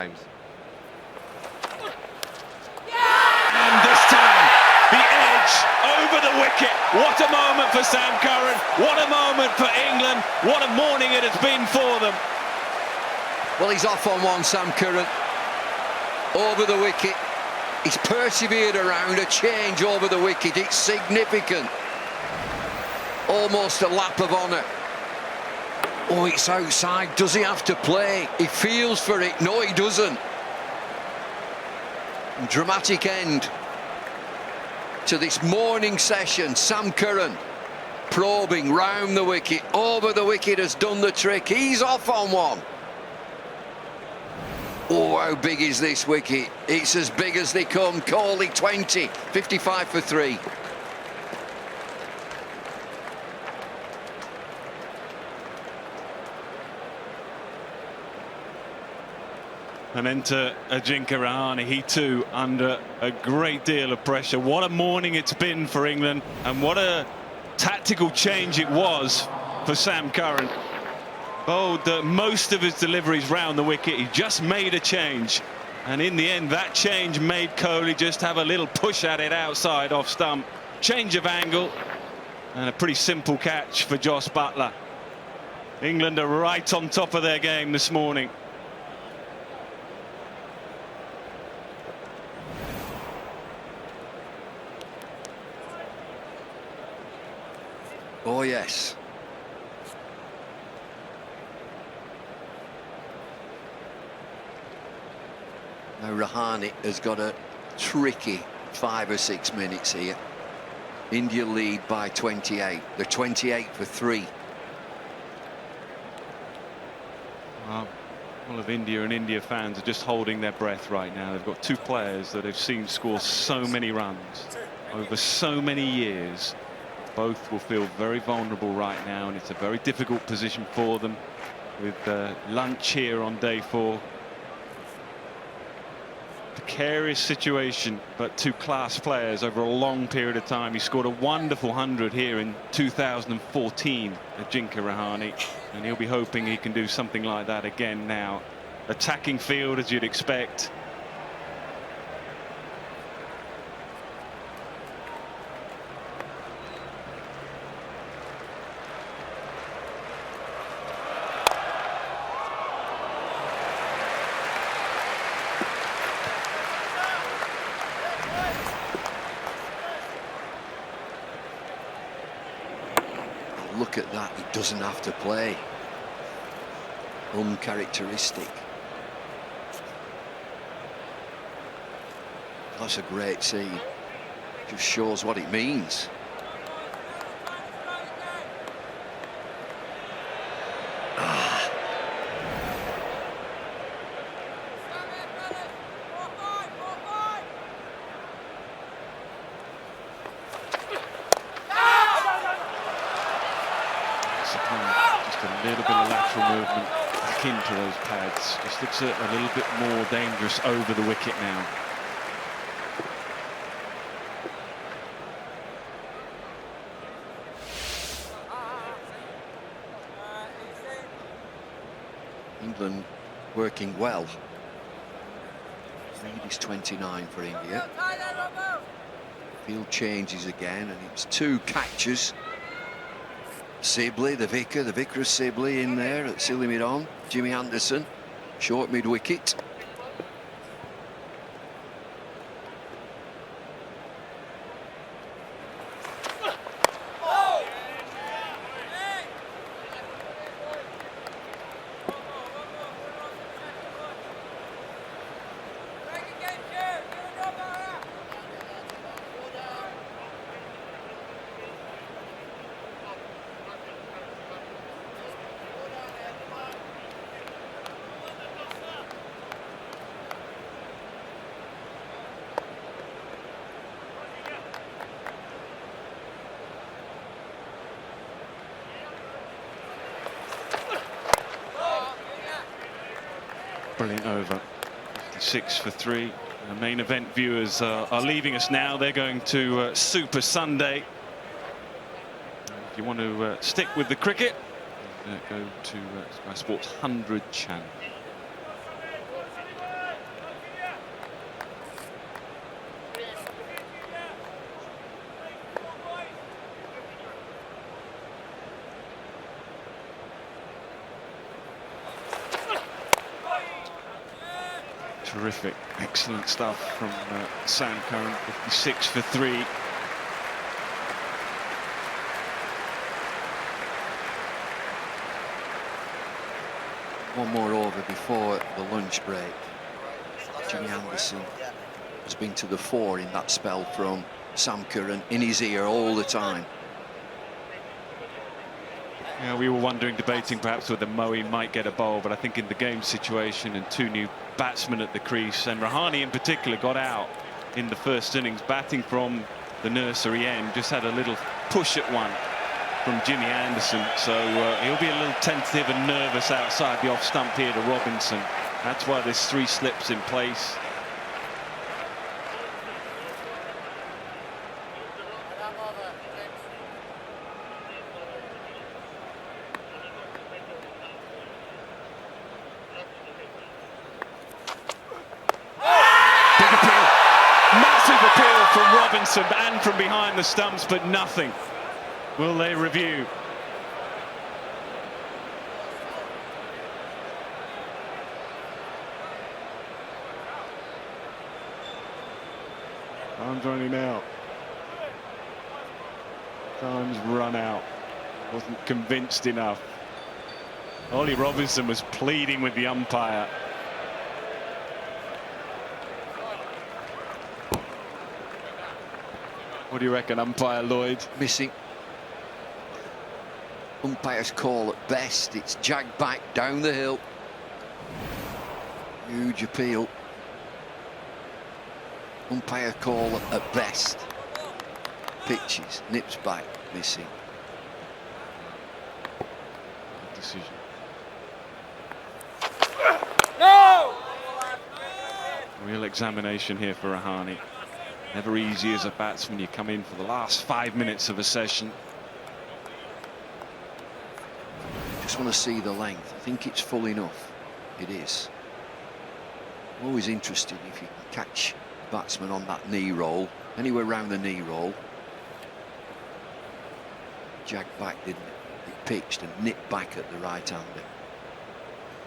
And this time, the edge over the wicket. What a moment for Sam Curran. What a moment for England. What a morning it has been for them. Well, he's off on one, Sam Curran. Over the wicket. He's persevered around a change over the wicket. It's significant. Almost a lap of honour. Oh, it's outside. Does he have to play? He feels for it. No, he doesn't. Dramatic end to this morning session. Sam Curran probing round the wicket. Over the wicket has done the trick. He's off on one. Oh, how big is this wicket? It's as big as they come. Kohli 20, 55 for 3. And enter Ajinkya Rahane, he too under a great deal of pressure. What a morning it's been for England, and what a tactical change it was for Sam Curran. Bowled most of his deliveries round the wicket. He just made a change, and in the end that change made Kohli just have a little push at it outside off stump. Change of angle and a pretty simple catch for Jos Buttler. England are right on top of their game this morning. Oh, yes. Now Rahane has got a tricky 5 or 6 minutes here. India lead by 28. They're 28 for 3. Well, all of India and India fans are just holding their breath right now. They've got two players that they've seen score so many runs over so many years. Both will feel very vulnerable right now, and it's a very difficult position for them with lunch here on day 4. Precarious situation, but two class players over a long period of time. He scored a wonderful 100 here in 2014, Ajinkya Rahane, and he'll be hoping he can do something like that again now. Attacking field, as you'd expect. Look at that, he doesn't have to play. Uncharacteristic. That's a great scene. Just shows what it means. Just a little bit of lateral movement back into those pads. Just looks a little bit more dangerous over the wicket now. England working well. Lead is 29 for India. Field changes again, and it's 2 catches. Sibley, the vicar of Sibley in there at silly mid-on. Jimmy Anderson, short mid-wicket. Brilliant over. 56 for 3. The main event viewers are leaving us now. They're going to Super Sunday. If you want to stick with the cricket, go to Sky Sports 100 channel. Terrific, excellent stuff from Sam Curran. 56 for 3. One more over before the lunch break. Jimmy Anderson has been to the fore in that spell from Sam Curran, in his ear all the time. Yeah, we were wondering, debating perhaps whether Moeen might get a bowl, but I think in the game situation and 2 new batsmen at the crease, and Rahane in particular got out in the first innings, batting from the nursery end, just had a little push at one from Jimmy Anderson, so he'll be a little tentative and nervous outside the off stump here to Robinson. That's why there's 3 slips in place. From Robinson and from behind the stumps, but nothing. Will they review? Time's running out. Time's run out. Wasn't convinced enough. Ollie Robinson was pleading with the umpire. What do you reckon, umpire Lloyd? Missing. Umpire's call at best. It's jagged back down the hill. Huge appeal. Umpire call at best. Pitches, nips back, missing. Decision. No! Real examination here for Rahane. Never easy as a batsman. You come in for the last 5 minutes of a session. Just want to see the length. I think it's full enough. It is. Always interested if you can catch batsman on that knee roll, anywhere around the knee roll. Jagged back, didn't it? It pitched and nipped back at the right-hander.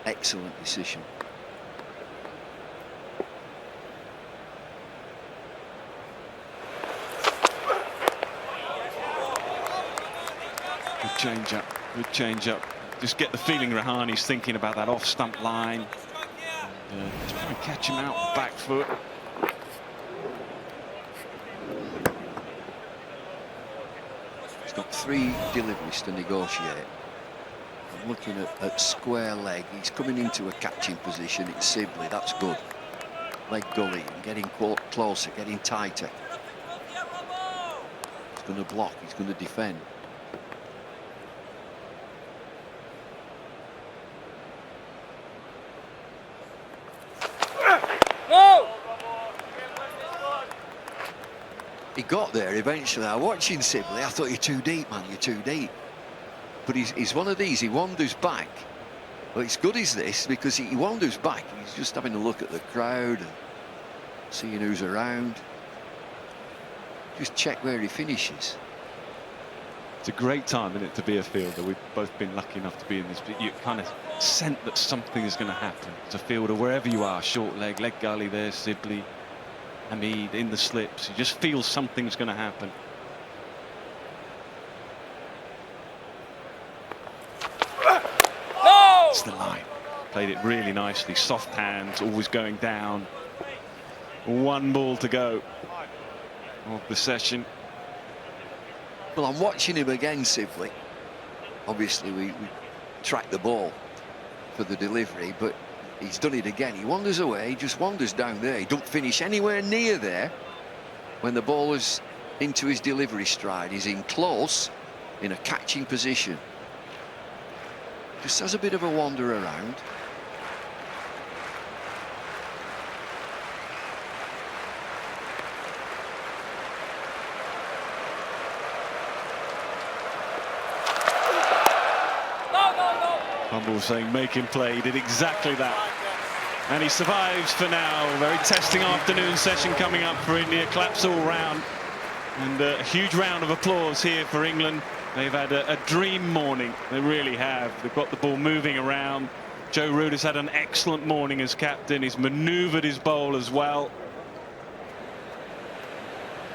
Excellent decision. Good change up, good change up. Just get the feeling Rahane's thinking about that off stump line. And, just try and catch him out the back foot. He's got 3 deliveries to negotiate. I'm looking at square leg. He's coming into a catching position. It's Sibley, that's good. Leg gully, getting closer, getting tighter. He's going to block, he's going to defend. He got there eventually. I was watching Sibley. I thought, you're too deep, man, you're too deep. But he's one of these, he wanders back. Well, it's good as this because he wanders back. He's just having a look at the crowd and seeing who's around. Just check where he finishes. It's a great time, isn't it, to be a fielder? We've both been lucky enough to be in this, but you kind of sense that something is going to happen. As a fielder, wherever you are, short leg gully there, Sibley, Hamid in the slips, you just feel something's going to happen. No! It's the line. Played it really nicely, soft hands, always going down. 1 ball to go of the session. Well, I'm watching him again, Sibley. Obviously, we track the ball for the delivery, but he's done it again. He wanders away, he just wanders down there. He don't finish anywhere near there. When the ball is into his delivery stride, he's in close, in a catching position. Just has a bit of a wander around. Humble saying make him play, he did exactly that. And he survives for now. Very testing afternoon session coming up for India. Claps all round. And a huge round of applause here for England. They've had a dream morning. They really have. They've got the ball moving around. Joe Root has had an excellent morning as captain. He's manoeuvred his bowl as well.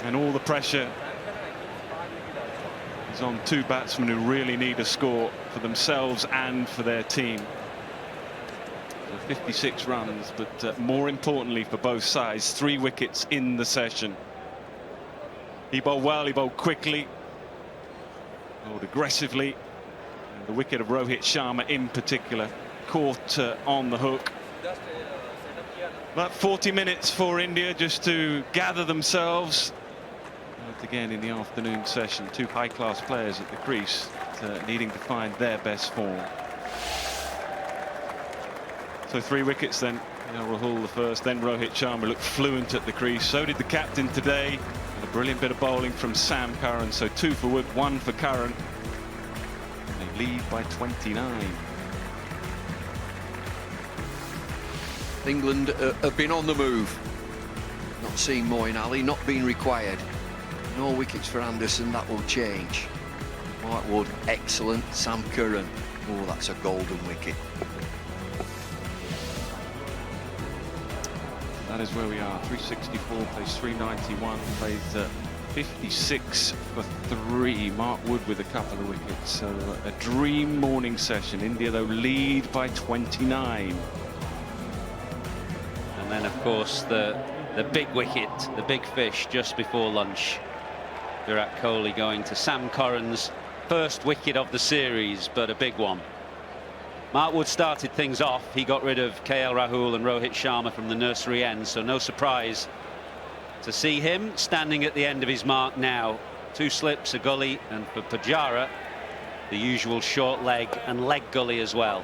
And all the pressure is on two batsmen who really need a score for themselves and for their team. 56 runs, but more importantly for both sides, 3 wickets in the session. He bowled well, he bowled quickly, bowled aggressively. And the wicket of Rohit Sharma in particular caught on the hook. About 40 minutes for India just to gather themselves. But again in the afternoon session, 2 high-class players at the crease needing to find their best form. So 3 wickets then. Rahul the first, then Rohit Sharma looked fluent at the crease. So did the captain today. And a brilliant bit of bowling from Sam Curran. So 2 for Wood, 1 for Curran. And they lead by 29. England have been on the move. Not seeing Moeen Ali, not being required. No wickets for Anderson, that will change. Mark Wood, excellent. Sam Curran, oh, that's a golden wicket. That is where we are. 364 plays 391, plays 56 for 3. Mark Wood with a couple of wickets. So a dream morning session. India though lead by 29. And then of course the big wicket, the big fish just before lunch. Virat Kohli going to Sam Curran's first wicket of the series, but a big one. Mark Wood started things off. He got rid of KL Rahul and Rohit Sharma from the nursery end, so no surprise to see him standing at the end of his mark now. 2 slips, a gully, and for Pujara the usual short leg and leg gully as well.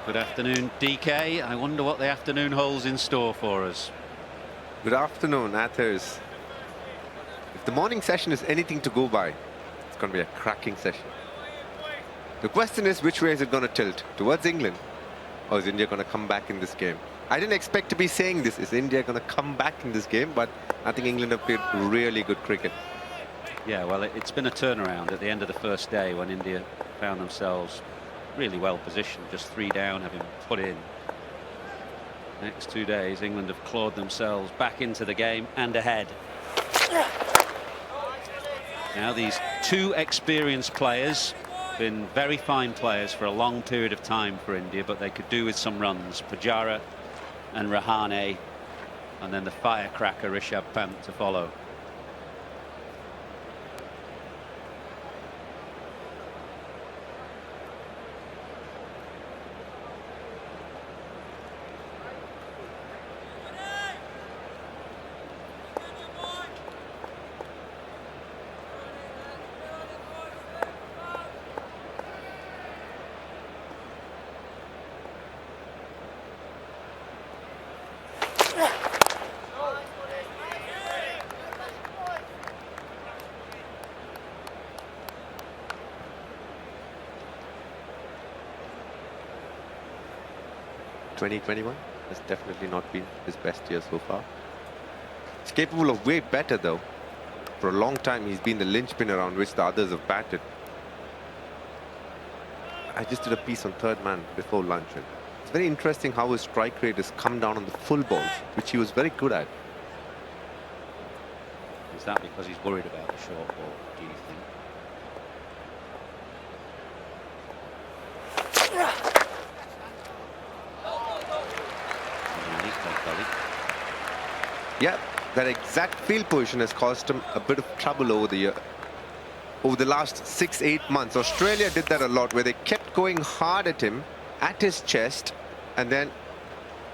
Good afternoon, DK. I wonder what the afternoon holds in store for us. Good afternoon, Athers. If the morning session is anything to go by, it's going to be a cracking session. The question is, which way is it going to tilt? Towards England? Or is India going to come back in this game? I didn't expect to be saying this. Is India going to come back in this game? But I think England have played really good cricket. Yeah, well, it's been a turnaround at the end of the first day when India found themselves really well positioned, just 3 down, having put in. Next 2 days, England have clawed themselves back into the game and ahead. Now these 2 experienced players, been very fine players for a long period of time for India, but they could do with some runs. Pujara and Rahane, and then the firecracker Rishabh Pant to follow. (2021) has definitely not been his best year so far. He's capable of way better though. For a long time he's been the linchpin around which the others have batted. I just did a piece on third man before lunch, and it's very interesting how his strike rate has come down on the full balls, which he was very good at. Is that because he's worried about the short ball, do you think? Yeah, that exact field position has caused him a bit of trouble over the last 6-8 months. Australia did that a lot, where they kept going hard at him, at his chest, and then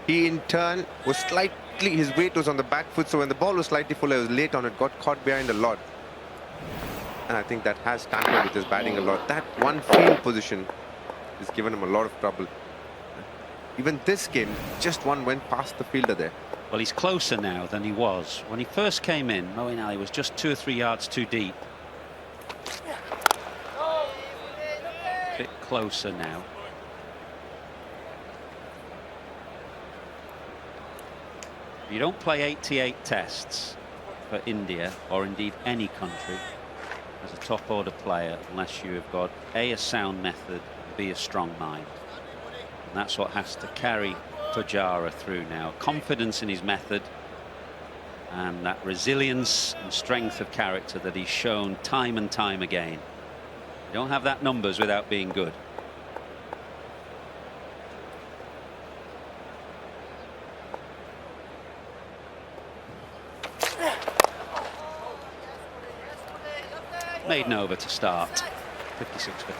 he in turn was slightly, his weight was on the back foot, so when the ball was slightly full, he was late on it, got caught behind a lot. And I think that has tampered with his batting a lot. That one field position has given him a lot of trouble. Even this game, just one went past the fielder there. Well, he's closer now than he was. When he first came in, Moeen Ali was just 2 or 3 yards too deep. A bit closer now. You don't play 88 tests for India, or indeed any country, as a top order player, unless you have got A, a sound method, and B, a strong mind. And that's what has to carry Pujara through now. Confidence in his method and that resilience and strength of character that he's shown time and time again. You don't have that numbers without being good. Maiden over to start. 56 for 3.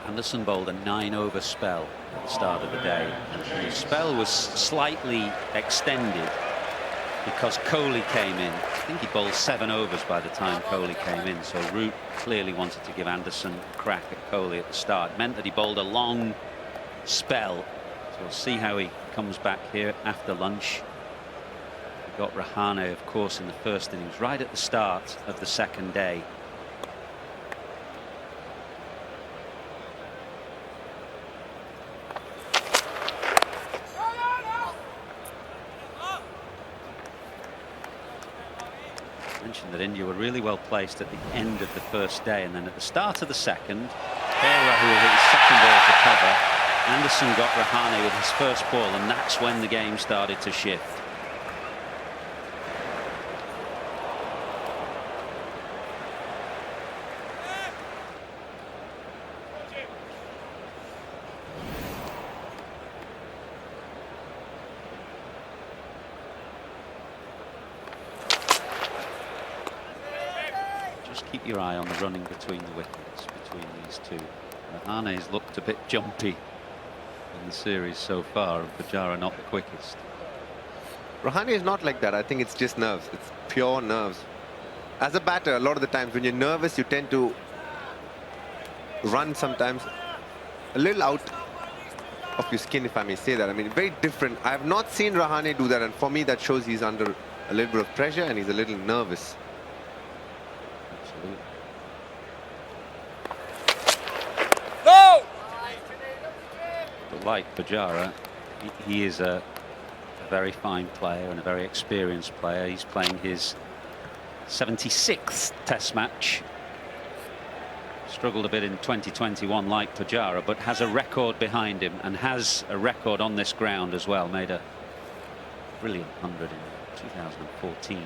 Anderson bowled a 9-over spell at the start of the day. The spell was slightly extended because Kohli came in. I think he bowled 7 overs by the time Kohli came in, so Root clearly wanted to give Anderson a crack at Kohli at the start. It meant that he bowled a long spell, so we'll see how he comes back here after lunch. We got Rahane, of course, in the first innings right at the start of the second day. That India were really well placed at the end of the first day, and then at the start of the second, Rahul hit his second ball to cover. Anderson got Rahane with his first ball, and that's when the game started to shift. Keep your eye on the running between the wickets between these two. Rahane's looked a bit jumpy in the series so far, and Pujara not the quickest. Rahane is not like that. I think it's just nerves. It's pure nerves. As a batter, a lot of the times when you're nervous, you tend to run sometimes a little out of your skin, if I may say that. I mean, very different. I have not seen Rahane do that, and for me that shows he's under a little bit of pressure and he's a little nervous. No! But like Pujara, he is a very fine player and a very experienced player. He's playing his 76th Test match. Struggled a bit in 2021 like Pujara, but has a record behind him and has a record on this ground as well. Made a brilliant 100 in 2014.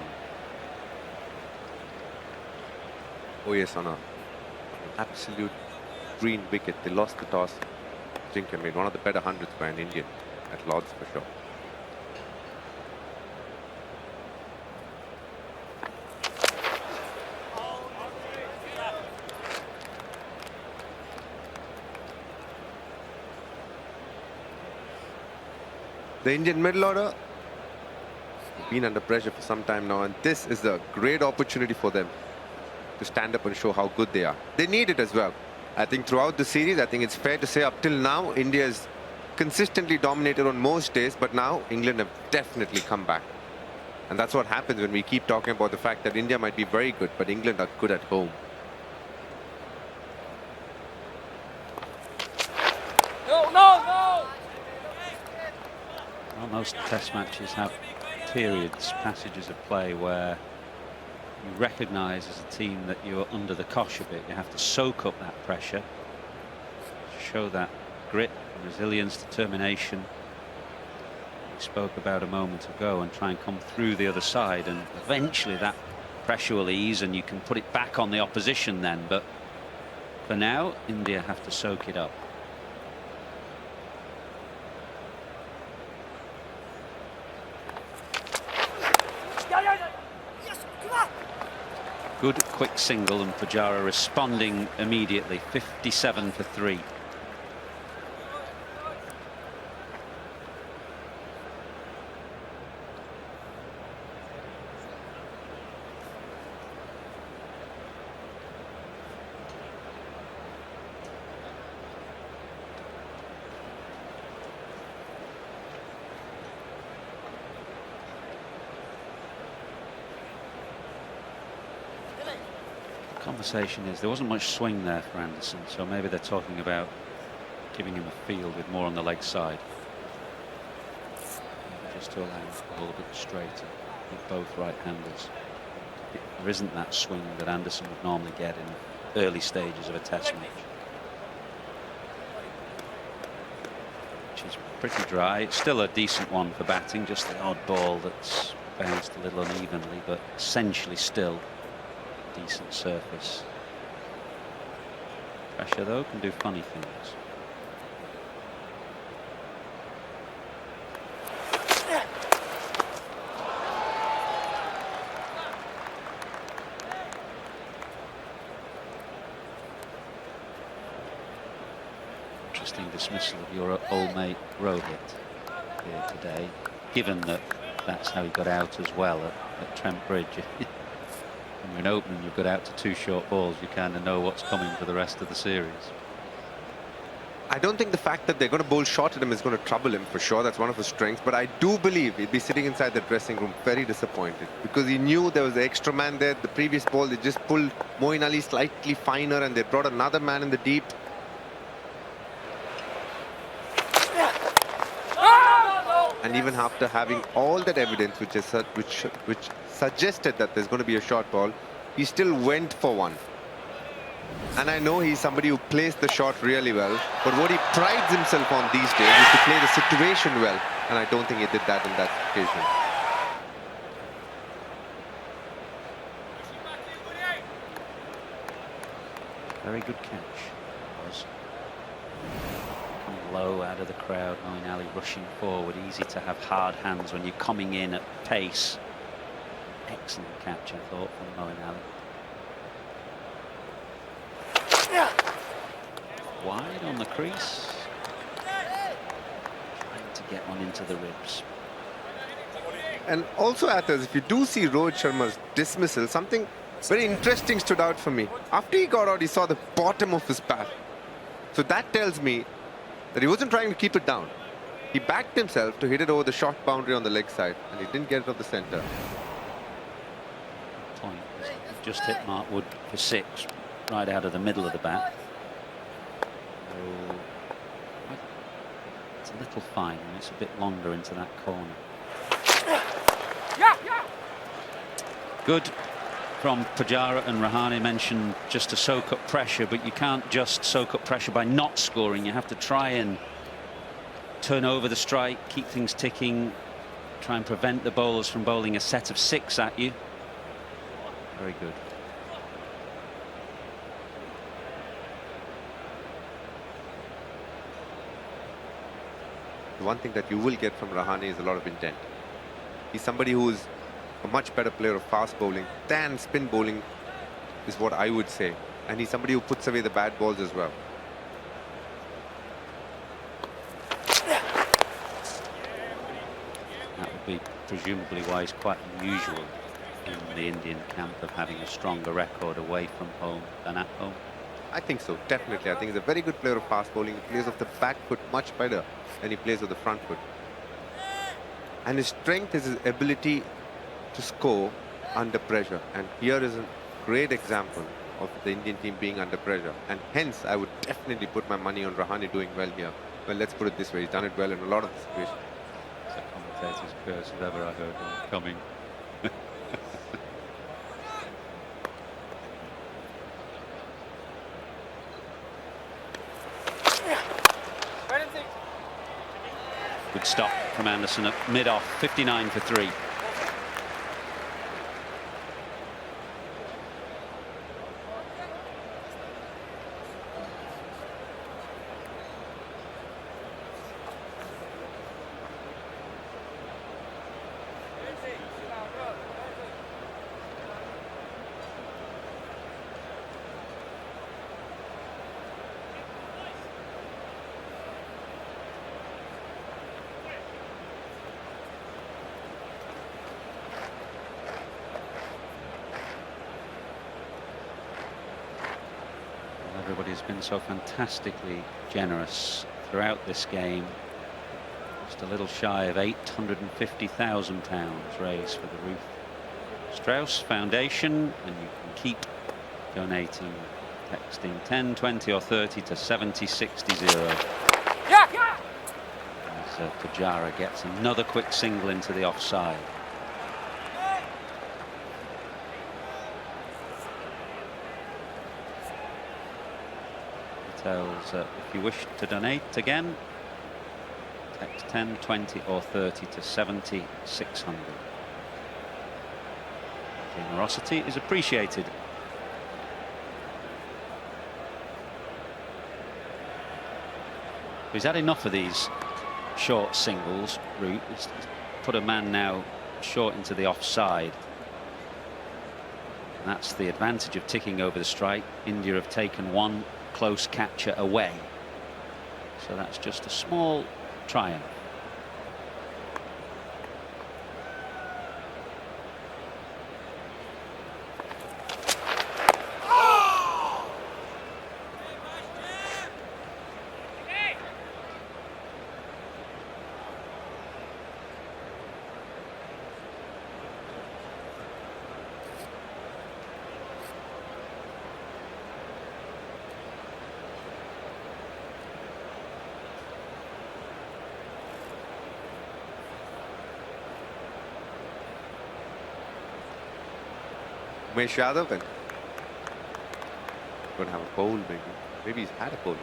Oh yes, on an absolute green wicket. They lost the toss. Ajinkya made one of the better hundreds by an Indian at Lord's for sure. The Indian middle order have been under pressure for some time now, and this is a great opportunity for them to stand up and show how good they are. They need it as well. I think throughout the series, I think it's fair to say up till now, India has consistently dominated on most days, but now England have definitely come back. And that's what happens when we keep talking about the fact that India might be very good, but England are good at home. No, no, no! Well, most Test matches have periods, passages of play where you recognise as a team that you're under the cosh a bit. You have to soak up that pressure, show that grit, resilience, determination we spoke about a moment ago, and try and come through the other side, and eventually that pressure will ease and you can put it back on the opposition then. But for now, India have to soak it up. Good quick single, and Pujara responding immediately. 57 for 3. Conversation is there wasn't much swing there for Anderson, so maybe they're talking about giving him a field with more on the leg side, just to allow him to pull a bit straighter with both right-handers. There isn't that swing that Anderson would normally get in early stages of a test match, which is pretty dry. It's still a decent one for batting, just the odd ball that's bounced a little unevenly, but essentially still a decent surface. Pressure though can do funny things. Interesting dismissal of your old mate Rohit here today, given that that's how he got out as well at Trent Bridge. When you're an opener, you've got out to 2 short balls, you kind of know what's coming for the rest of the series. I don't think the fact that they're going to bowl short at him is going to trouble him for sure. That's one of his strengths. But I do believe he'd be sitting inside the dressing room very disappointed, because he knew there was the extra man there. The previous ball, they just pulled Moeen Ali slightly finer and they brought another man in the deep. And even after having all that evidence which suggested that there's going to be a short ball, he still went for one. And I know he's somebody who plays the shot really well, but what he prides himself on these days is to play the situation well, and I don't think he did that in that occasion. Very good catch. Was. Coming low out of the crowd, Moeen Ali rushing forward. Easy to have hard hands when you're coming in at pace. Excellent catch, I thought, from Moeen Ali. Wide on the crease. Trying to get one into the ribs. And also, Athers, if you do see Rohit Sharma's dismissal, something very interesting stood out for me. After he got out, he saw the bottom of his bat. So that tells me that he wasn't trying to keep it down. He backed himself to hit it over the short boundary on the leg side, and he didn't get it off the centre. Point. Just hit Mark Wood for 6, right out of the middle of the bat. It's a little fine, and it's a bit longer into that corner. Good from Pujara and Rahane. Mentioned just to soak up pressure, but you can't just soak up pressure by not scoring. You have to try and turn over the strike, keep things ticking, try and prevent the bowlers from bowling a set of 6 at you. Very good. The one thing that you will get from Rahane is a lot of intent. He's somebody who's a much better player of fast bowling than spin bowling, is what I would say. And he's somebody who puts away the bad balls as well. That would be presumably why it's quite unusual in the Indian camp of having a stronger record away from home than at home. I think so, definitely. I think he's a very good player of fast bowling. He plays off the back foot much better than he plays with the front foot. And his strength is his ability to score under pressure. And here is a great example of the Indian team being under pressure. And hence, I would definitely put my money on Rahane doing well here. Well, let's put it this way. He's done it well in a lot of situations. It's a commentator's curse if ever I heard one coming. Good stop from Anderson at mid-off, 59 for 3. Everybody's been so fantastically generous throughout this game. Just a little shy of £850,000 raised for the Ruth Strauss Foundation, and you can keep donating, texting 10, 20 or 30 to 70 60 0. Yeah, yeah. As Pujara gets another quick single into the offside. Details, if you wish to donate again, text 10, 20 or 30 to 70 600. Generosity is appreciated. He's had enough of these short singles route. He's put a man now short into the offside. And that's the advantage of ticking over the strike. India have taken one close catcher away. So that's just a small triumph. Umesh Yadav and going to have a bowl maybe. Maybe he's had a bowl.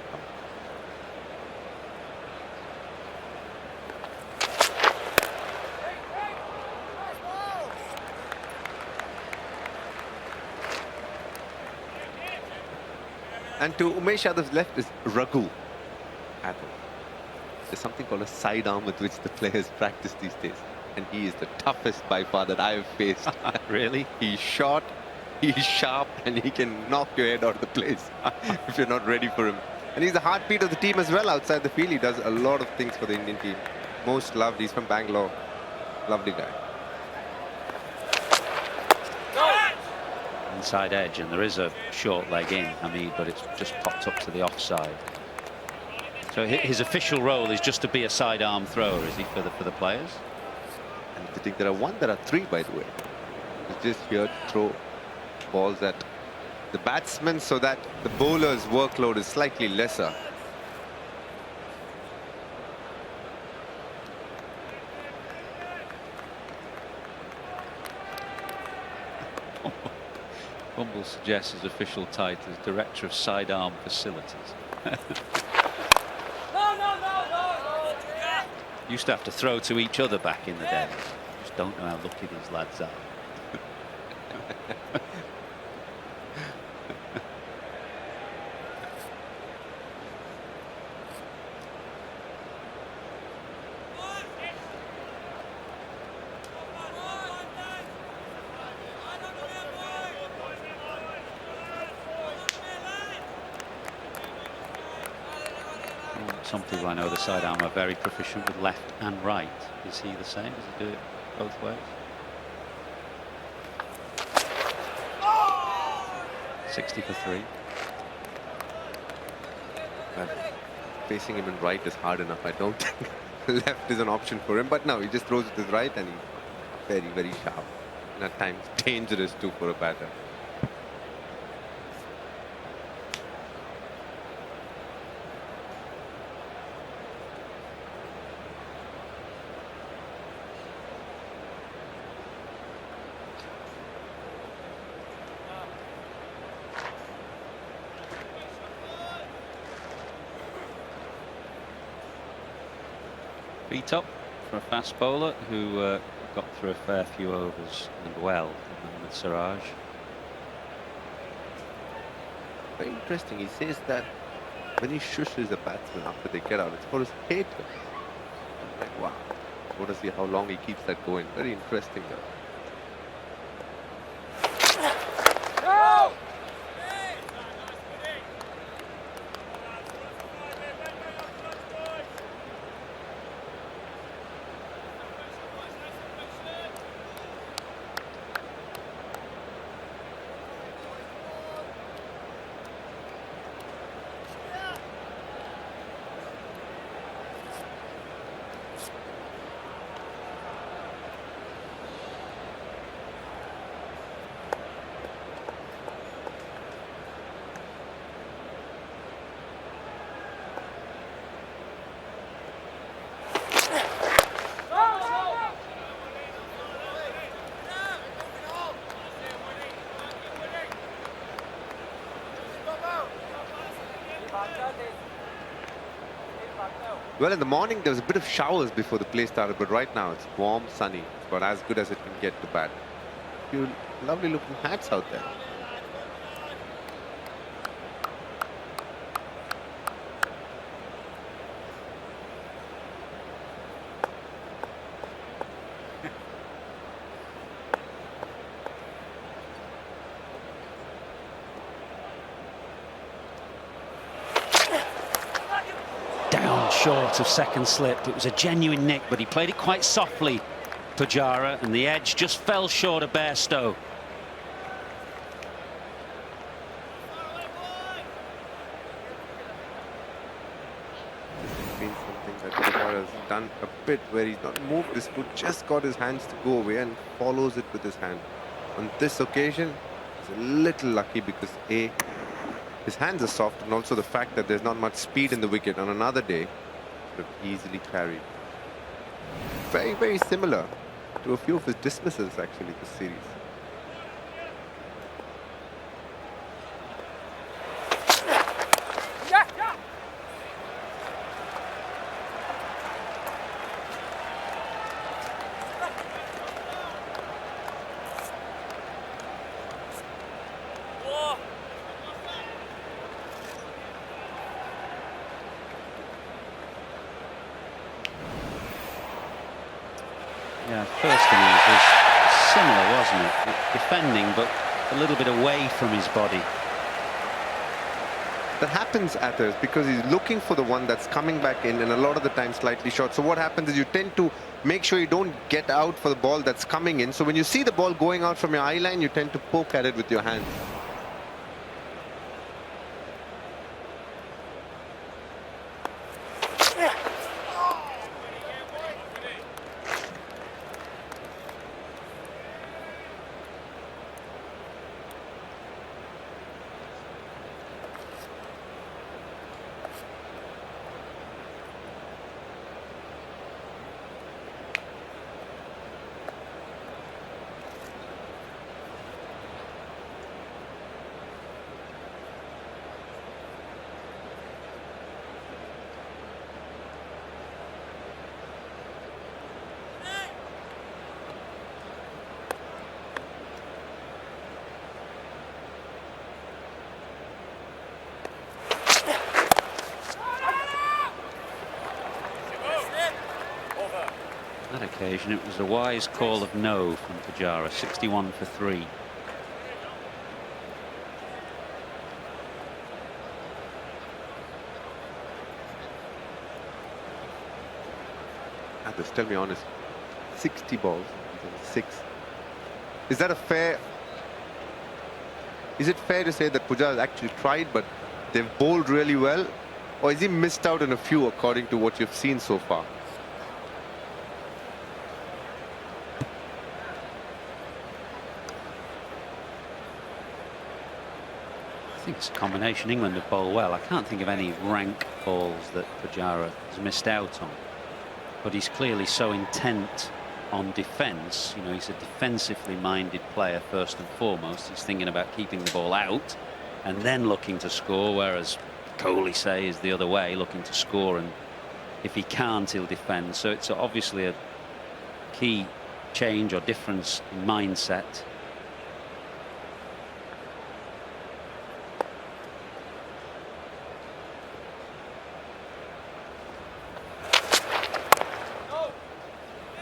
And to Umesh Yadav's left is Raghu. There's something called a sidearm with which the players practice these days. And he is the toughest by far that I have faced. Really? He's short, he's sharp, and he can knock your head out of the place if you're not ready for him. And he's the heartbeat of the team as well outside the field. He does a lot of things for the Indian team. Most loved. He's from Bangalore. Lovely guy. Inside edge, and there is a short leg in, Hamid, but it's just popped up to the offside. So his official role is just to be a sidearm thrower, is he, for the players? And I think there are three, by the way. He's just here to throw balls at the batsmen so that the bowler's workload is slightly lesser. Bumble suggests his official title is Director of Sidearm Facilities. Used to have to throw to each other back in the day. Just don't know how lucky these lads are. Some people I know the sidearm are very proficient with left and right. Is he the same? Does he do it both ways? 60 for 3. Well, facing him in right is hard enough. I don't think left is an option for him. But no, he just throws with his right and he's very, very sharp. And at times dangerous too for a batter. Feet up for a fast bowler who got through a fair few overs and well with Siraj. Very interesting. He says that when he shushes a batsman after they get out, it's for his haters. I'm like, wow. I want to see how long he keeps that going. Very interesting though. Well, in the morning there was a bit of showers before the play started, but right now it's warm, sunny. It's about as good as it can get to bat. Few lovely looking hats out there. Short of second slip. It was a genuine nick, but he played it quite softly, Pujara, and the edge just fell short of Bairstow. It's been something that Pujara has done a bit, where he's not moved his foot, just got his hands to go away and follows it with his hand. On this occasion, he's a little lucky because A, his hands are soft, and also the fact that there's not much speed in the wicket. On another day, could have easily carried. Very, very similar to a few of his dismissals actually this series. Yeah, first innings was similar, wasn't it? Defending, but a little bit away from his body. That happens at us because he's looking for the one that's coming back in, and a lot of the time slightly short. So what happens is you tend to make sure you don't get out for the ball that's coming in. So when you see the ball going out from your eye line, you tend to poke at it with your hand. On that occasion, it was a wise call of no from Pujara, 61 for 3. Others, tell me honest, 60 balls, 6. Is that a fair? Is it fair to say that Pujara has actually tried, but they've bowled really well, or is he missed out on a few according to what you've seen so far? I think it's a combination. England have bowled well. I can't think of any rank balls that Pujara has missed out on. But he's clearly so intent on defence. You know, he's a defensively minded player first and foremost. He's thinking about keeping the ball out and then looking to score, whereas Kohli, say, is the other way, looking to score, and if he can't, he'll defend. So it's obviously a key change or difference in mindset.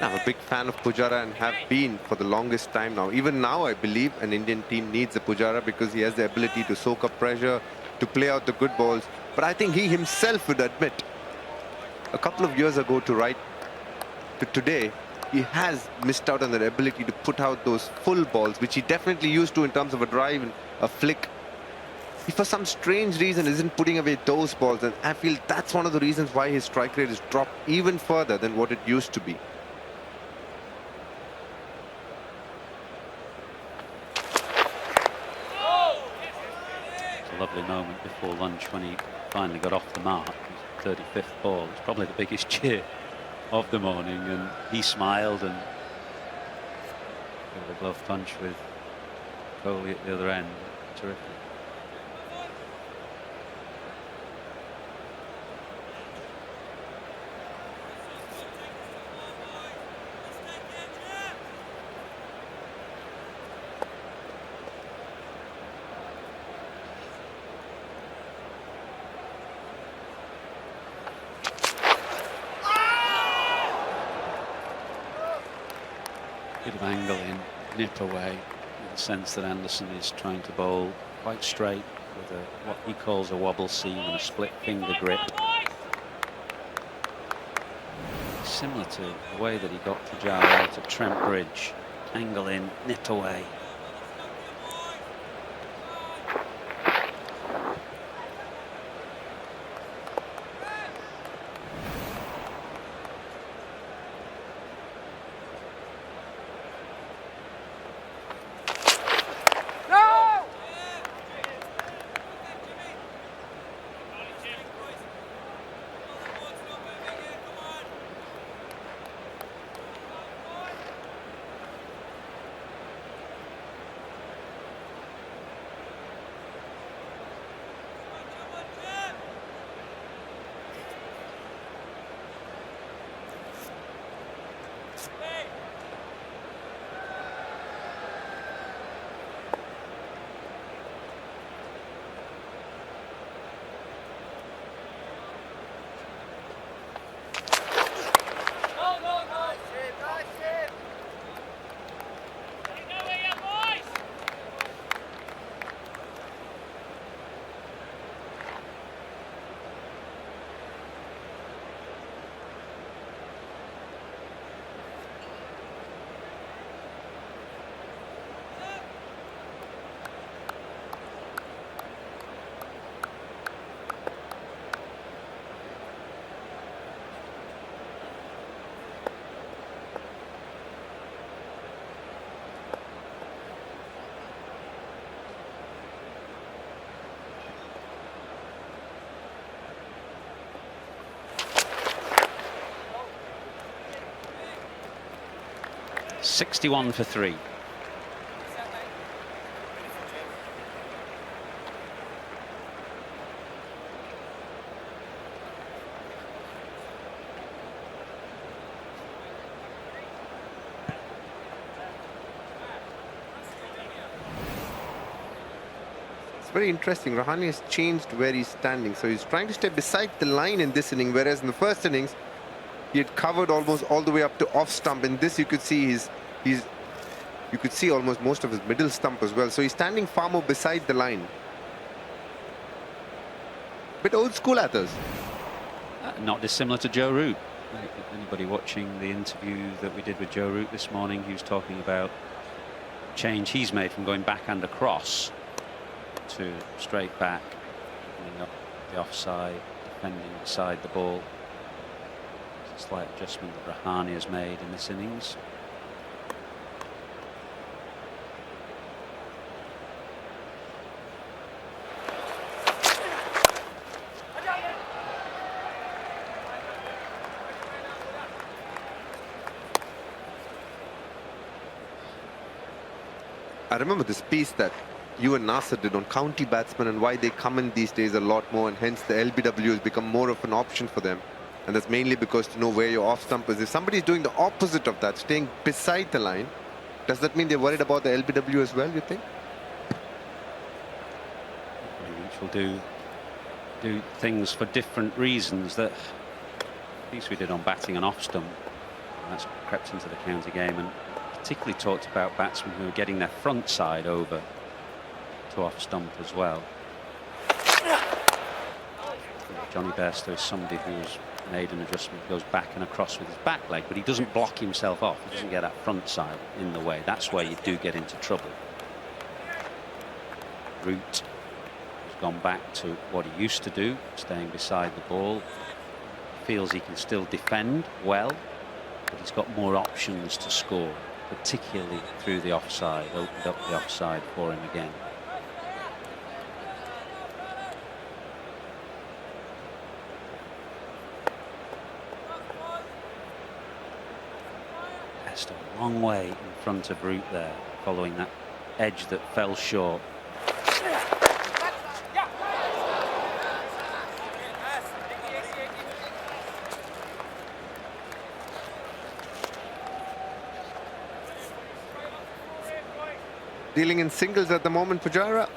I'm a big fan of Pujara and have been for the longest time now. Even now, I believe an Indian team needs a Pujara because he has the ability to soak up pressure, to play out the good balls. But I think he himself would admit, a couple of years ago to today, he has missed out on the ability to put out those full balls, which he definitely used to in terms of a drive and a flick. He, for some strange reason, isn't putting away those balls, and I feel that's one of the reasons why his strike rate has dropped even further than what it used to be. Lovely moment before lunch when he finally got off the mark. His 35th ball. It's probably the biggest cheer of the morning, and he smiled and gave a glove punch with Kohli at the other end. Terrific. Bit of angle in, nip away, in the sense that Anderson is trying to bowl quite straight with what he calls a wobble seam and a split finger grip. Similar to the way that he got Pujara out at Trent Bridge. Angle in, nip away. .61 for 3. It's very interesting. Rahane has changed where he's standing, so he's trying to stay beside the line in this inning, whereas in the first innings he had covered almost all the way up to off stump. In this you could see you could see almost most of his middle stump as well. So he's standing far more beside the line. Bit old school, Athers. Not dissimilar to Joe Root. Anybody watching the interview that we did with Joe Root this morning, he was talking about change he's made from going back and across to straight back, opening up the offside, defending beside the ball. It's a slight adjustment that Rahane has made in this innings. I remember this piece that you and Nasser did on county batsmen and why they come in these days a lot more, and hence the LBW has become more of an option for them. And that's mainly because to know where your off stump is. If somebody's doing the opposite of that, staying beside the line, does that mean they're worried about the LBW as well, you think? Each will do things for different reasons. That piece we did on batting and off stump, that's crept into the county game, and particularly talked about batsmen who are getting their front side over to off stump as well. Johnny Bairstow is somebody who's made an adjustment, goes back and across with his back leg, but he doesn't block himself off. He doesn't get that front side in the way. That's where you do get into trouble. Root has gone back to what he used to do, staying beside the ball. Feels he can still defend well, but he's got more options to score, particularly through the offside. Opened up the offside for him again. Just a long way in front of Root there, following that edge that fell short. Dealing in singles at the moment, Pujara.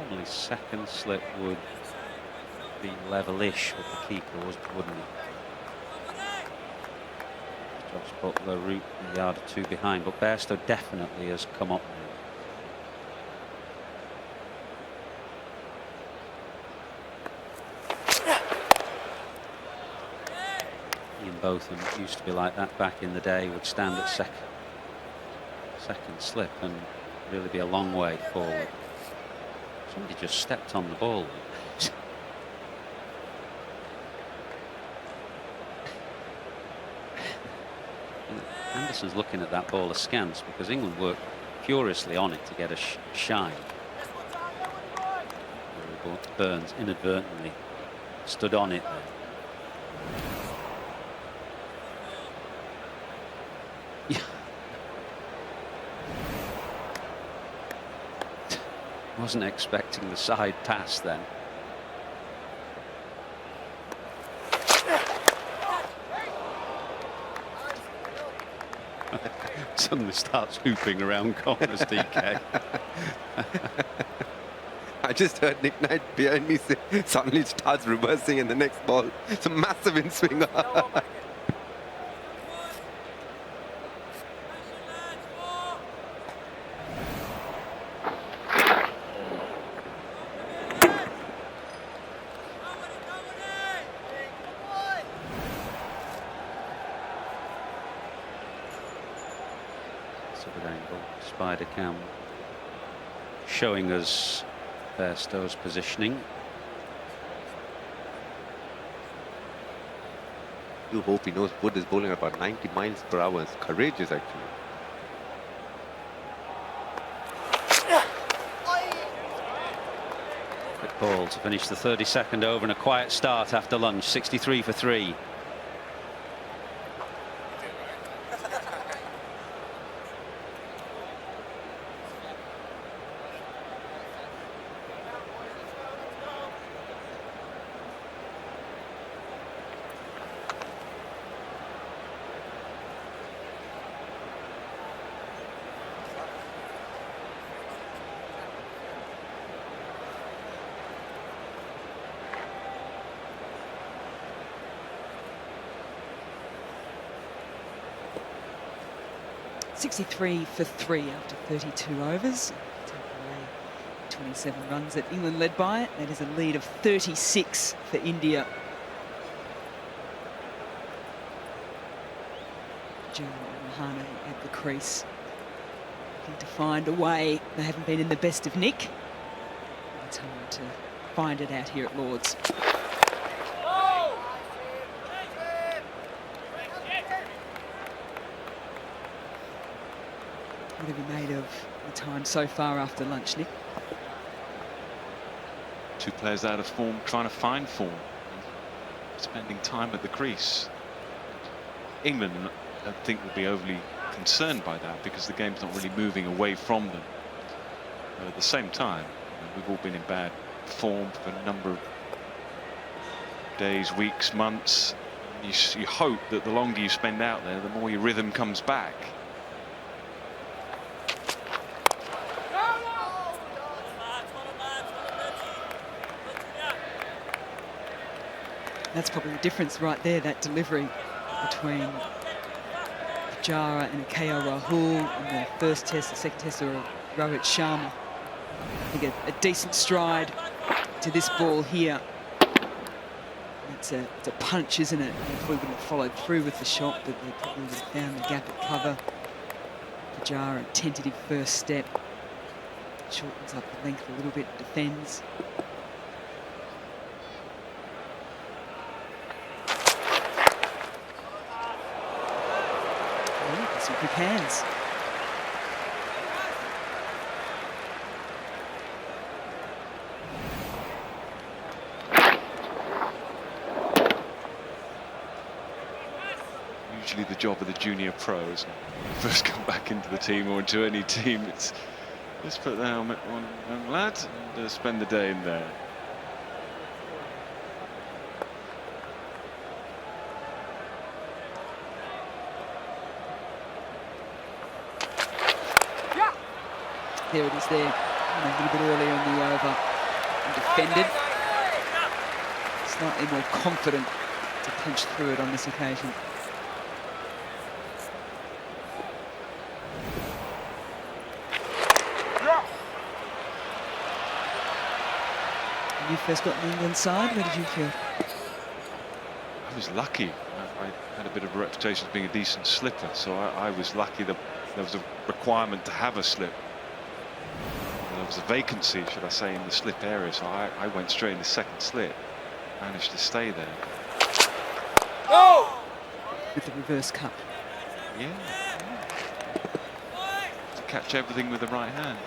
Normally second slip would be level-ish with the keeper, wouldn't it? Jobs Butler, Root a yard or two behind, but Bairstow definitely has come up. Ian Botham used to be like that back in the day, would stand at second slip and really be a long way forward. Somebody just stepped on the ball. Anderson's looking at that ball askance because England worked furiously on it to get a shine. Burns inadvertently stood on it. Yeah. Wasn't expecting the side pass then. Suddenly starts hooping around corners, DK. I just heard Nick Knight behind me say, suddenly starts reversing in the next ball. It's a massive in swing. Spider cam showing us Bairstow's positioning. You hope he knows Wood is bowling at about 90 miles per hour. It's courageous, actually. Quick ball to finish the 32nd over and a quiet start after lunch. 63 for 3. .63 for 3 after 32 overs. Take away 27 runs that England led by it. That is a lead of 36 for India. Pujara and Rahane at the crease, looking to find a way. They haven't been in the best of nick. It's hard to find it out here at Lord's. What have you made of the time so far after lunch, Nick? Two players out of form, trying to find form, spending time at the crease. England, I don't think, will be overly concerned by that because the game's not really moving away from them. But at the same time, we've all been in bad form for a number of days, weeks, months. You hope that the longer you spend out there, the more your rhythm comes back. That's probably the difference right there, that delivery between Pujara and KL Rahul in the first test. The second test of Rohit Sharma. I think a decent stride to this ball here. It's a punch, isn't it? They probably wouldn't have followed through with the shot, but they probably would have found the gap at cover. Pujara, a tentative first step. Shortens up the length a little bit, defends. Some quick hands. Usually the job of the junior pros, when you first come back into the team or into any team, it's just put the helmet on, young lad, and spend the day in there. There it is there, a little bit earlier in the over. and defended. Slightly more confident to punch through it on this occasion. When you first got in the England side, where did you feel? I was lucky. I had a bit of a reputation as being a decent slipper, so I was lucky that there was a requirement to have a slip. There was a vacancy, should I say, in the slip area, so I went straight in the second slip, managed to stay there. No! With the reverse cut. Yeah. To catch everything with the right hand.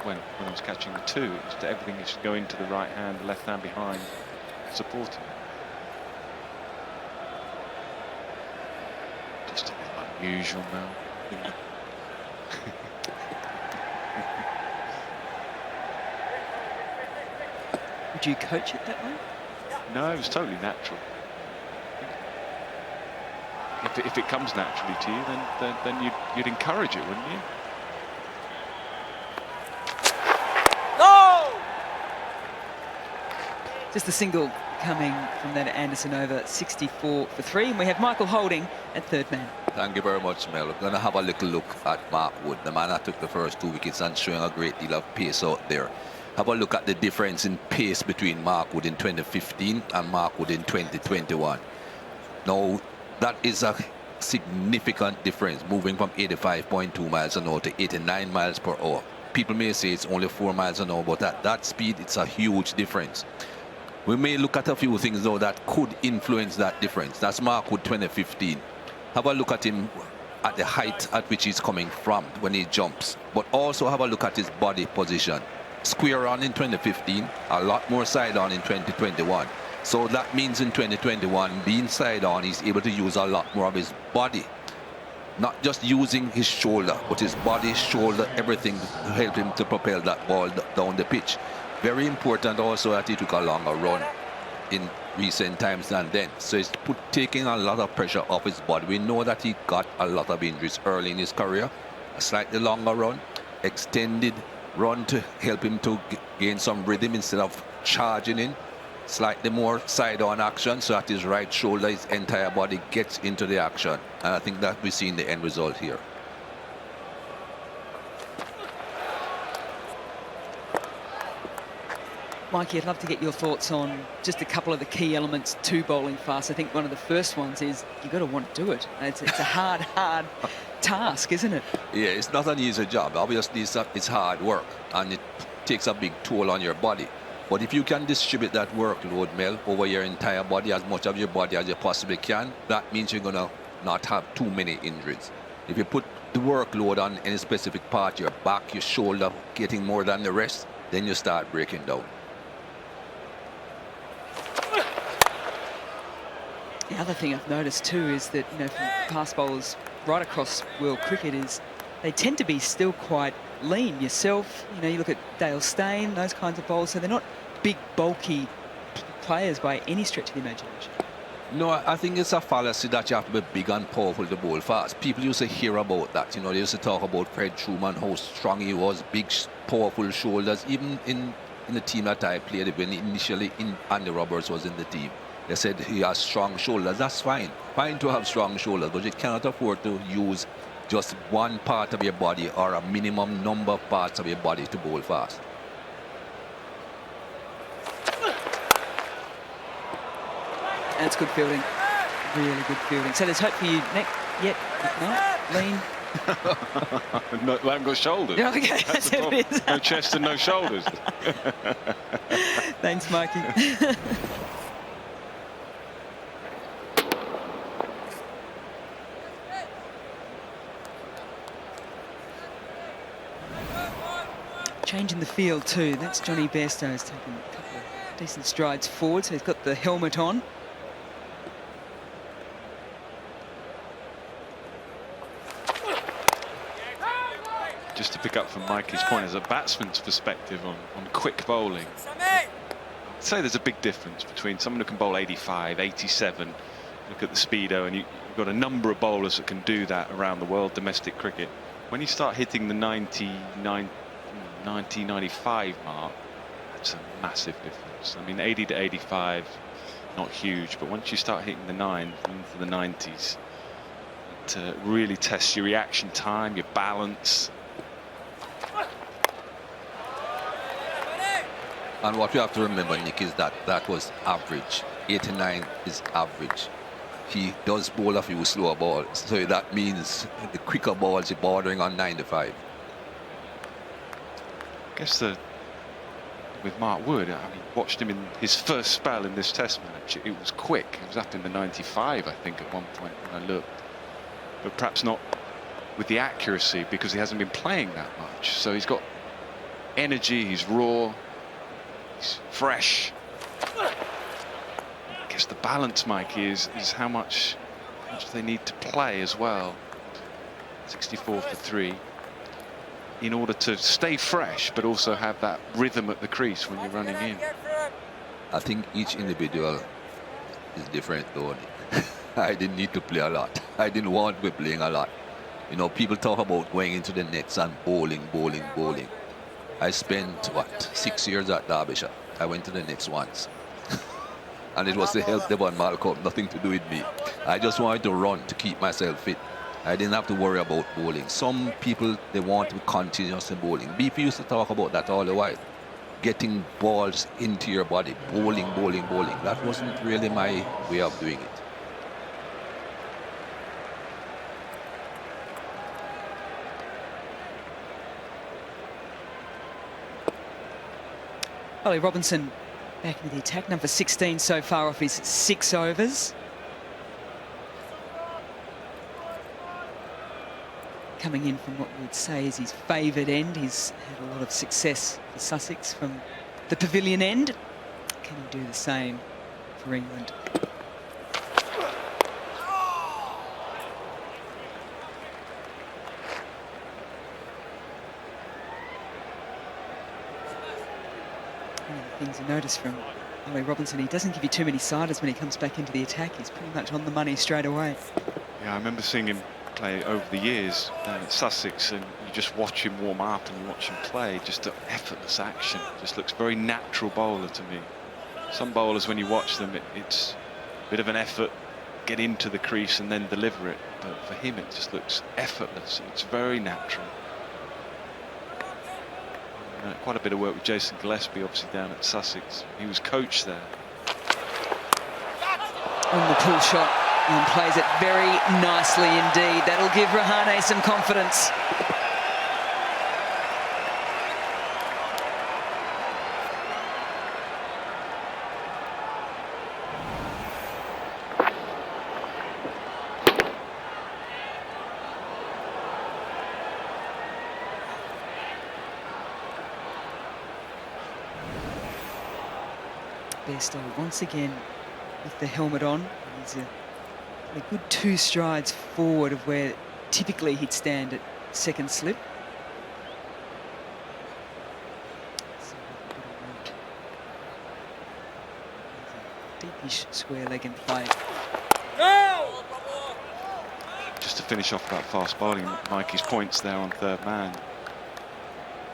When I was catching the two, it was to everything should go into the right hand, the left hand behind, supporting. Just a bit unusual now. Would you coach it that way? No, it was totally natural. If it comes naturally to you, then you'd encourage it, wouldn't you? No! Just a single coming from that Anderson over 64 for 3, and we have Michael Holding at third man. Thank you very much, Mel. We're going to have a little look at Mark Wood, the man that took the first 2 wickets and showing a great deal of pace out there. Have a look at the difference in pace between Mark Wood in 2015 and Mark Wood in 2021. Now, that is a significant difference, moving from 85.2 miles an hour to 89 miles per hour. People may say it's only 4 miles an hour, but at that speed, it's a huge difference. We may look at a few things, though, that could influence that difference. That's Mark Wood 2015. Have a look at him at the height at which he's coming from when he jumps, but also have a look at his body position. Square on in 2015, a lot more side on in 2021. So that means in 2021, being side on, he's able to use a lot more of his body. Not just using his shoulder, but his body, shoulder, everything to help him to propel that ball down the pitch. Very important also that he took a longer run in recent times than then. So it's taking a lot of pressure off his body. We know that he got a lot of injuries early in his career. A slightly longer run, extended run to help him to gain some rhythm instead of charging in. Slightly more side-on action so that his right shoulder, his entire body gets into the action. And I think that we see in the end result here. Mikey, I'd love to get your thoughts on just a couple of the key elements to bowling fast. I think one of the first ones is you've got to want to do it. It's a hard task, isn't it? Yeah, it's not an easy job. Obviously, it's hard work, and it takes a big toll on your body. But if you can distribute that workload, Mel, over your entire body, as much of your body as you possibly can, that means you're going to not have too many injuries. If you put the workload on any specific part, your back, your shoulder, getting more than the rest, then you start breaking down. The other thing I've noticed too is that, from fast bowlers right across world cricket is they tend to be still quite lean. Yourself, you look at Dale Steyn, those kinds of bowlers, so they're not big, bulky players by any stretch of the imagination. No, I think it's a fallacy that you have to be big and powerful to bowl fast. People used to hear about that. They used to talk about Fred Truman, how strong he was, big, powerful shoulders. Even in the team that I played when initially Andy Roberts was in the team, they said he has strong shoulders. That's fine. Fine to have strong shoulders, but you cannot afford to use just one part of your body or a minimum number of parts of your body to bowl fast. That's good fielding. Really good fielding. So there's hope for you, Nick. Yet, no, lean. No, I haven't got shoulders. Yeah, okay, that's it is. No chest and no shoulders. Thanks, Mikey. Change in the field too. That's Johnny Bairstow's taken a couple of decent strides forward, so he's got the helmet on. Just to pick up from Mikey's point, as a batsman's perspective on quick bowling, I'd say there's a big difference between someone who can bowl 85, 87, look at the speedo, and you've got a number of bowlers that can do that around the world, domestic cricket. When you start hitting the 90, 95 mark, That's a massive difference. I mean, 80 to 85, not huge, but once you start hitting the 9s into the 90s, it really tests your reaction time, your balance. And what you have to remember, Nick, is that that was average. 89 is average. He does bowl a few slower balls, so that means the quicker balls are bordering on 95. I guess with Mark Wood, I mean, watched him in his first spell in this Test match. It was quick. It was up in the 95, I think, at one point when I looked. But perhaps not with the accuracy, because he hasn't been playing that much. So he's got energy, he's raw, he's fresh. I guess the balance, Mikey, is how much they need to play as well. 64 for 3. In order to stay fresh, but also have that rhythm at the crease when you're running in. I think each individual is different, though. I didn't need to play a lot. I didn't want to be playing a lot. You know, people talk about going into the nets and bowling. I spent, what, 6 years at Derbyshire. I went to the nets once. And it was to help Devon Malcolm, nothing to do with me. I just wanted to run to keep myself fit. I didn't have to worry about bowling. Some people, they want to be continuous in bowling. BP used to talk about that all the while. Getting balls into your body, bowling. That wasn't really my way of doing it. Ollie Robinson back into the attack, number 16 so far off his 6 overs. Coming in from what we would say is his favoured end. He's had a lot of success for Sussex from the pavilion end. Can he do the same for England? One of the things you notice from Ollie Robinson, he doesn't give you too many siders when he comes back into the attack. He's pretty much on the money straight away. Yeah, I remember seeing him play over the years down at Sussex, and you just watch him warm up and you watch him play, just an effortless action. Just looks very natural bowler to me. Some bowlers, when you watch them, it's a bit of an effort, get into the crease and then deliver it, but for him it just looks effortless. It's very natural. Quite a bit of work with Jason Gillespie, obviously, down at Sussex. He was coach there. On the pull shot, and plays it very nicely indeed. That'll give Rahane some confidence. Bairstow once again with the helmet on. He's a good 2 strides forward of where typically he'd stand at second slip. Deepish square leg in play. No! Just to finish off that fast bowling, Mikey's points there on third man.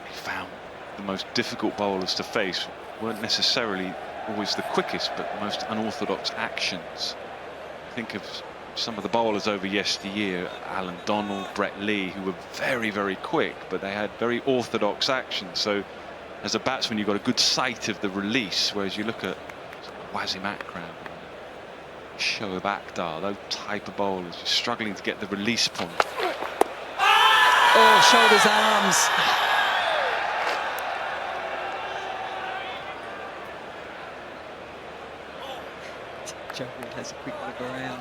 He found the most difficult bowlers to face weren't necessarily always the quickest, but the most unorthodox actions. Think of some of the bowlers over yesteryear, Alan Donald, Brett Lee, who were very, very quick, but they had very orthodox actions. So as a batsman, you've got a good sight of the release, whereas you look at Wasim Akram, Shoaib Akhtar, those type of bowlers, you're struggling to get the release point. Oh, shoulders, arms. Joe Wood has a quick look around.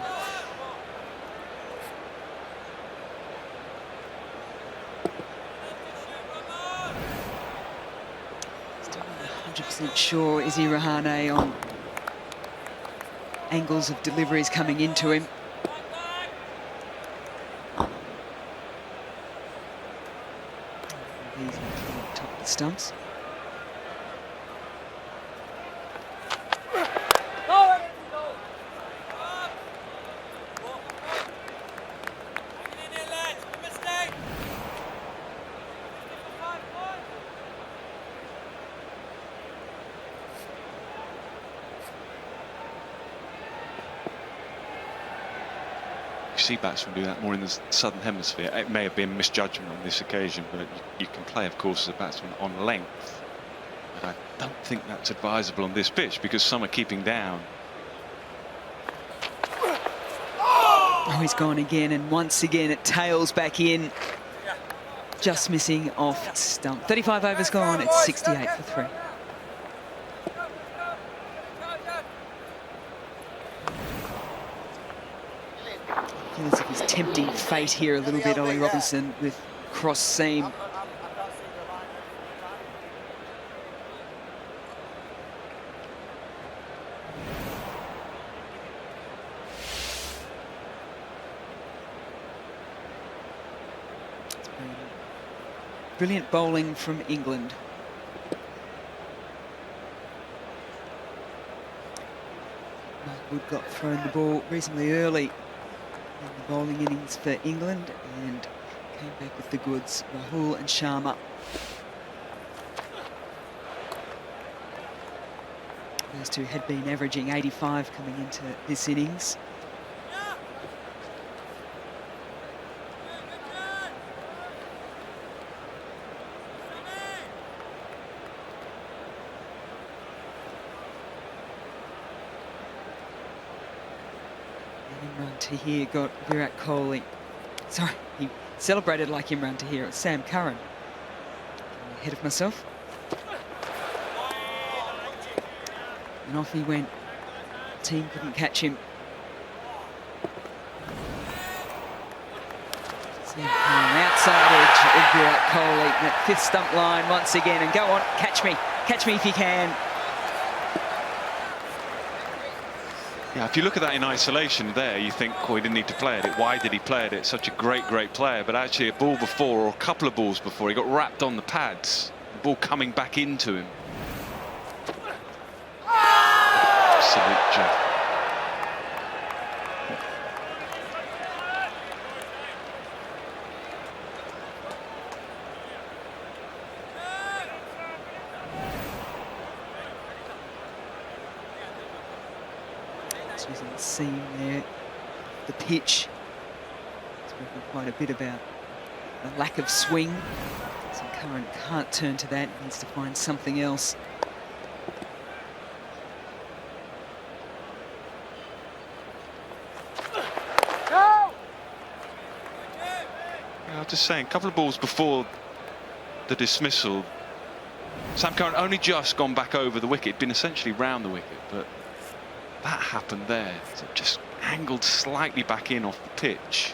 Still not 100% sure, is he, Rahane, on angles of deliveries coming into him. He's on top of the stumps. You see batsmen do that more in the southern hemisphere. It may have been misjudgment on this occasion, but you can play, of course, as a batsman on length. But I don't think that's advisable on this pitch because some are keeping down. Oh, he's gone again, and once again it tails back in. Just missing off stump. 35 overs gone, it's 68 for 3. Feels as if he's tempting fate here a little bit, Ollie Robinson, with cross seam. Brilliant bowling from England. Mark Wood got thrown the ball reasonably early in the bowling innings for England and came back with the goods. Rahul and Sharma. Those two had been averaging 85 coming into this innings. Imran Tahir got Virat Kohli. Sorry, he celebrated like Imran Tahir. It's Sam Curran. Ahead of myself. And off he went. Team couldn't catch him. Sam Curran outside edge of Virat Kohli. That 5th stump line once again. And go on, catch me if you can. Yeah, if you look at that in isolation there, you think, oh, he didn't need to play at it. Why did he play at it? Such a great player. But actually a ball before, or a couple of balls before, he got wrapped on the pads. The ball coming back into him. Absolute job. Using the seam there, the pitch. Spoken quite a bit about the lack of swing. So Curran can't turn to that, needs to find something else. Yeah, I was just saying, a couple of balls before the dismissal, Sam Curran only just gone back over the wicket, been essentially round the wicket, but that happened there. So it just angled slightly back in off the pitch.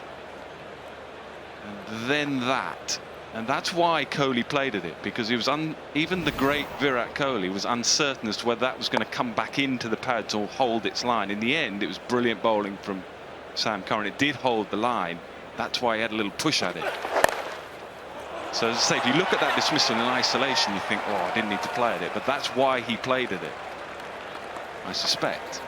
And then that. And that's why Kohli played at it, because he was even the great Virat Kohli was uncertain as to whether that was going to come back into the pads or hold its line. In the end, it was brilliant bowling from Sam Curran. It did hold the line. That's why he had a little push at it. So as I say, if you look at that dismissal in isolation, you think, oh, I didn't need to play at it. But that's why he played at it, I suspect.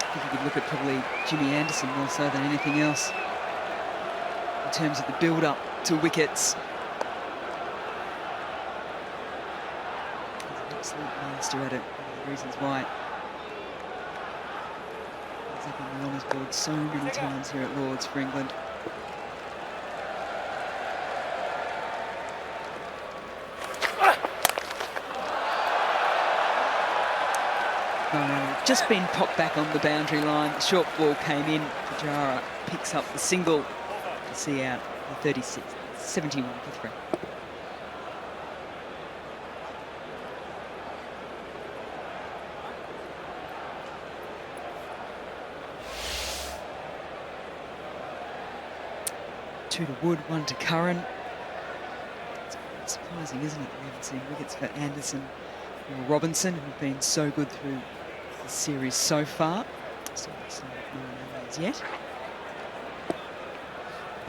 I think you could look at probably Jimmy Anderson more so than anything else in terms of the build-up to wickets. He's an absolute master at it. One of the reasons why he's up on the honours board so many times here at Lord's for England. Just been popped back on the boundary line. The short ball came in. Pujara picks up the single to see out the 36. 71 for 3. Two to Wood, 1 to Curran. It's quite surprising, isn't it, that we haven't seen wickets for Anderson or Robinson, who've been so good through the series so far. So it's not as yet.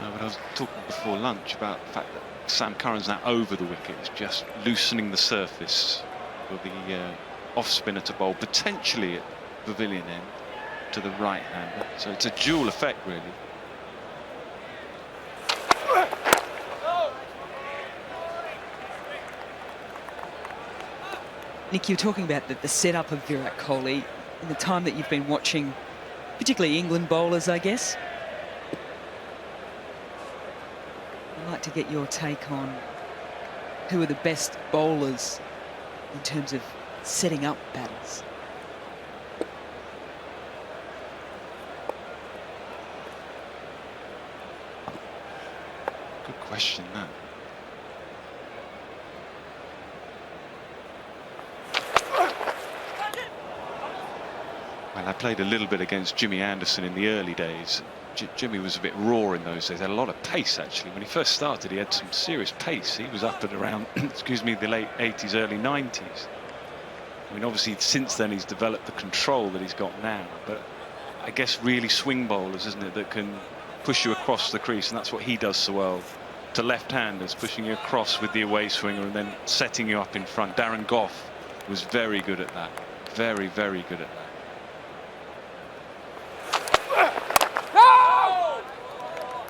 No, but I was talking before lunch about the fact that Sam Curran's now over the wicket. It's just loosening the surface for the off spinner to bowl, potentially at pavilion end. to the right-hander. So it's a dual effect, really. Nick, you're talking about the setup of Virat Kohli in the time that you've been watching, particularly England bowlers, I guess. I'd like to get your take on who are the best bowlers in terms of setting up batters. Good question, that. Well, I played a little bit against Jimmy Anderson in the early days. Jimmy was a bit raw in those days. Had a lot of pace, actually. When he first started, he had some serious pace. He was up at around, excuse me, the late 80s, early 90s. I mean, obviously, since then, he's developed the control that he's got now. But I guess really swing bowlers, isn't it, that can push you across the crease, and that's what he does so well. To left-handers, pushing you across with the away swinger and then setting you up in front. Darren Gough was very good at that. Very, very good at that.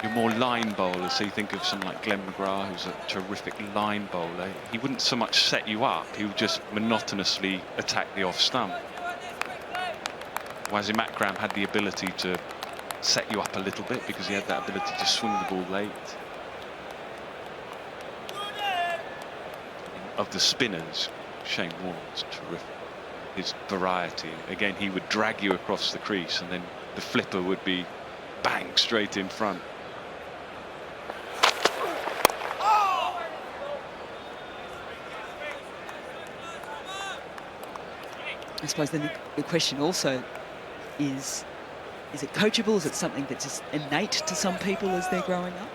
You're more line bowlers, so you think of someone like Glenn McGrath, who's a terrific line bowler. He wouldn't so much set you up, he would just monotonously attack the off stump. Wasim Akram had the ability to set you up a little bit because he had that ability to swing the ball late. Of the spinners, Shane Warne was terrific. His variety, again, he would drag you across the crease and then the flipper would be bang straight in front. I suppose then the question also is it coachable? Is it something that's just innate to some people as they're growing up?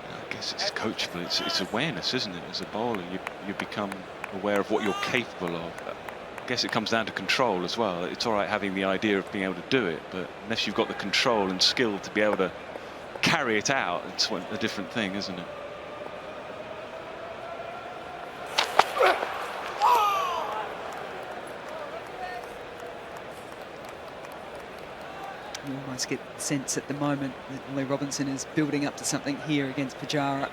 I guess it's coachable. It's awareness, isn't it? As a bowler, you become aware of what you're capable of. I guess it comes down to control as well. It's all right having the idea of being able to do it, but unless you've got the control and skill to be able to carry it out, it's a different thing, isn't it? You almost get the sense at the moment that Lee Robinson is building up to something here against Pujara.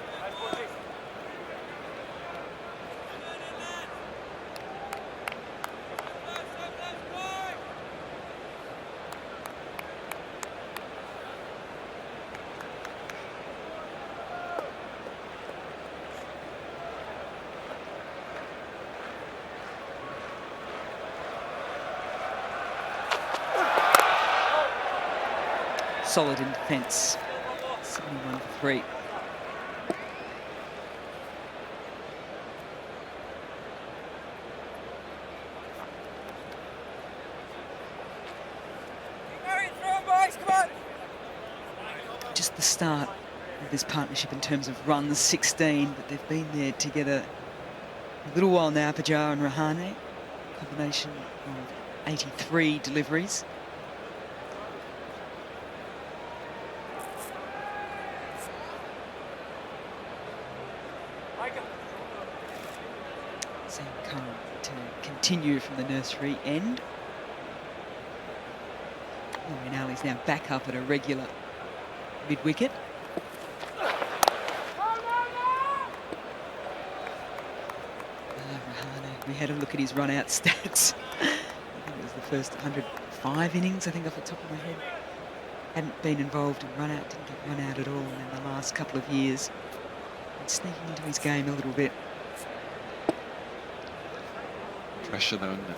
Solid in defence. 71 for 3. Just the start of this partnership in terms of runs, 16, but they've been there together a little while now. Pujara and Rahane, combination of 83 deliveries. Curran to continue from the nursery end. Moeen Ali's now back up at a regular mid-wicket. Rahane, we had a look at his run-out stats. I think it was the first 105 innings, I think, off the top of my head. Hadn't been involved in run-out, didn't get run-out at all in the last couple of years. And sneaking into his game a little bit. Pressure though, isn't it?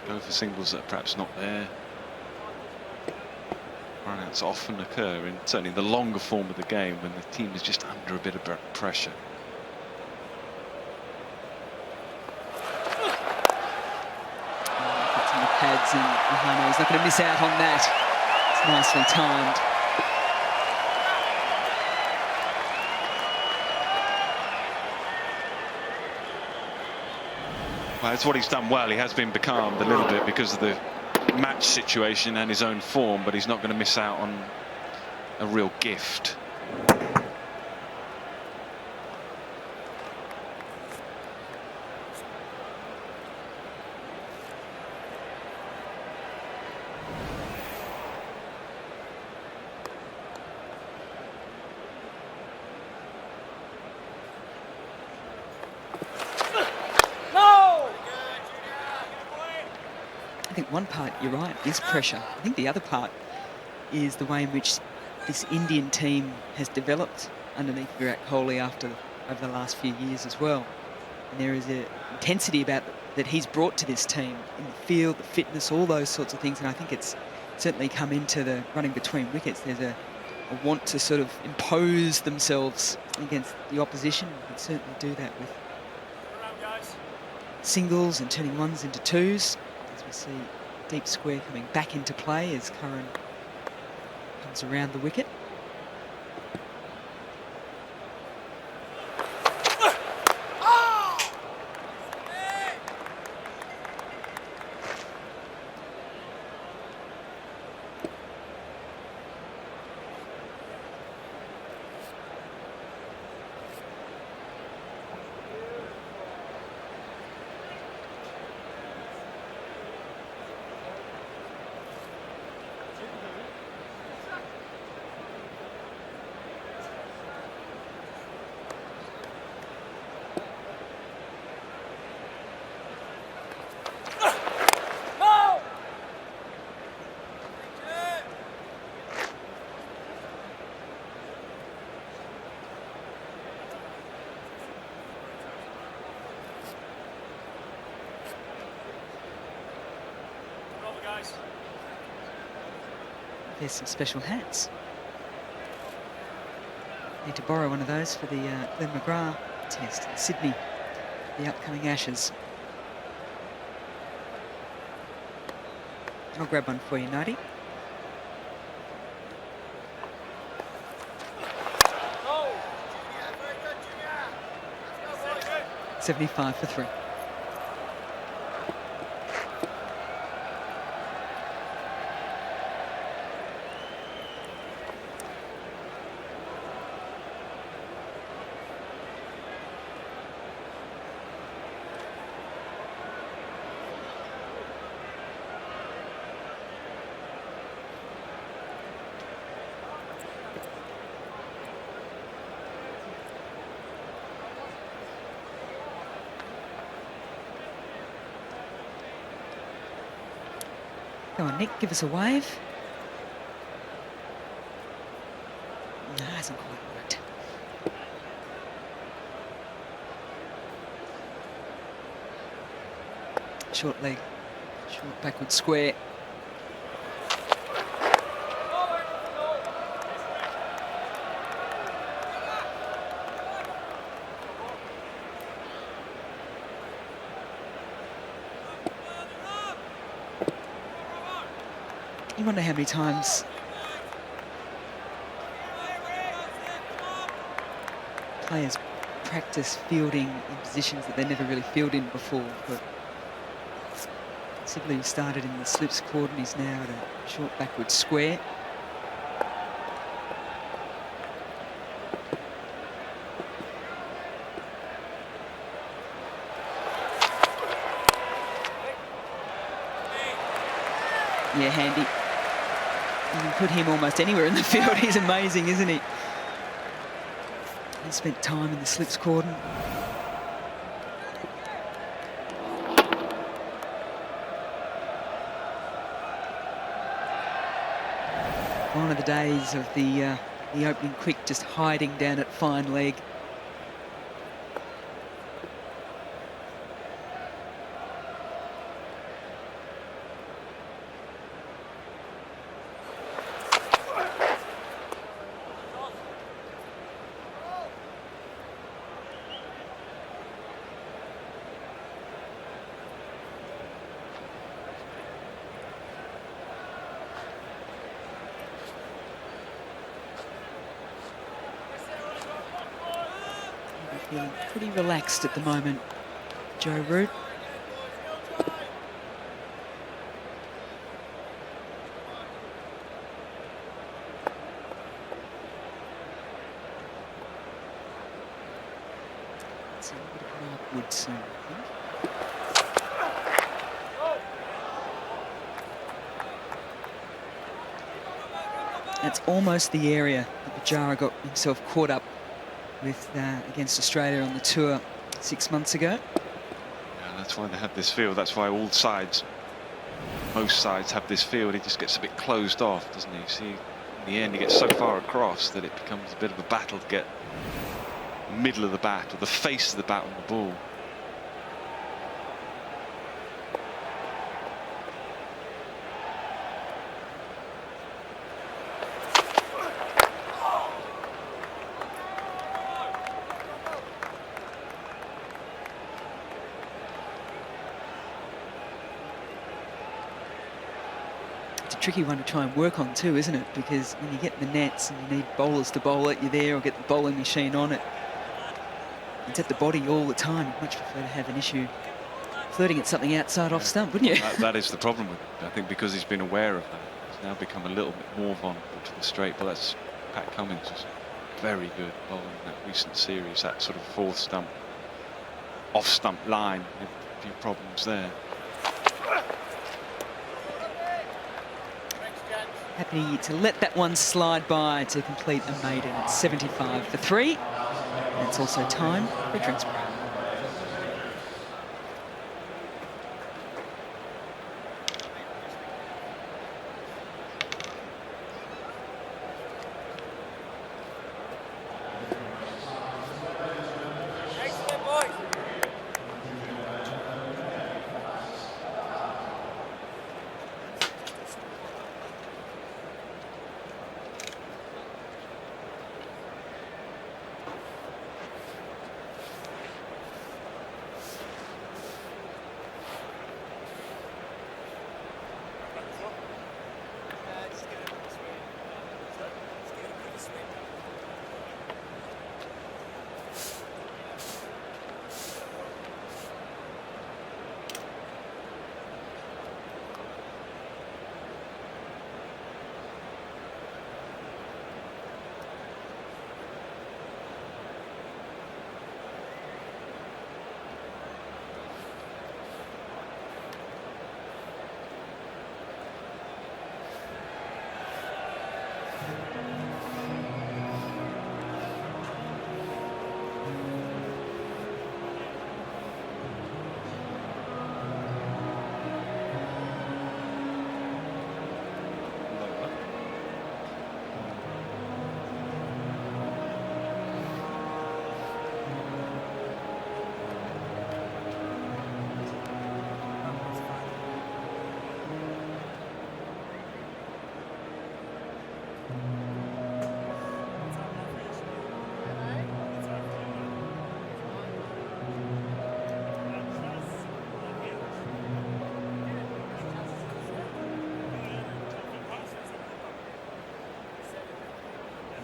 Go for singles that are perhaps not there. Run-outs often occur in certainly the longer form of the game when the team is just under a bit of pressure. Gets in the pads and Rahane is not going to miss out on that. It's nicely timed. Well, it's what he's done well. He has been becalmed a little bit because of the match situation and his own form, but he's not going to miss out on a real gift. think one part, you're right, is pressure. I think the other part is the way in which this Indian team has developed underneath Virat Kohli over the last few years as well. And there is an intensity about that he's brought to this team in the field, the fitness, all those sorts of things. And I think it's certainly come into the running between wickets. There's a want to sort of impose themselves against the opposition. You can certainly do that with singles and turning ones into twos. As we see deep square coming back into play as Curran comes around the wicket. There's some special hats. Need to borrow one of those for the Glenn McGrath test in Sydney, the upcoming Ashes. I'll grab one for you, Nighty. Go! 75 for 3. Go on, Nick, give us a wave. No, hasn't quite worked. Short leg, short backward square. You wonder how many times players practice fielding in positions that they never really fielded in before. But Sibley started in the slips chord and he's now at a short backward square. Yeah, handy. You can put him almost anywhere in the field. He's amazing, isn't he? He spent time in the slips cordon. One of the days of the opening quick, just hiding down at fine leg. Feeling pretty relaxed at the moment, Joe Root. It's a little bit of Mark Wood soon, I think. That's almost the area that Pujara got himself caught up with against Australia on the tour 6 months ago. Yeah, that's why they had this field. That's why all sides most sides have this field, he just gets a bit closed off, doesn't he? See, in the end, he gets so far across that it becomes a bit of a battle to get the middle of the bat or the face of the bat on the ball. Tricky one to try and work on too, isn't it? Because when you get in the nets and you need bowlers to bowl at you there or get the bowling machine on it, it's at the body all the time. You'd much prefer to have an issue flirting at something outside off stump, wouldn't you? That is the problem with it. I think because he's been aware of that, he's now become a little bit more vulnerable to the straight. But that's Pat Cummins was very good bowling in that recent series. That sort of fourth stump, off stump line, a few problems there. Happy to let that one slide by to complete a maiden at 75 for 3. And it's also time for drinks break.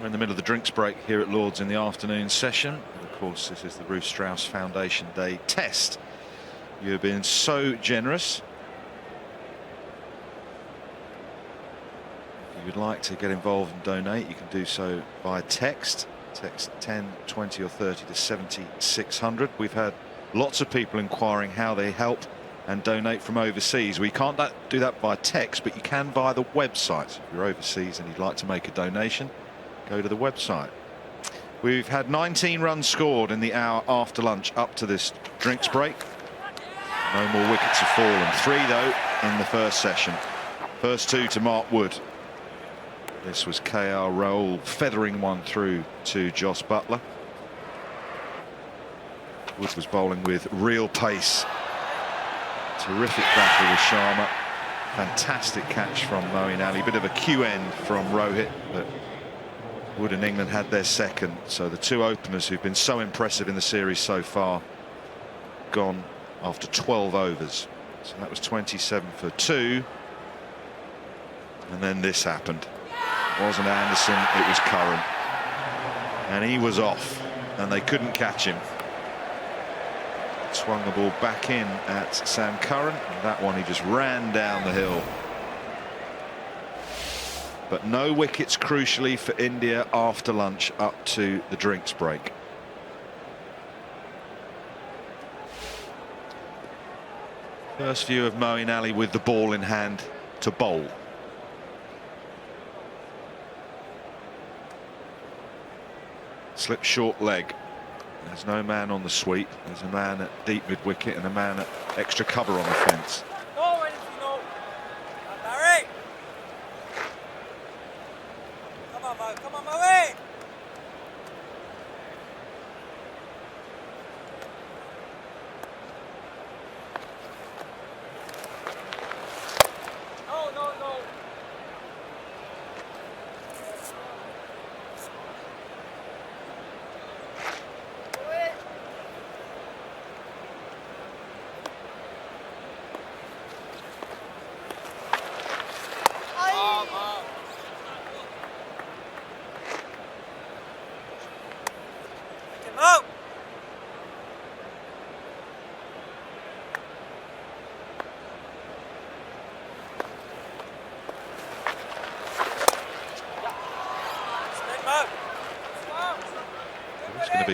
We're in the middle of the drinks break here at Lord's in the afternoon session. And of course, this is the Ruth Strauss Foundation Day test. You have been so generous. If you would like to get involved and donate, you can do so by text. Text 10, 20 or 30 to 7600. We've had lots of people inquiring how they help and donate from overseas. We can't do that by text, but you can via the website. If you're overseas and you'd like to make a donation, go to the website. We've had 19 runs scored in the hour after lunch up to this drinks break. No more wickets have fallen. 3 though in the first session. First 2 to Mark Wood. This was KR Rahul feathering one through to Jos Buttler. Wood was bowling with real pace. Terrific battle with Sharma. Fantastic catch from Moeen Ali. Bit of a Q end from Rohit, but Wood and England had their second. So the 2 openers who've been so impressive in the series so far gone after 12 overs. So that was 27 for 2. And then this happened. It wasn't Anderson, it was Curran. And he was off, and they couldn't catch him. Swung the ball back in at Sam Curran, and that one he just ran down the hill. But no wickets, crucially, for India after lunch up to the drinks break. First view of Moeen Ali with the ball in hand to bowl. Slip short leg. There's no man on the sweep. There's a man at deep mid wicket and a man at extra cover on the fence.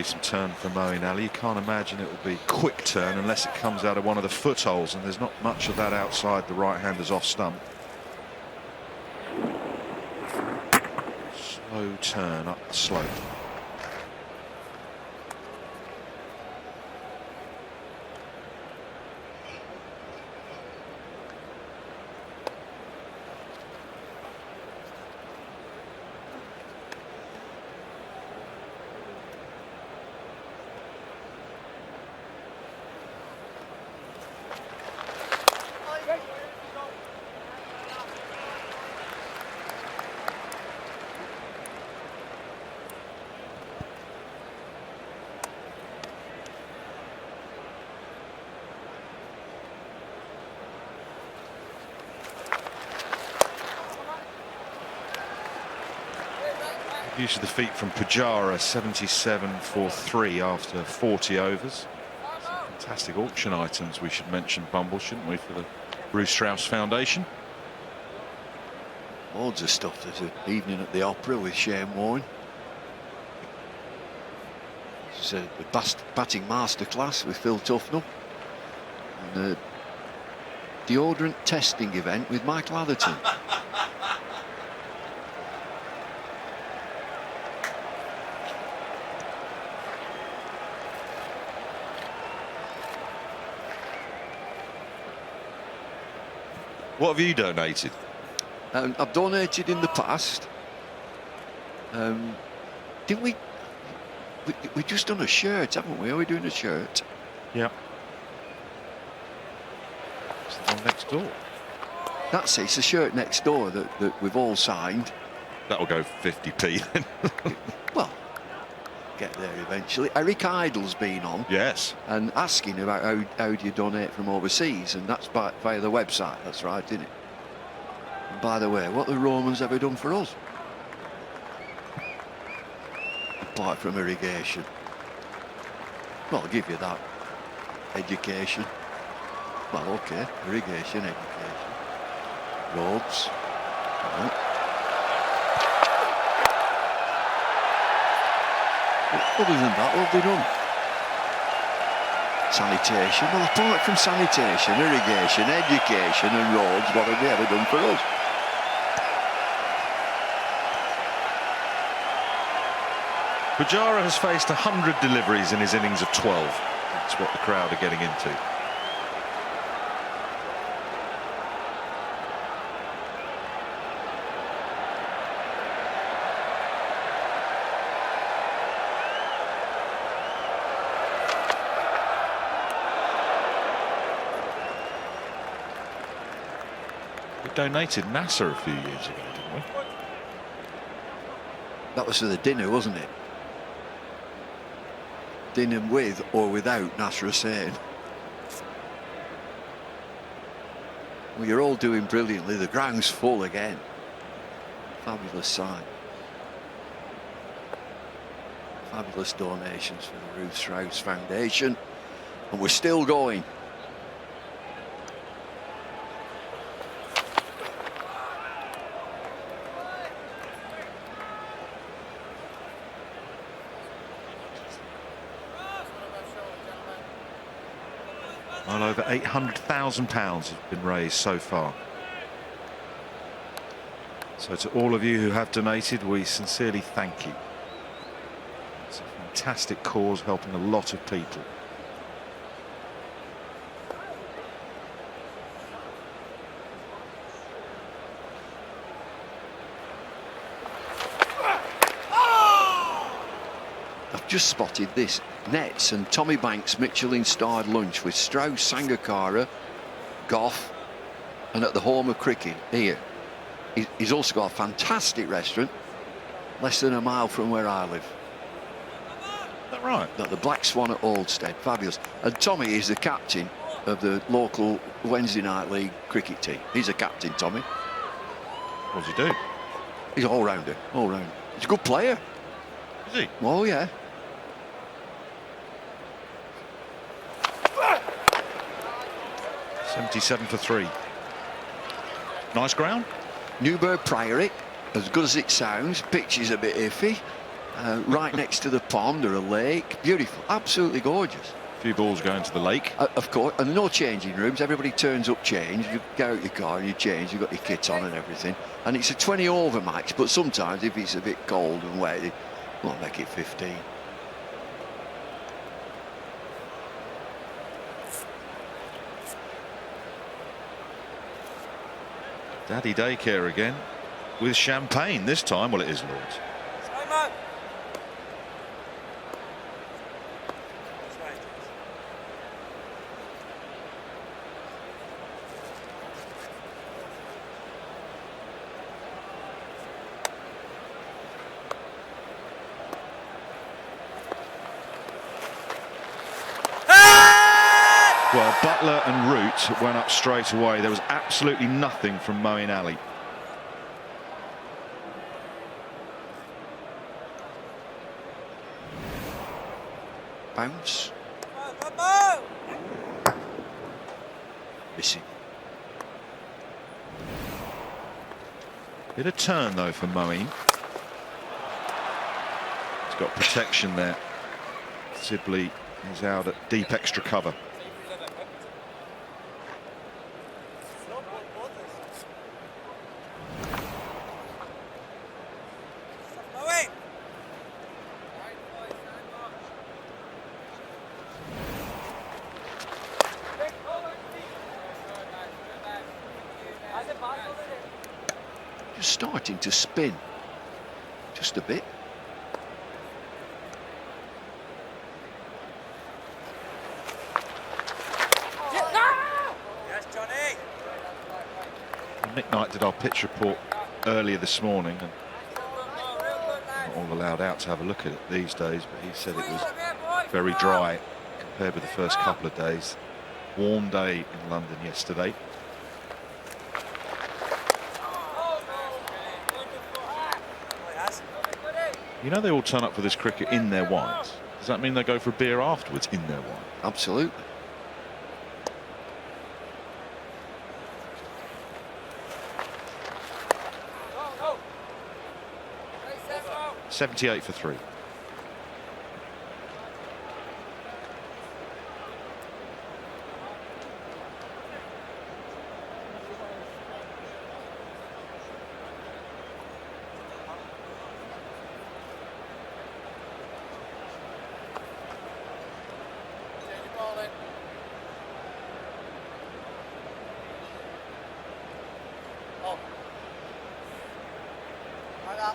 see some turn for Moeen Ali. You can't imagine it will be quick turn unless it comes out of one of the footholes, and there's not much of that outside the right-hander's off stump. Slow turn up the slope. Use of the feet from Pujara, 77 for 3 after 40 overs. Some fantastic auction items we should mention, Bumble, shouldn't we, for the Bruce Strauss Foundation? Loads of stuff. There's an evening at the Opera with Shane Warne. It's a batting masterclass with Phil Tufnell. And a deodorant testing event with Michael Atherton. What have you donated? I've donated in the past. Didn't we? We just done a shirt, haven't we? Are we doing a shirt? Yeah. It's the one next door. That's it. It's the shirt next door that we've all signed. That'll go 50p then. Well, get there eventually. Eric Idle's been on. Yes. And asking about how do you donate from overseas, and that's via the website. That's right, isn't it? And by the way, what the Romans ever done for us? Apart from irrigation. Well, I'll give you that. Education. Well, okay. Irrigation, education. Roads. Right. Other than that, what have they done? Sanitation. Well, apart from sanitation, irrigation, education and roads, what have they ever done for us? Pujara has faced 100 deliveries in his innings of 12. That's what the crowd are getting into. We donated NASA a few years ago, didn't we? That was for the dinner, wasn't it? Dinner with or without Nasser Hussain. Well, you're all doing brilliantly. The ground's full again. Fabulous sign. Fabulous donations for the Ruth Strauss Foundation. And we're still going. Well over £800,000 has been raised so far. So to all of you who have donated, we sincerely thank you. It's a fantastic cause, helping a lot of people. Just spotted this. Nets and Tommy Banks Michelin-starred lunch with Strauss, Sangakkara, Goff, and at the home of cricket here. He's also got a fantastic restaurant less than a mile from where I live. Is that right? Got the Black Swan at Oldstead. Fabulous. And Tommy is the captain of the local Wednesday night league cricket team. He's a captain, Tommy. What does he do? He's an all-rounder. All-round. He's a good player. Is he? Oh, yeah. $77 for 3. Nice ground. Newburgh Priory, as good as it sounds. Pitch is a bit iffy. right next to the pond or a lake. Beautiful, absolutely gorgeous. A few balls going to the lake. Of course, and no changing rooms. Everybody turns up changed. You get out your car and you change. You've got your kit on and everything. And it's a 20 over max, but sometimes if it's a bit cold and wet, they won't make it 15. Daddy daycare again with champagne this time. Well, it is Lords. Well, Butler and Root went up straight away. There was absolutely nothing from Moeen Ali. Bounce. Missing. Bit of turn though for Moeen. He's got protection there. Sibley is out at deep extra cover. Just starting to spin. Just a bit. Nick Knight did our pitch report earlier this morning, and not all allowed out to have a look at it these days, but he said it was very dry compared with the first couple of days. Warm day in London yesterday. You know they all turn up for this cricket in their wines. Does that mean they go for a beer afterwards in their wine? Absolutely. .78 for 3.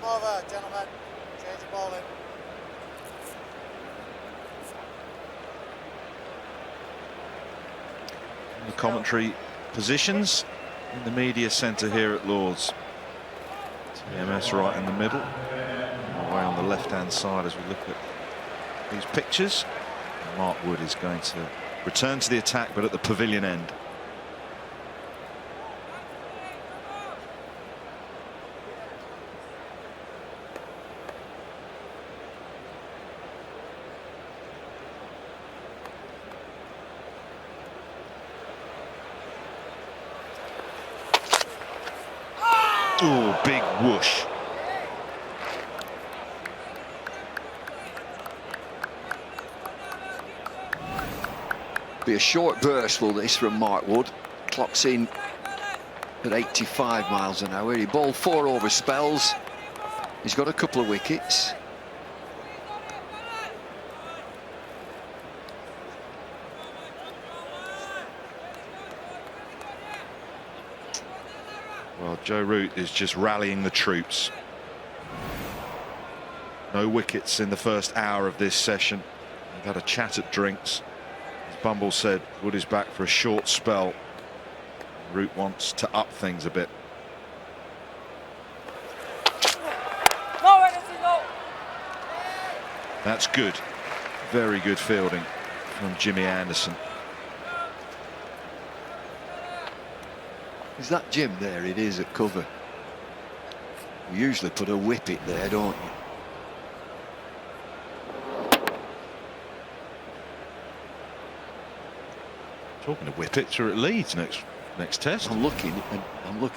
Over, gentlemen. Change the ball in. The commentary positions in the media centre here at Lords. TMS right in the middle, away on the left-hand side as we look at these pictures. And Mark Wood is going to return to the attack, but at the pavilion end. Oh, big whoosh. Be a short burst, will this, from Mark Wood. Clocks in at 85 miles an hour. He bowled 4 over spells. He's got a couple of wickets. Well, Joe Root is just rallying the troops. No wickets in the first hour of this session. They've had a chat at drinks. As Bumble said, Wood is back for a short spell. Root wants to up things a bit. That's good. Very good fielding from Jimmy Anderson. Is that Jim there? It is at cover. You usually put a whippet there, don't you? Talking of whippets, we're at Leeds next Next test. I'm looking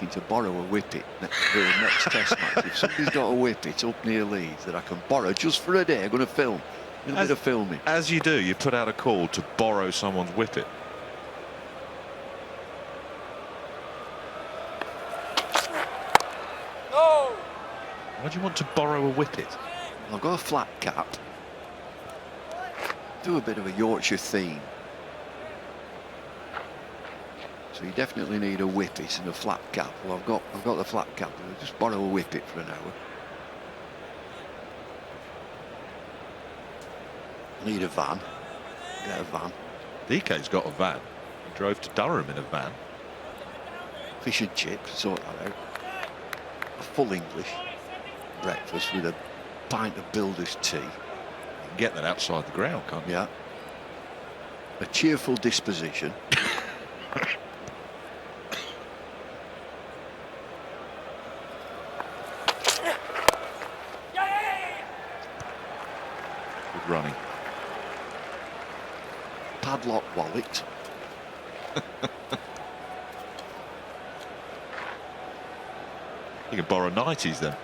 to borrow a wicket for the next test match. If somebody's got a wicket up near Leeds that I can borrow just for a day, I'm going to film. A bit of filming. As you do, you put out a call to borrow someone's wicket. No! Why do you want to borrow a wicket? I've got a flat cap. Do a bit of a Yorkshire theme. So you definitely need a wicket and a flat cap. Well, I've got the flat cap. I'll just borrow a wicket for an hour. Need a van. Get a van. DK's got a van. He drove to Durham in a van. Fish and chips, sort that out. A full English breakfast with a pint of builder's tea. You can get that outside the ground, can't you? Yeah. A cheerful disposition. Good running. Padlock wallet. You can borrow 90s then.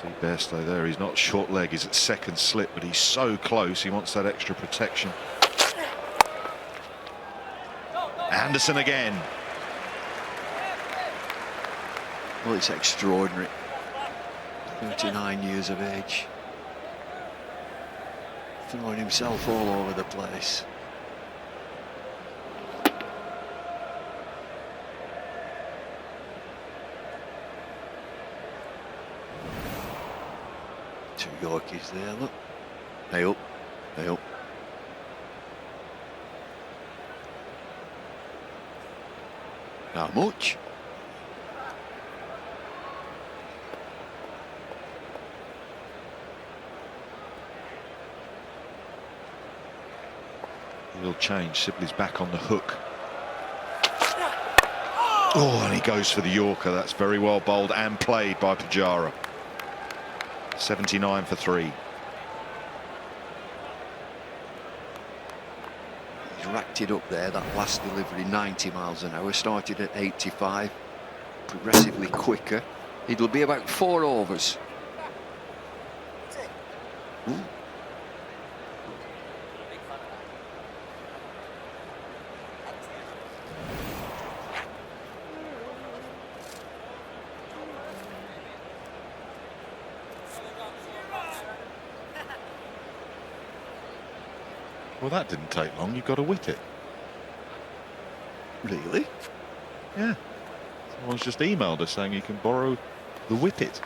See Bairstow there, he's not short leg, he's at second slip, but he's so close, he wants that extra protection. Anderson again. Well, it's extraordinary. 39 years of age. Throwing himself all over the place. Two Yorkies there, look. Hey up, hey up. How much? Real change, Sibley's back on the hook. Oh, and he goes for the Yorker. That's very well bowled and played by Pujara. 79 for 3. He's racked it up there. That last delivery, 90 miles an hour, started at 85, progressively quicker. It'll be about 4 overs. Ooh. Well, that didn't take long. You got a wicket. Really? Yeah. Someone's just emailed us saying you can borrow the wicket.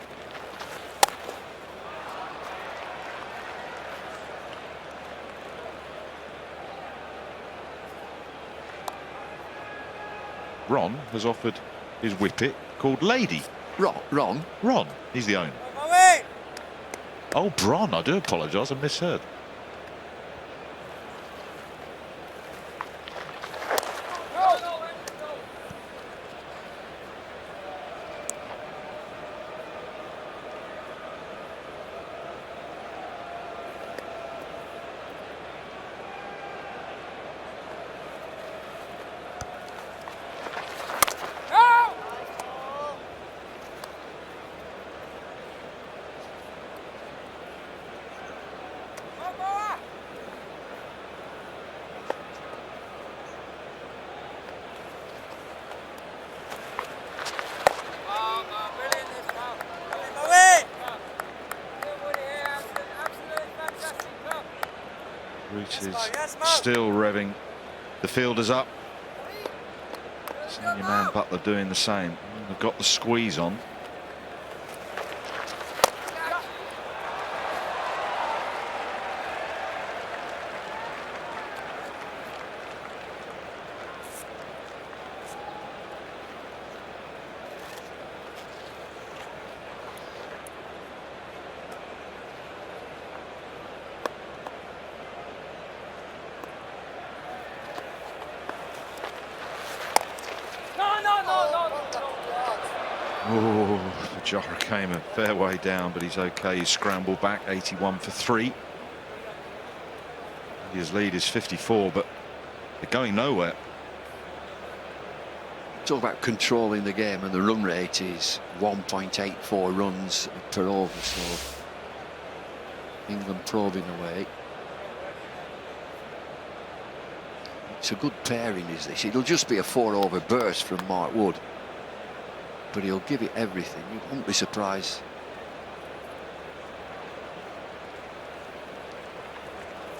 Ron has offered his wicket called Lady. Ron? Ron, he's the owner. Oh, Bron, I do apologise, I misheard. Is still revving. The fielder's up. Senior man Butler doing the same. They've got the squeeze on. Oh, Pujara came a fair way down, but he's okay. He's scrambled back, 81 for 3. His lead is 54, but they're going nowhere. Talk about controlling the game, and the run rate is 1.84 runs per over, so England probing away. It's a good pairing, is this? It'll just be a 4-over burst from Mark Wood, but he'll give it everything. You won't be surprised.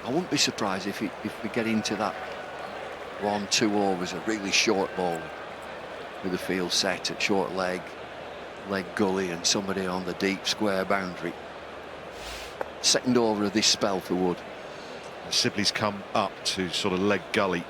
I wouldn't be surprised if we get into that 1-2 overs, a really short ball with the field set at short leg gully, and somebody on the deep square boundary. Second over of this spell for Wood. Sibley's come up to sort of leg gully.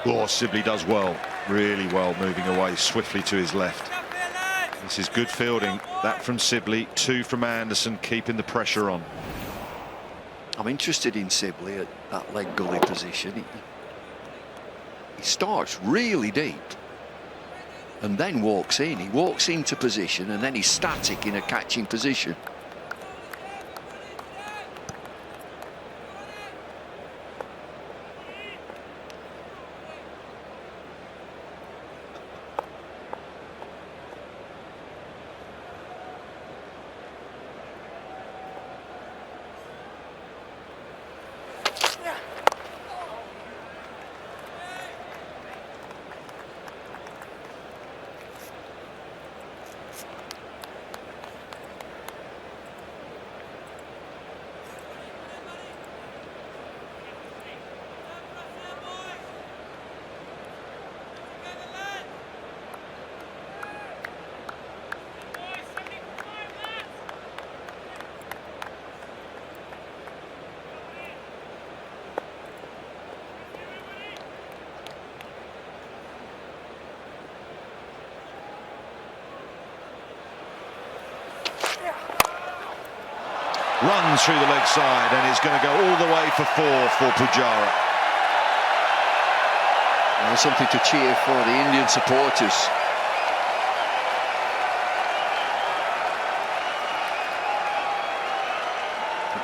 Oh, Sibley does well, really well, moving away swiftly to his left. This is good fielding. That from Sibley, 2 from Anderson, keeping the pressure on. I'm interested in Sibley at that leg gully position. He starts really deep and then walks in. He walks into position and then he's static in a catching position. Runs through the leg side, and it's going to go all the way for 4 for Pujara. Well, something to cheer for the Indian supporters.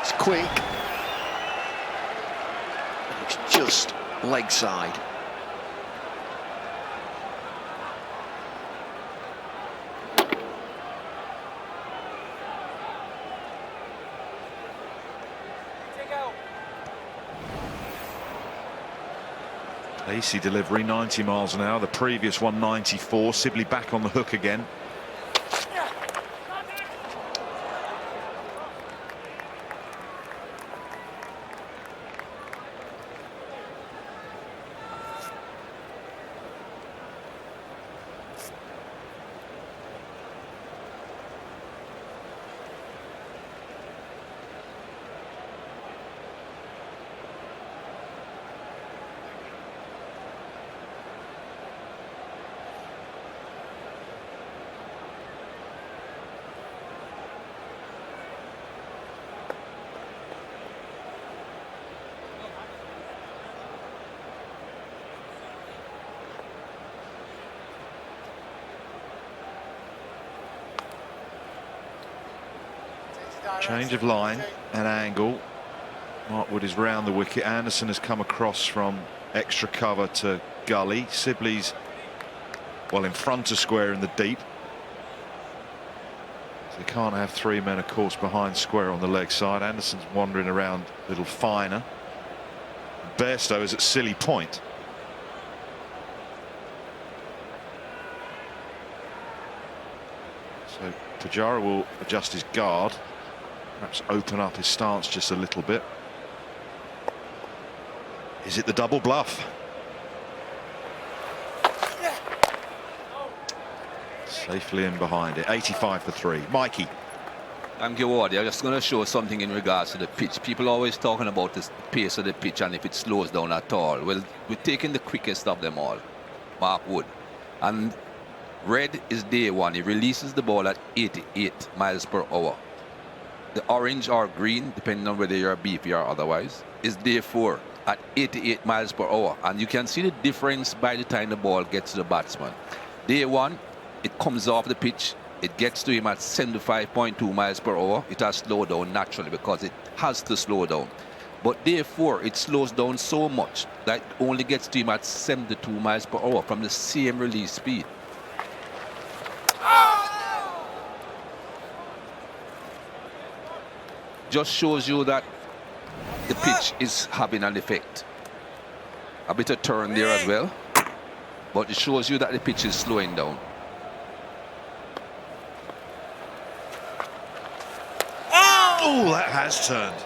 It's quick. It's just leg side. Pacey delivery, 90 miles an hour. The previous one, 94. Sibley back on the hook again. Change of line and angle. Mark Wood is round the wicket. Anderson has come across from extra cover to gully. Sibley's, well, in front of square in the deep. So they can't have 3 men, of course, behind square on the leg side. Anderson's wandering around a little finer. Bairstow is at silly point. So Pujara will adjust his guard, perhaps open up his stance just a little bit. Is it the double bluff? Safely in behind it. 85 for 3. Mikey. Thank you, Wardy. I'm just going to show something in regards to the pitch. People are always talking about the pace of the pitch and if it slows down at all. Well, we're taking the quickest of them all, Mark Wood. And red is day one. He releases the ball at 88 miles per hour. The orange or green, depending on whether you're a BP or otherwise, is day 4 at 88 miles per hour. And you can see the difference by the time the ball gets to the batsman. Day 1, it comes off the pitch. It gets to him at 75.2 miles per hour. It has slowed down naturally because it has to slow down. But day 4, it slows down so much that it only gets to him at 72 miles per hour from the same release speed. Just shows you that the pitch is having an effect. A bit of turn there as well, but it shows you that the pitch is slowing down. Oh, that has turned.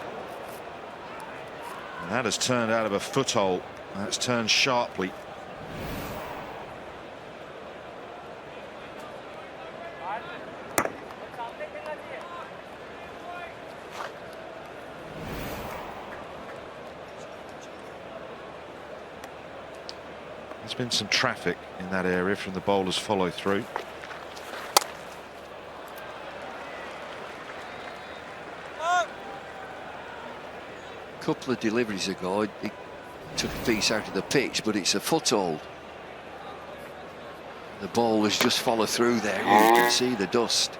And that has turned out of a foothold. That's turned sharply. There's been some traffic in that area from the bowlers' follow through. A couple of deliveries ago, it took a piece out of the pitch, but it's a foothold. The bowlers just follow through there. You can see the dust.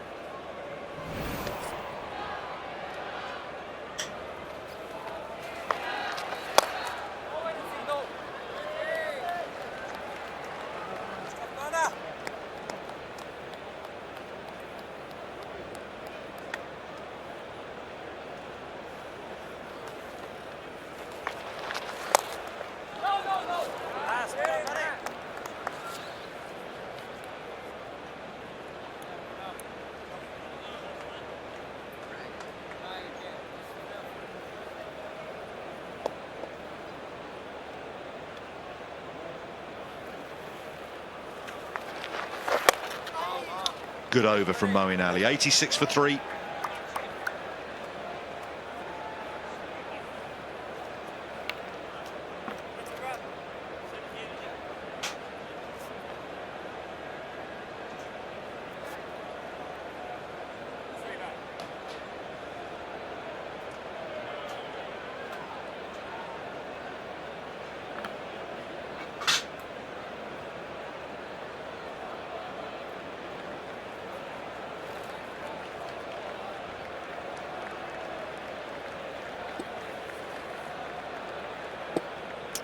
Good over from Moeen Ali. 86 for 3.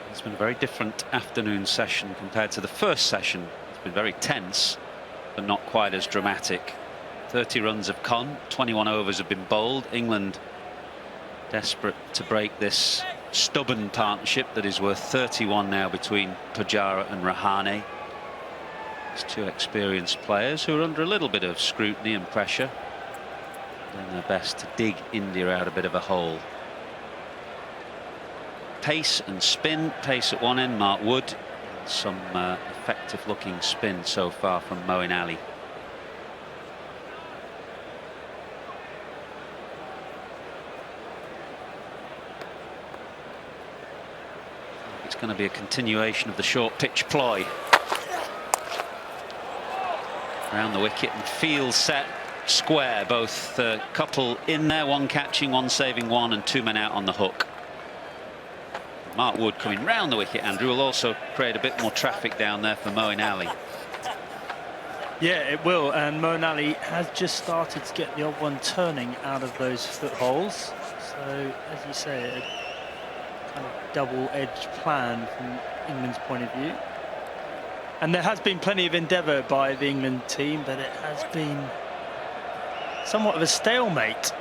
It's been a very different afternoon session compared to the first session. It's been very tense, but not quite as dramatic. 30 runs have gone, 21 overs have been bowled. England desperate to break this stubborn partnership that is worth 31 now between Pujara and Rahane. It's two experienced players who are under a little bit of scrutiny and pressure, doing their best to dig India out a bit of a hole. Pace and spin, pace at one end, Mark Wood, and some effective looking spin so far from Moeen Ali. It's going to be a continuation of the short pitch ploy. Around the wicket and field set square, both couple in there, one catching, one saving one, and 2 men out on the hook. Mark Wood coming round the wicket, Andrew, will also create a bit more traffic down there for Moeen Ali. Yeah, it will, and Moeen Ali has just started to get the odd one turning out of those footholes. So, as you say, a kind of double-edged plan from England's point of view. And there has been plenty of endeavour by the England team, but it has been somewhat of a stalemate.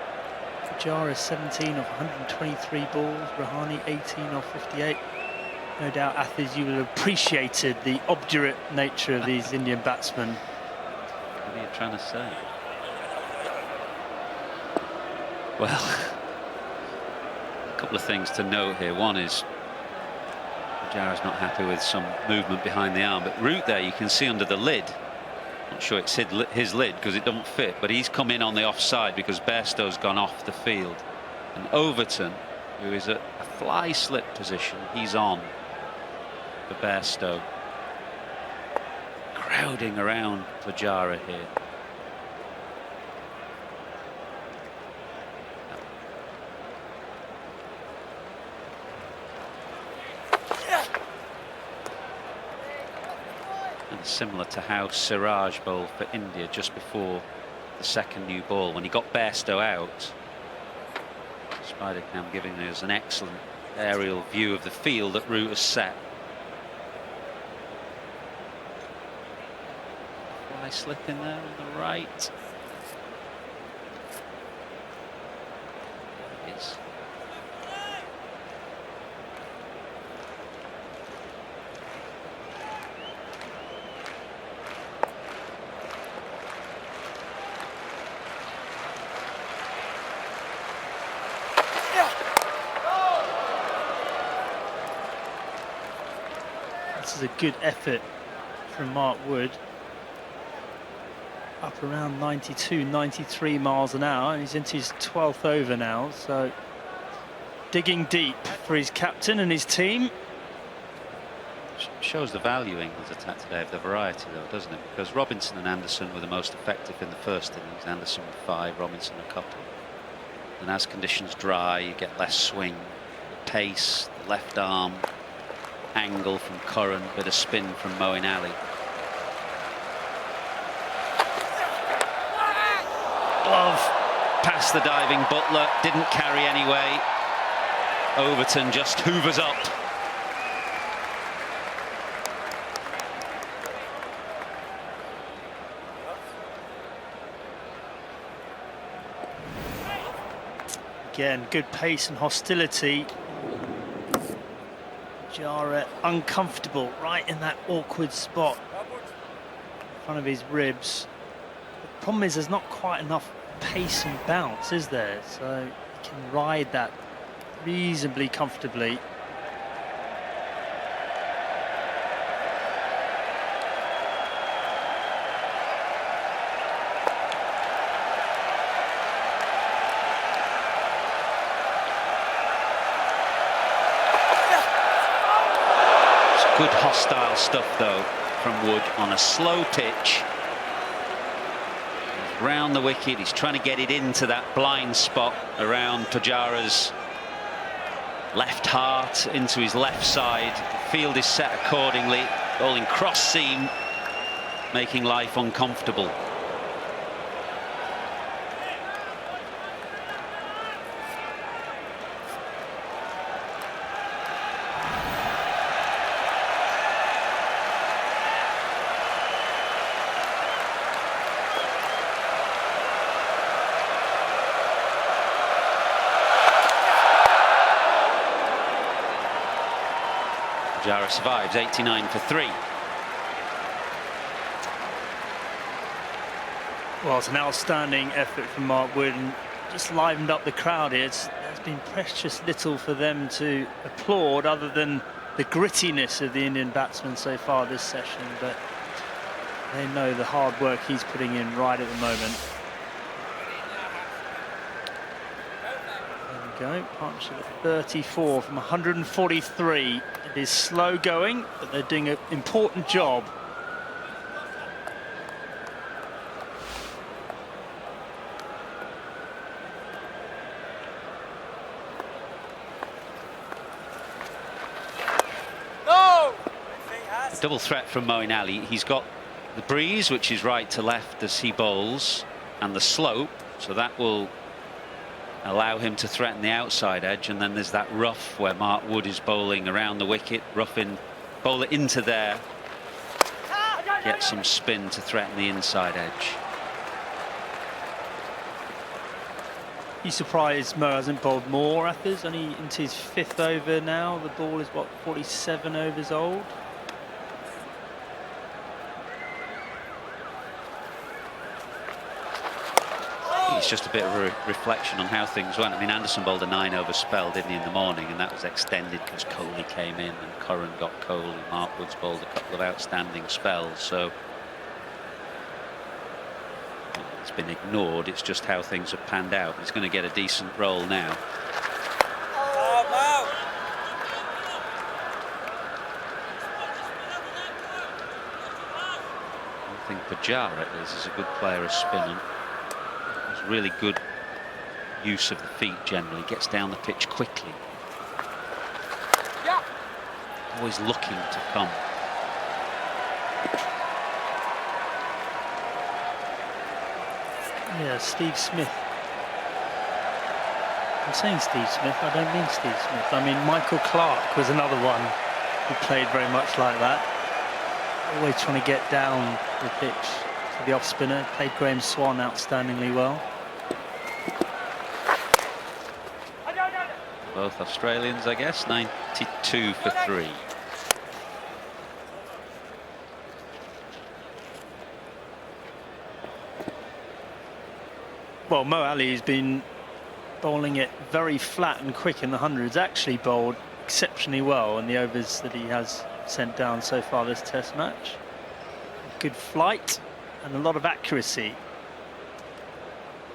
Pujara 17 off 123 balls, Rahane 18 off 58. No doubt, Athis, you will have appreciated the obdurate nature of these Indian batsmen. What are you trying to say? Well, a couple of things to note here. One is Pujara's not happy with some movement behind the arm, but Root there, you can see under the lid. Not sure it's his lid because it don't fit, but he's come in on the offside because Bairstow's gone off the field. And Overton, who is at a fly slip position, he's on for Bairstow. Crowding around Pujara here. Similar to how Siraj bowled for India just before the second new ball when he got Bairstow out. Spider-Cam giving us an excellent aerial view of the field that Root has set. Fly slip in there on the right. There it is. This is a good effort from Mark Wood. Up around 92, 93 miles an hour, and he's into his 12th over now, so digging deep for his captain and his team. Shows the value England's attack today of the variety, though, doesn't it? Because Robinson and Anderson were the most effective in the first innings. Anderson with 5, Robinson a couple. And as conditions dry, you get less swing, the pace, the left arm angle from Curran, bit of spin from Moeen Ali. Glove past the diving Butler, didn't carry anyway. Overton just hoovers up. Again, good pace and hostility. Pujara uncomfortable right in that awkward spot in front of his ribs. The problem is there's not quite enough pace and bounce, is there? So he can ride that reasonably comfortably. Good hostile stuff, though, from Wood on a slow pitch. He's round the wicket, he's trying to get it into that blind spot around Pujara's left heart, into his left side. The field is set accordingly, bowling cross seam, making life uncomfortable. Pujara survives, 89 for 3. Well, it's an outstanding effort from Mark Wood and just livened up the crowd here. There's been precious little for them to applaud other than the grittiness of the Indian batsmen so far this session, but they know the hard work he's putting in right at the moment. There we go, partnership at 34 from 143. It is slow going, but they're doing an important job. A double threat from Moeen Ali. He's got the breeze, which is right to left as he bowls, and the slope, so that will allow him to threaten the outside edge. And then there's that rough where Mark Wood is bowling around the wicket, rough in, bowl it into there, get some spin to threaten the inside edge. You surprised Mo hasn't bowled more, Athers? Only into his 5th over now. The ball is, what, 47 overs old? He's it's just a bit of a reflection on how things went. I mean, Anderson bowled a 9-over spell, didn't he, in the morning, and that was extended because Kohli came in and Curran got Kohli. Mark Woods bowled a couple of outstanding spells, so it's been ignored. It's just how things have panned out. He's going to get a decent roll now. I think Pujara is a good player of spinning. He's really good use of the feet generally. Gets down the pitch quickly. Always looking to come. Yeah, Steve Smith. I'm saying Steve Smith, I don't mean Steve Smith. I mean Michael Clarke was another one who played very much like that. Always trying to get down the pitch to the off spinner. Played Graham Swan outstandingly well. Both Australians, I guess. 92 for 3. Well, Mo Ali's been bowling it very flat and quick in the hundreds. Actually bowled exceptionally well in the overs that he has sent down so far this test match. Good flight and a lot of accuracy.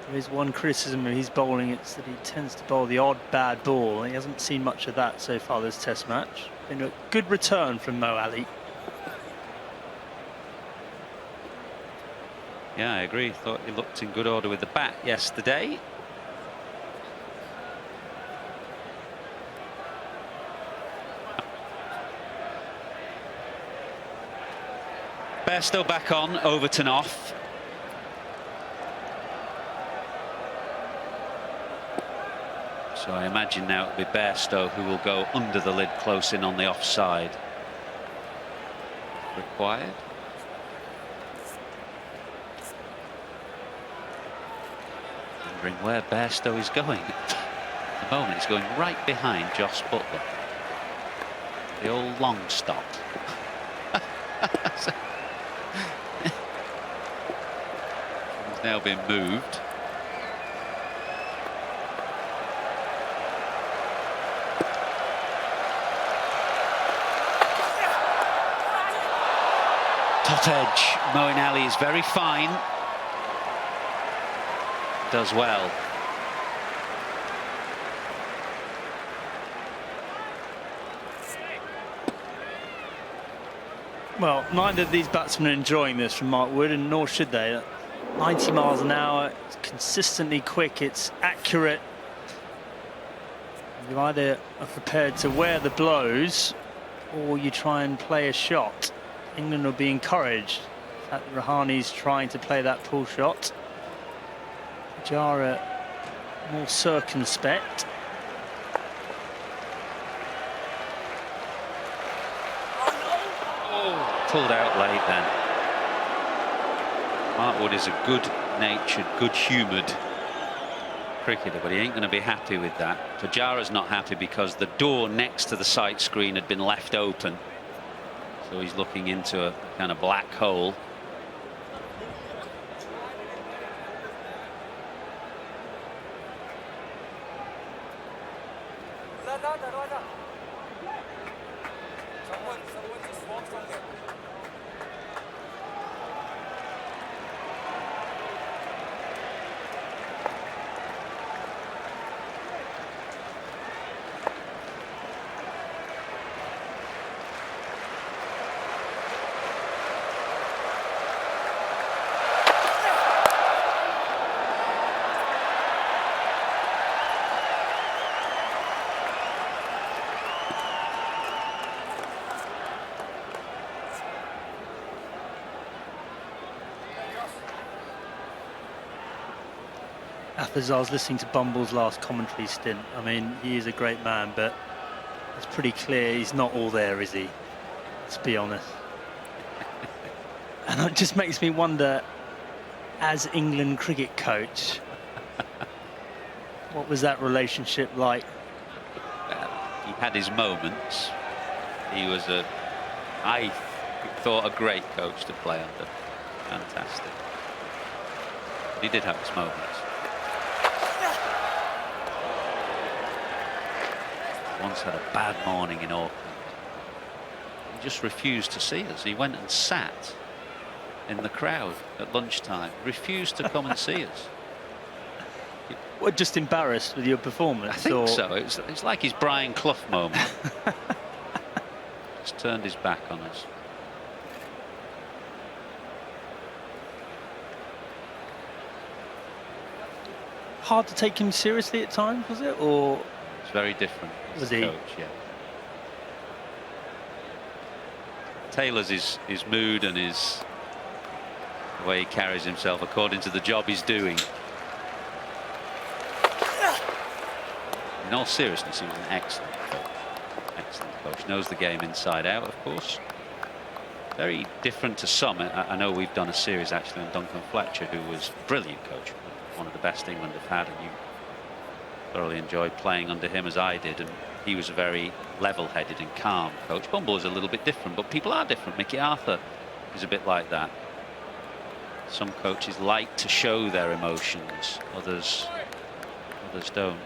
There is one criticism of his bowling, it's that he tends to bowl the odd bad ball. He hasn't seen much of that so far this test match. Been a good return from Mo Ali. Yeah, I agree. Thought he looked in good order with the bat yesterday. Bairstow back on, Overton off. So I imagine now it'll be Bairstow who will go under the lid close in on the offside. Required. Wondering where Bairstow is going. At the moment he's going right behind Joss Butler. The old long stop. He's now been moved. Top edge. Moeen Ali is very fine. Does well. Well, neither of these batsmen are enjoying this from Mark Wood, and nor should they. 90 miles an hour, it's consistently quick, it's accurate. You either are prepared to wear the blows or you try and play a shot. England will be encouraged. In fact, Rahane's trying to play that pull shot. Pujara more circumspect. Pulled out late then. Mark Wood is a good-natured, good-humoured cricketer, but he ain't going to be happy with that. Pujara's not happy because the door next to the sight screen had been left open. So he's looking into a kind of black hole. As I was listening to Bumble's last commentary stint, I mean, he is a great man, but it's pretty clear he's not all there, is he? Let's be honest. And it just makes me wonder, as England cricket coach, what was that relationship like? He had his moments. He was I thought, a great coach to play under. Fantastic. But he did have his moments. once had a bad morning in Auckland. He just refused to see us. He went and sat in the crowd at lunchtime, refused to come and see us. Well, just embarrassed with your performance? I think so. It's like his Brian Clough moment. Just turned his back on us. Hard to take him seriously at times, was it? Or it's very different. Was he? Coach, yeah. Taylor's his mood and the way he carries himself according to the job he's doing. In all seriousness, he was an excellent coach. Excellent coach. Knows the game inside out, of course. Very different to some. I know we've done a series actually on Duncan Fletcher, who was a brilliant coach, one of the best England have had, and you thoroughly enjoyed playing under him as I did. And he was a very level-headed and calm coach. Bumble is a little bit different, but people are different. Mickey Arthur is a bit like that. Some coaches like to show their emotions, others don't.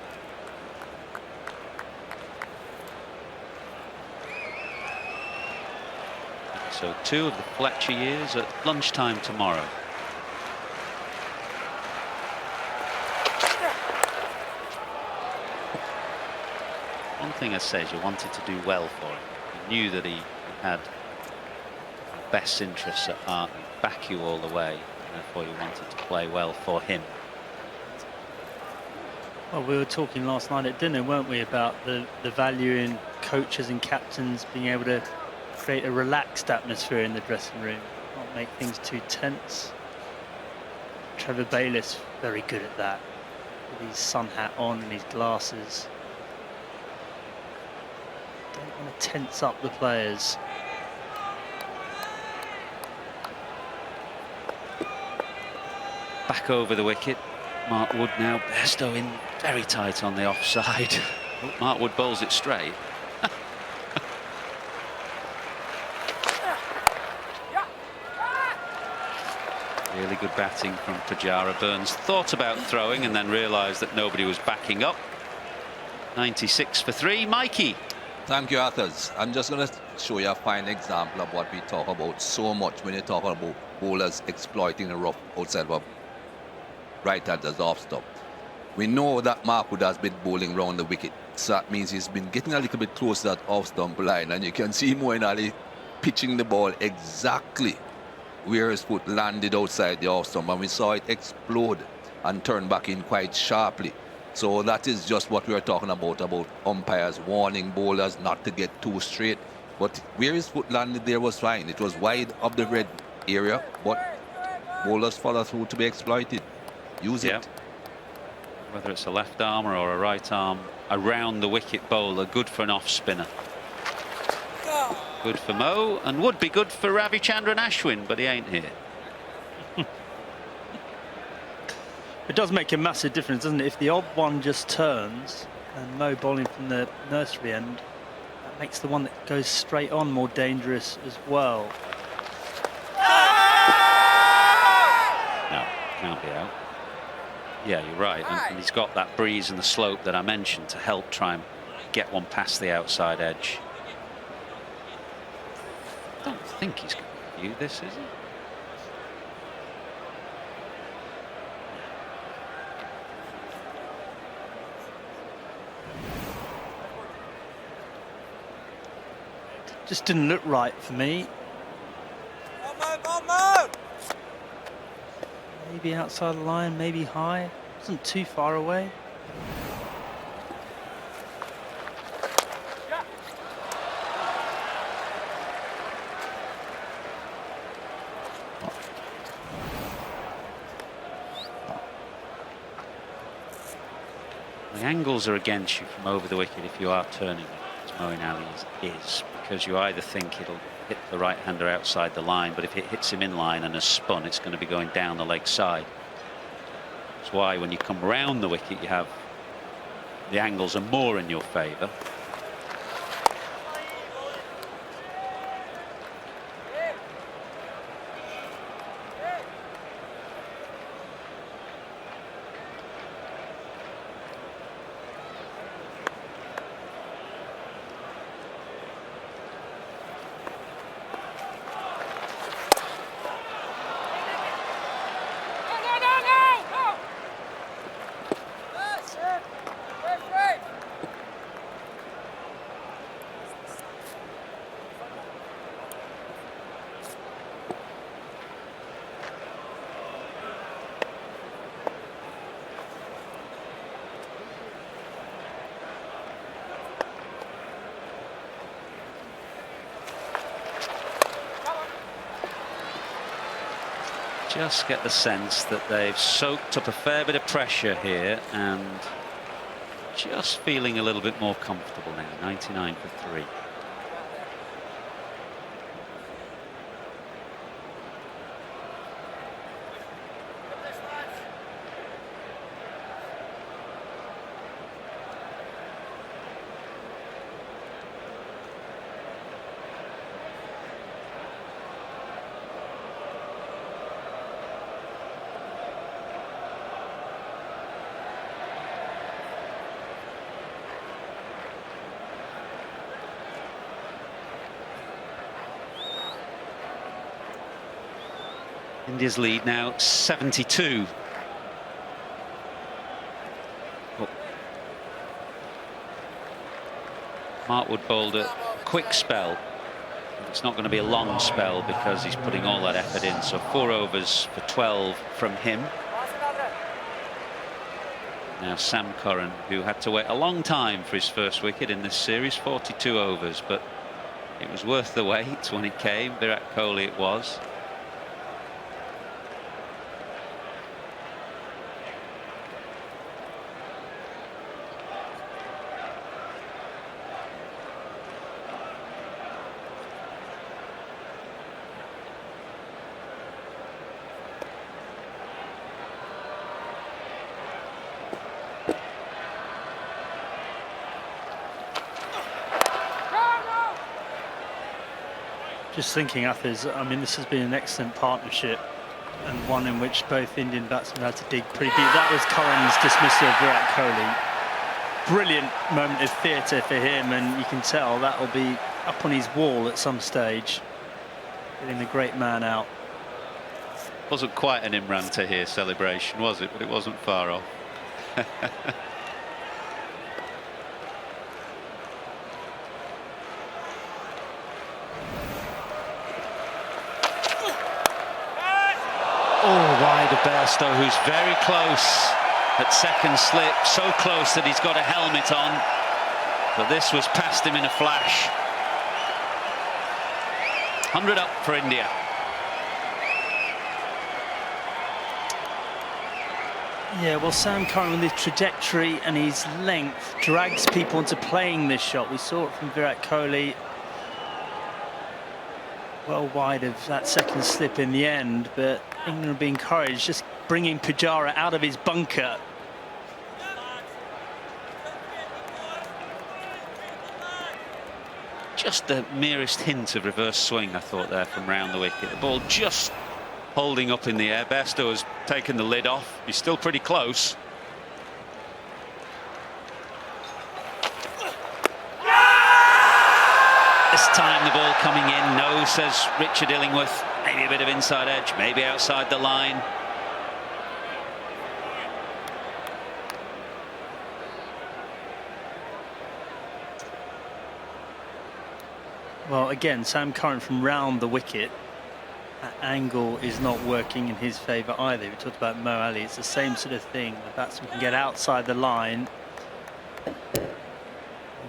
So 2 of the Fletcher years at lunchtime tomorrow. One thing I said, you wanted to do well for him. You knew that he had best interests at heart and back you all the way, and therefore you wanted to play well for him. Well, we were talking last night at dinner, weren't we, about the value in coaches and captains being able to create a relaxed atmosphere in the dressing room, not make things too tense. Trevor Bayliss very good at that, with his sun hat on and his glasses. Don't want to tense up the players. Back over the wicket, Mark Wood now, Bairstow in very tight on the offside. Mark Wood bowls it straight. Really good batting from Pujara. Burns thought about throwing and then realised that nobody was backing up. 96 for 3. Mikey. Thank you, Arthurs. I'm just going to show you a fine example of what we talk about so much when you talk about bowlers exploiting the rough outside of right-handers off stump. We know that Mark Wood has been bowling round the wicket, so that means he's been getting a little bit close to that off stump line, and you can see Moeen Ali pitching the ball exactly where his foot landed outside the off stump, and we saw it explode and turn back in quite sharply. So that is just what we are talking about umpires warning bowlers not to get too straight. But where his foot landed there was fine. It was wide of the red area, but bowlers follow through to be exploited. Use it. Whether it's a left armer or a right arm around the wicket bowler, good for an off spinner. Good for Mo, and would be good for Ravichandran Ashwin, but he ain't here. It does make a massive difference, doesn't it? If the odd one just turns and Mo bowling from the nursery end, that makes the one that goes straight on more dangerous as well. No, can't be out. Yeah, you're right, and he's got that breeze and the slope that I mentioned to help try and get one past the outside edge. I don't think he's going to view this, is he? Just didn't look right for me. Maybe outside the line, maybe high. Wasn't too far away. The angles are against you from over the wicket if you are turning it, as Moeen Ali is, because you either think it'll hit the right-hander outside the line, but if it hits him in line and has spun, it's going to be going down the leg side. That's why when you come round the wicket, you have the angles are more in your favour. Just get the sense that they've soaked up a fair bit of pressure here and just feeling a little bit more comfortable now. 99 for 3. India's lead now 72. Oh. Mark Wood bowled a quick spell. It's not going to be a long spell because he's putting all that effort in. So 4 overs for 12 from him. Now Sam Curran, who had to wait a long time for his first wicket in this series, 42 overs, but it was worth the wait when it came. Virat Kohli it was. Just thinking, Athers, I mean, this has been an excellent partnership and one in which both Indian batsmen had to dig pretty deep. That was Curran's dismissal of Virat Kohli. Brilliant moment of theatre for him, and you can tell that will be up on his wall at some stage, getting the great man out. Wasn't quite an Imran Tahir celebration, was it? But it wasn't far off. Oh, wide of Bairstow, who's very close at second slip, so close that he's got a helmet on, but this was past him in a flash. 100 up for India. Yeah, well, Sam Curran, with his trajectory and his length, drags people into playing this shot. We saw it from Virat Kohli. Well wide of that second slip in the end, but England will be encouraged, just bringing Pujara out of his bunker. Just the merest hint of reverse swing, I thought, there from round the wicket. The ball just holding up in the air. Bairstow has taken the lid off. He's still pretty close. This time the ball coming in. No, says Richard Illingworth. Maybe a bit of inside edge, maybe outside the line. Well, again, Sam Curran from round the wicket. That angle is not working in his favour either. We talked about Moeen Ali. It's the same sort of thing. The batsman can get outside the line. A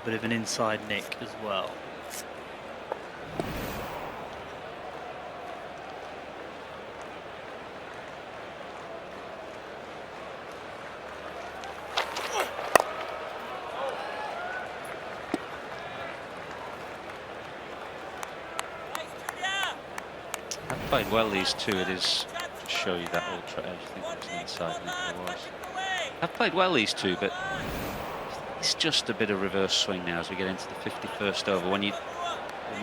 bit of an inside nick as well. Played well, these two. It is to show you that ultra edge. I think it was inside nick there was. I've played well, these two, but it's just a bit of reverse swing now as we get into the 51st over. When you're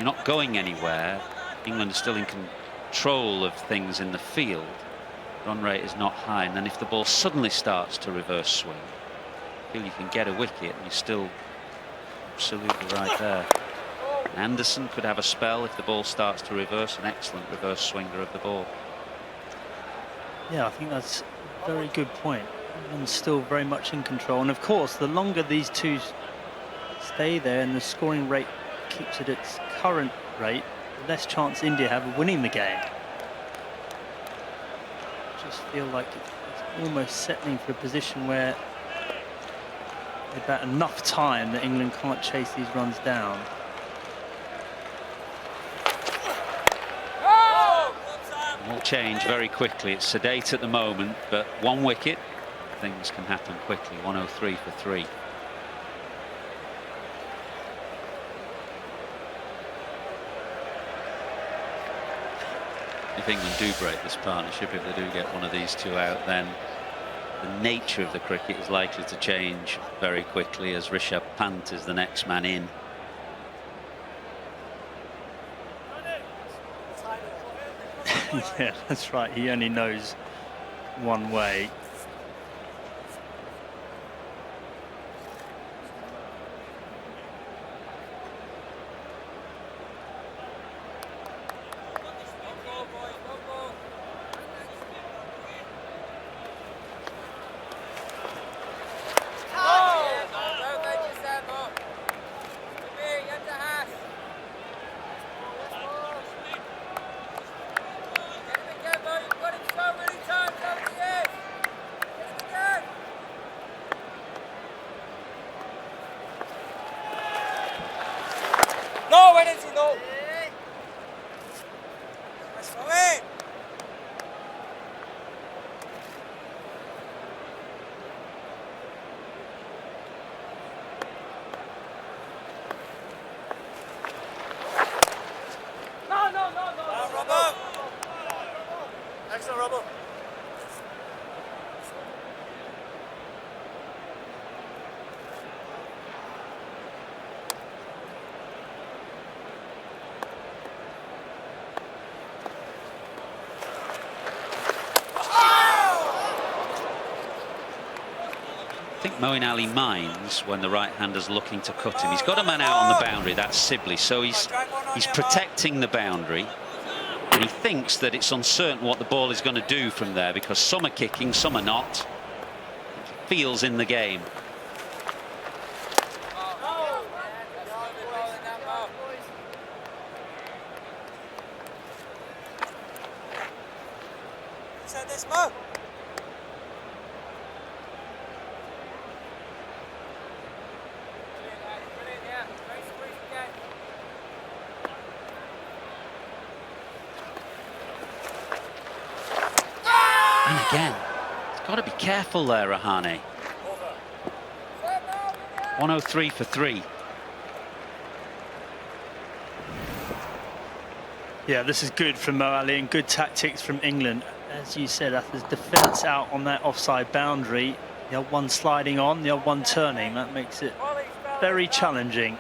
not going anywhere, England is still in control of things in the field. Run rate is not high, and then if the ball suddenly starts to reverse swing, I feel you can get a wicket and you're still absolutely right there. Anderson could have a spell if the ball starts to reverse, an excellent reverse swinger of the ball. Yeah, I think that's a very good point. And still very much in control. And of course, the longer these two stay there and the scoring rate keeps at its current rate, the less chance India have of winning the game. I just feel like it's almost settling for a position where they've had enough time that England can't chase these runs down. All change very quickly. It's sedate at the moment, but 1 wicket, things can happen quickly. 103 for 3. If England do break this partnership, if they do get one of these two out, then the nature of the cricket is likely to change very quickly, as Rishabh Pant is the next man in. Yeah, that's right. He only knows one way. I think Moeen Ali minds when the right-hander's looking to cut him. He's got a man out on the boundary, that's Sibley, so he's protecting the boundary. And he thinks that it's uncertain what the ball is going to do from there, because some are kicking, some are not. Feels in the game. Again, it's got to be careful there, Rahane. 103 for 3. Yeah, this is good from Mo Ali and good tactics from England. As you said, there's defence out on that offside boundary. The odd one sliding on, the odd one turning. That makes it very challenging.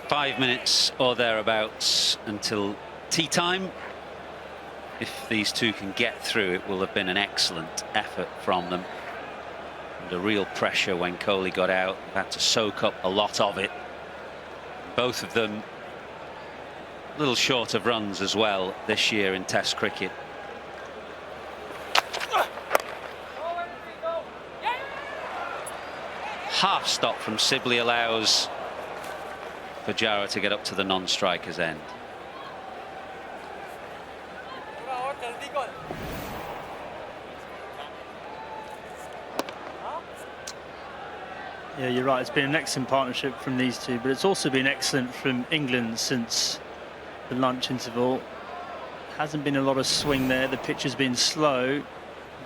Five minutes or thereabouts until tea time. If these two can get through, it will have been an excellent effort from them. Under real pressure when Kohli got out, they've had to soak up a lot of it. Both of them a little short of runs as well this year in Test cricket. Half stop from Sibley allows Pujara to get up to the non-striker's end. Yeah, you're right. It's been an excellent partnership from these two, but it's also been excellent from England since the lunch interval. Hasn't been a lot of swing there. The pitch has been slow.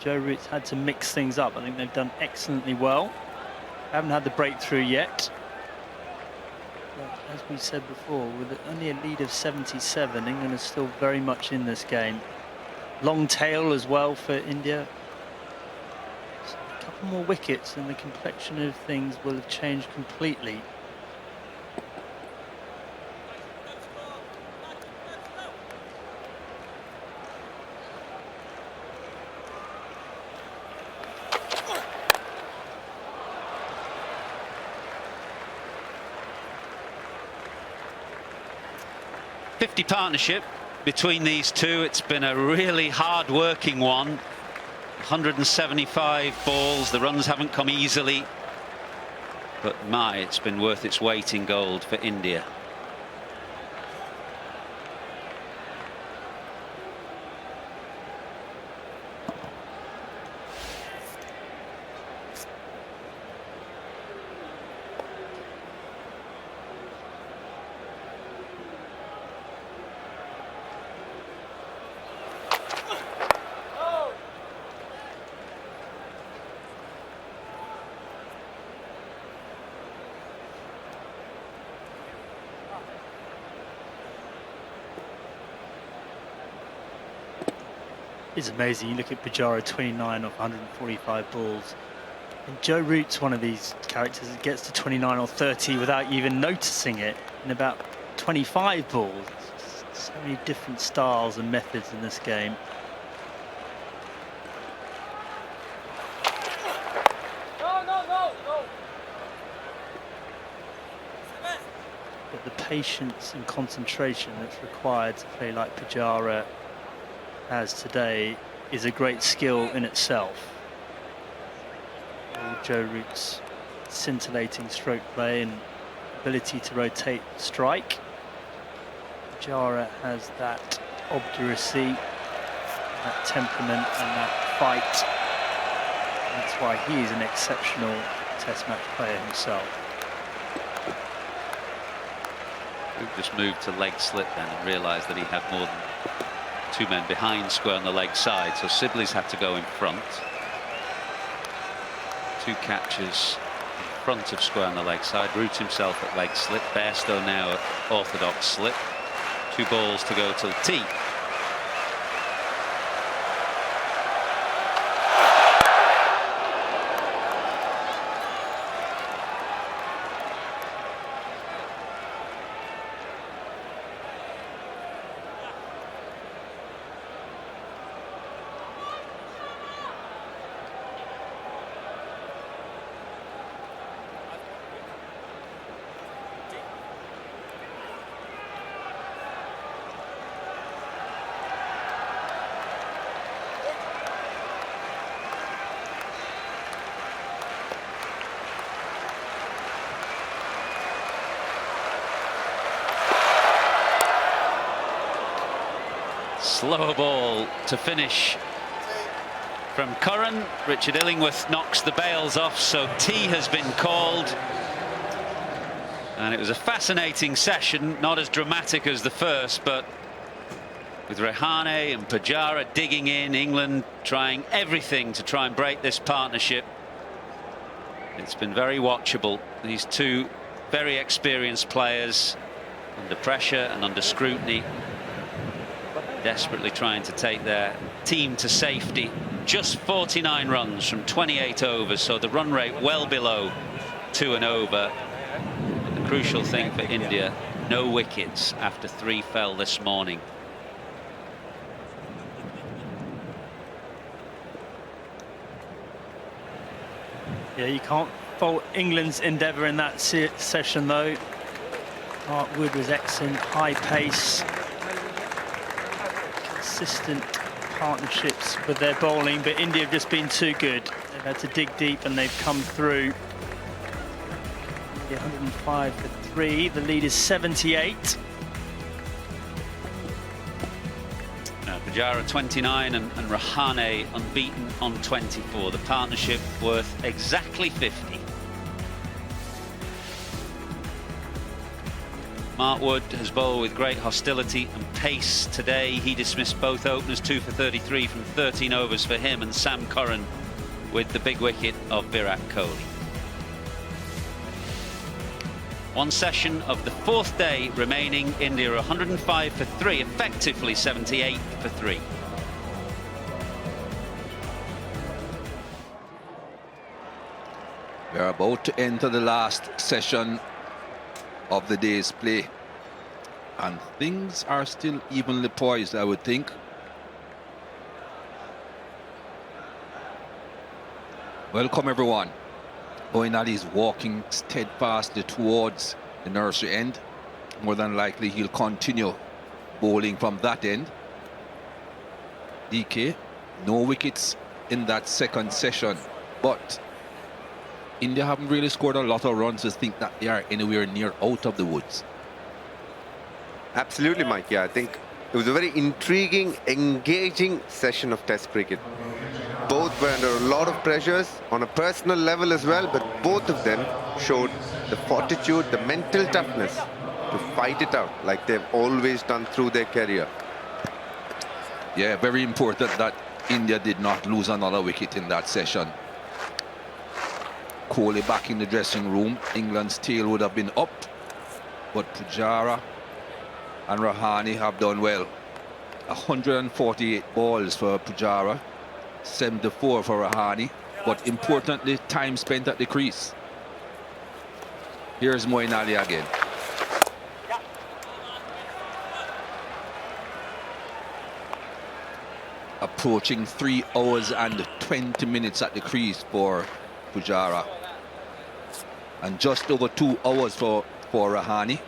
Joe Root's had to mix things up. I think they've done excellently well. Haven't had the breakthrough yet. But as we said before, with only a lead of 77, England is still very much in this game. Long tail as well for India. So a couple more wickets and the complexion of things will have changed completely. Partnership between these two. It's been a really hard-working one. 175 balls. The runs haven't come easily. But it's been worth its weight in gold for India. It's amazing. You look at Pujara, 29 off 145 balls. And Joe Root's one of these characters that gets to 29 or 30 without even noticing it in about 25 balls. So many different styles and methods in this game. But the patience and concentration that's required to play like Pujara has today is a great skill in itself. Joe Root's scintillating stroke play and ability to rotate strike. Pujara has that obduracy, that temperament and that fight. And that's why he is an exceptional Test match player himself. We've just moved to leg slip then and realised that he had more than 2 men behind square on the leg side, so Sibley's had to go in front. 2 catches in front of square on the leg side. Root himself at leg slip. Bairstow now at orthodox slip. 2 balls to go till tea. Slower ball to finish from Curran. Richard Illingworth knocks the bails off, so tea has been called. And it was a fascinating session, not as dramatic as the first, but with Rahane and Pujara digging in, England trying everything to try and break this partnership. It's been very watchable. These 2 very experienced players under pressure and under scrutiny, desperately trying to take their team to safety. Just 49 runs from 28 overs, so the run rate well below 2 and over. But the crucial thing for India, no wickets after 3 fell this morning. Yeah, you can't fault England's endeavour in that session though. Mark Wood was excellent, high pace, consistent partnerships with their bowling, but India have just been too good. They've had to dig deep and they've come through. India 105 for 3, the lead is 78. Pujara 29 and Rahane unbeaten on 24. The partnership worth exactly 50. Mark Wood has bowled with great hostility and pace today. He dismissed both openers, 2 for 33 from 13 overs for him, and Sam Curran with the big wicket of Virat Kohli. One session of the 4th day remaining. India 105 for 3, effectively 78 for 3. We are about to enter the last session of the day's play, and things are still evenly poised, I would think. Welcome everyone. Moeen Ali is walking steadfastly towards the nursery end. More than likely he'll continue bowling from that end. DK, no wickets in that second session, but India haven't really scored a lot of runs to think that they are anywhere near out of the woods. Absolutely, Mike. Yeah, I think it was a very intriguing, engaging session of Test cricket. Both were under a lot of pressures on a personal level as well, but both of them showed the fortitude, the mental toughness to fight it out like they've always done through their career. Yeah, very important that India did not lose another wicket in that session. Kohli back in the dressing room. England's tail would have been up, but Pujara and Rahane have done well. 148 balls for Pujara, 74 for Rahane, but importantly, time spent at the crease. Here's Moeen Ali again. Approaching 3 hours and 20 minutes at the crease for Pujara, and just over 2 hours for Rahane.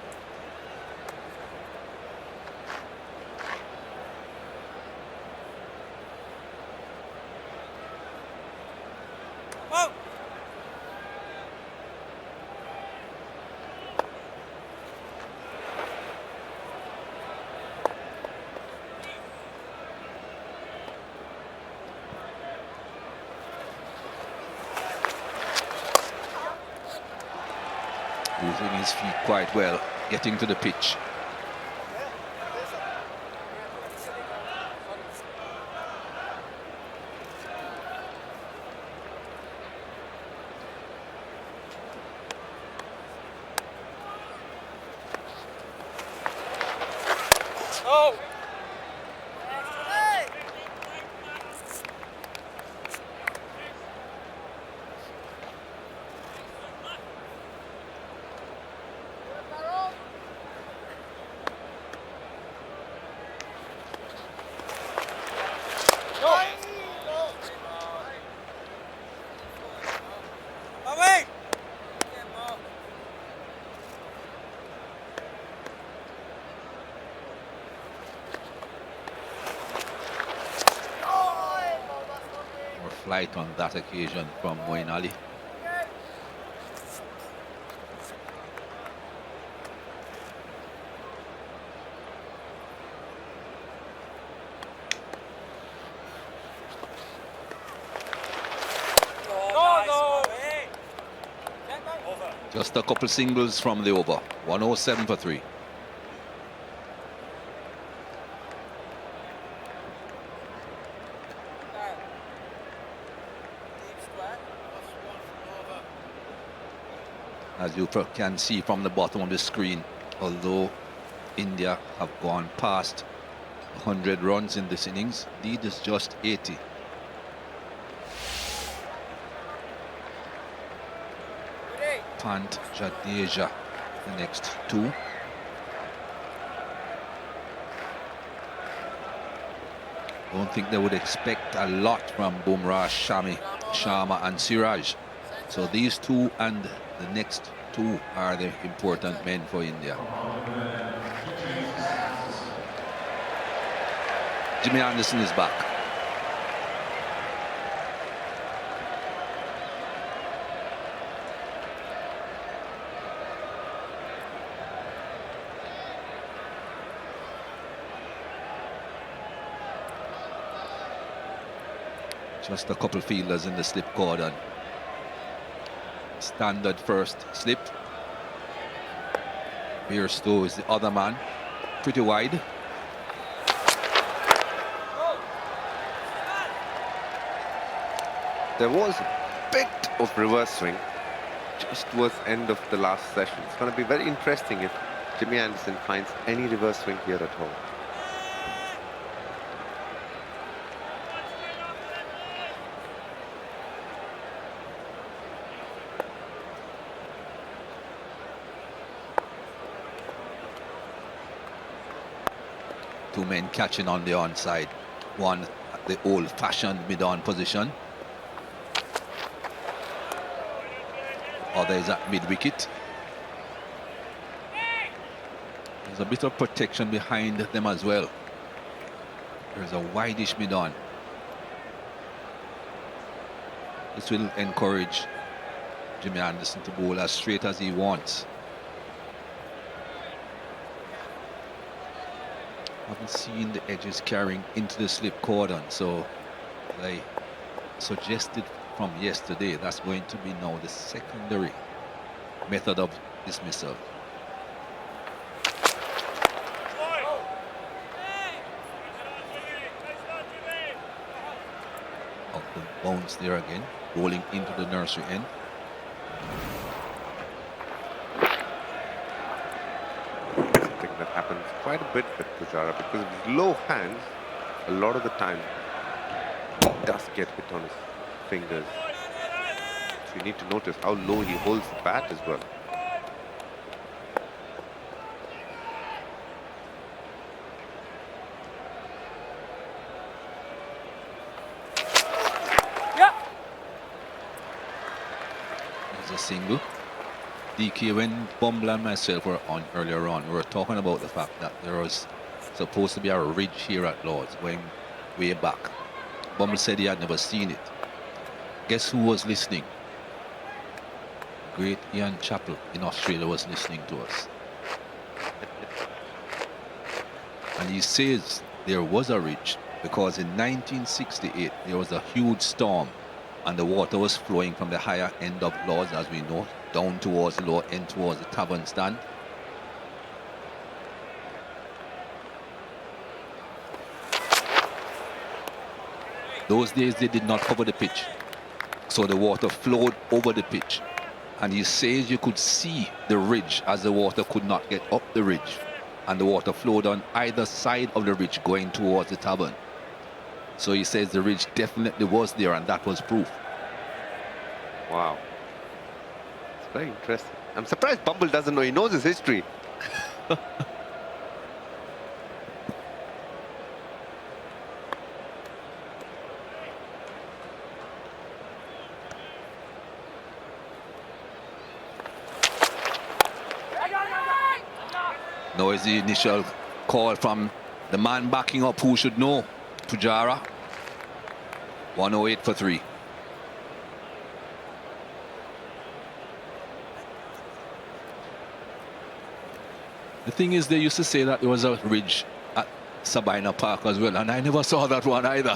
Using his feet quite well, getting to the pitch. Flight on that occasion from Moeen Ali. Just a couple singles from the over. 107 for 3. As you can see from the bottom of the screen, although India have gone past 100 runs in this innings, lead is just 80. Pant, Jadeja, the next 2. Don't think they would expect a lot from Bumrah, Sharma and Siraj. So these 2 and the next 2 are the important men for India. Jimmy Anderson is back. Just a couple fielders in the slip cordon. Standard first slip. Beerstow is the other man, pretty wide. There was a bit of reverse swing just towards the end of the last session. It's going to be very interesting if Jimmy Anderson finds any reverse swing here at all. Two men catching on the onside. One at the old-fashioned mid-on position. Other is at mid-wicket. There's a bit of protection behind them as well. There's a wideish mid-on. This will encourage Jimmy Anderson to bowl as straight as he wants. Haven't seen the edges carrying into the slip cordon, so I suggested from yesterday that's going to be now the secondary method of dismissal. Out the bounce there again, rolling into the nursery end. Something that happens quite a bit with Pujara because of his low hands. A lot of the time, he does get hit on his fingers. So you need to notice how low he holds the bat as well. A single. DK, when Bumble and myself were on earlier on, we were talking about the fact that there was supposed to be a ridge here at Lord's going way back. Bumble said he had never seen it. Guess who was listening? Great Ian Chappell in Australia was listening to us. And he says there was a ridge because in 1968 there was a huge storm and the water was flowing from the higher end of Lord's, as we know, down towards the lower end, towards the tavern stand. Those days they did not cover the pitch, so the water flowed over the pitch. And he says you could see the ridge as the water could not get up the ridge. And the water flowed on either side of the ridge going towards the tavern. So he says the ridge definitely was there, and that was proof. Wow. It's very interesting. I'm surprised Bumble doesn't know. He knows his history. Now is the initial call from the man backing up who should know, Pujara. 108 for 3. The thing is, they used to say that there was a ridge at Sabina Park as well, and I never saw that one either.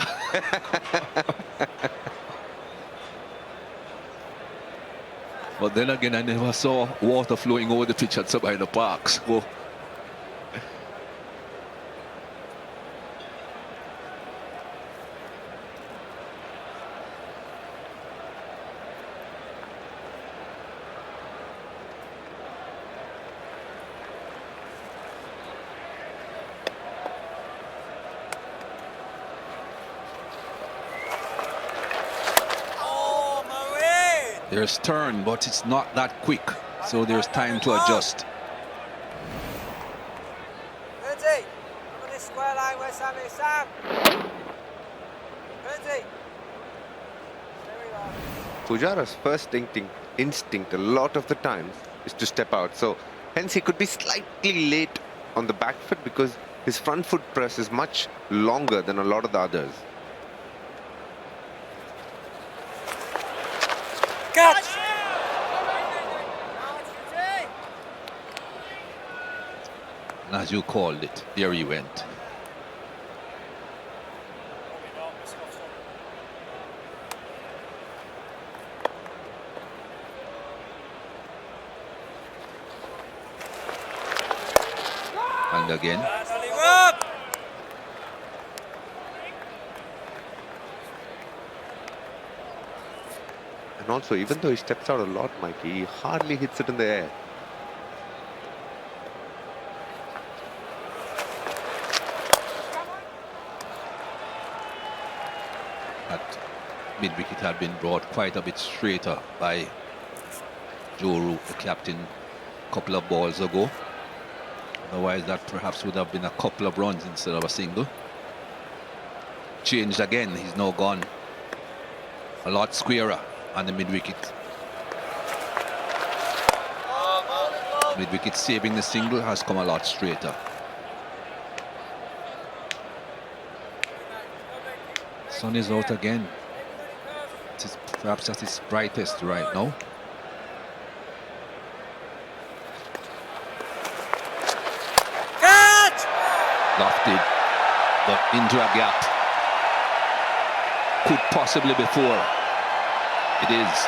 But then again, I never saw water flowing over the pitch at Sabina Park. So there's turn, but it's not that quick, so there's time to adjust. Ready? On this square line where Sam is. Sam! Ready? Pujara's first instinct a lot of the times is to step out. So hence he could be slightly late on the back foot because his front foot press is much longer than a lot of the others. Catch! And as you called it, there he went. And again. And also, even though he steps out a lot, Mikey, he hardly hits it in the air. That mid-wicket had been brought quite a bit straighter by Joe Root, the captain, a couple of balls ago. Otherwise, that perhaps would have been a couple of runs instead of a single. Changed again. He's now gone a lot squarer on the mid-wicket. Mid-wicket saving the single has come a lot straighter. Sun is out again. It is perhaps at its brightest right now. Lofted, but into a gap. Could possibly be 4. It is.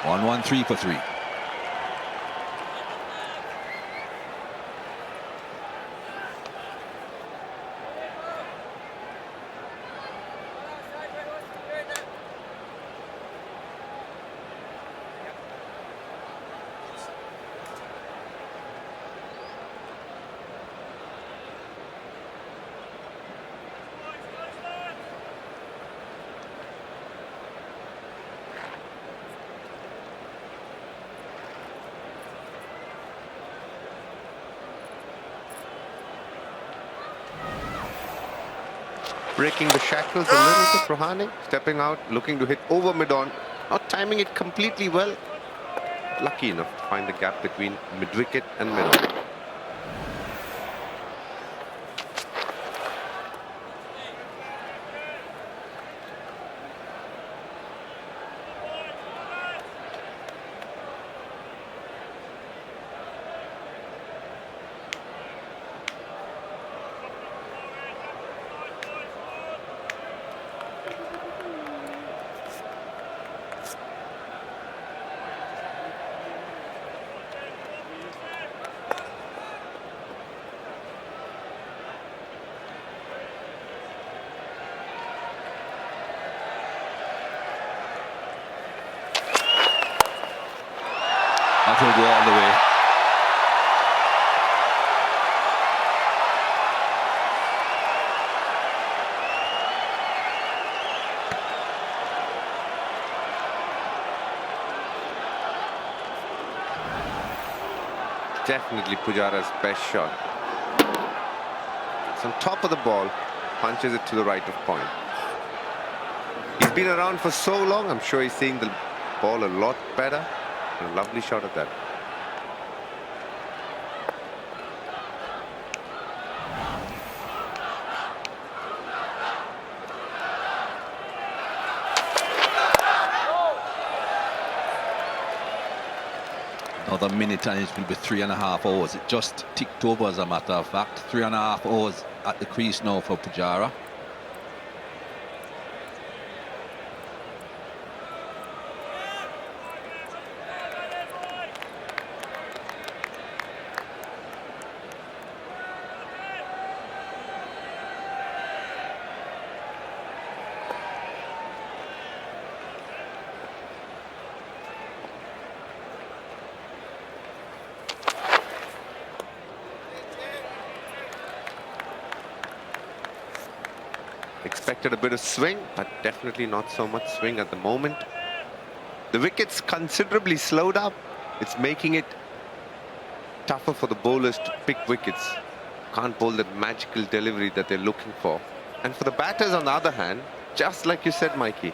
One, 3 for 3. Breaking the shackles a little bit, Rahane. Stepping out, looking to hit over mid-on. Not timing it completely well. Lucky enough to find the gap between mid-wicket and mid-on. That will go all the way. Definitely Pujara's best shot. It's on top of the ball, punches it to the right of point. He's been around for so long, I'm sure he's seeing the ball a lot better. A lovely shot at that. Another minute and it will be 3.5 hours. It just ticked over, as a matter of fact. 3.5 hours at the crease now for Pujara. Expected a bit of swing, but definitely not so much swing at the moment. The wicket's considerably slowed up. It's making it tougher for the bowlers to pick wickets. Can't bowl that magical delivery that they're looking for. And for the batters, on the other hand, just like you said, Mikey,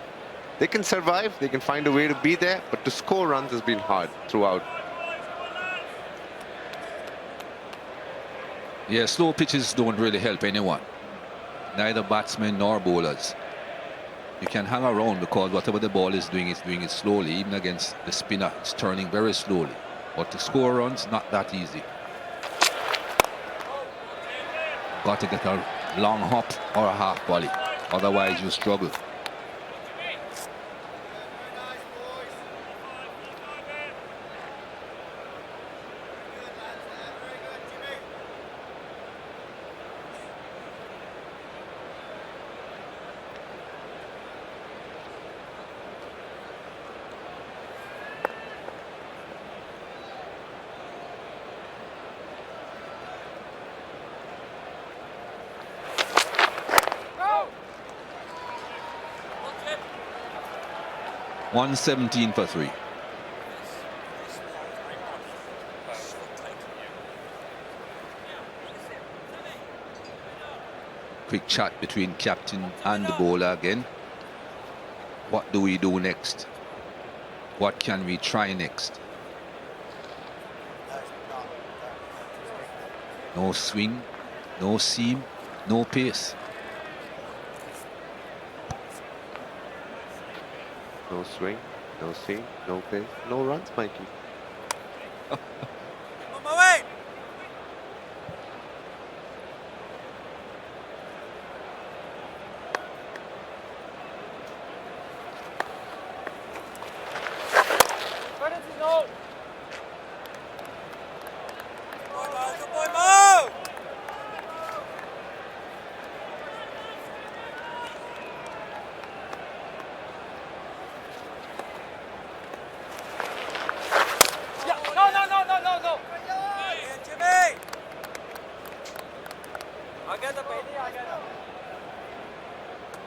they can survive, they can find a way to be there, but to score runs has been hard throughout. Yeah, slow pitches don't really help anyone. Neither batsmen nor bowlers. You can hang around because whatever the ball is doing it slowly. Even against the spinner, it's turning very slowly. But to score runs, not that easy. Got to get a long hop or a half volley. Otherwise, you struggle. $117 for 3. Quick chat between captain and the bowler again. What do we do next? What can we try next? No swing, no seam, no pace. No swing, no seam, no pace, no runs, Mikey. On my way. Good boy, Mo!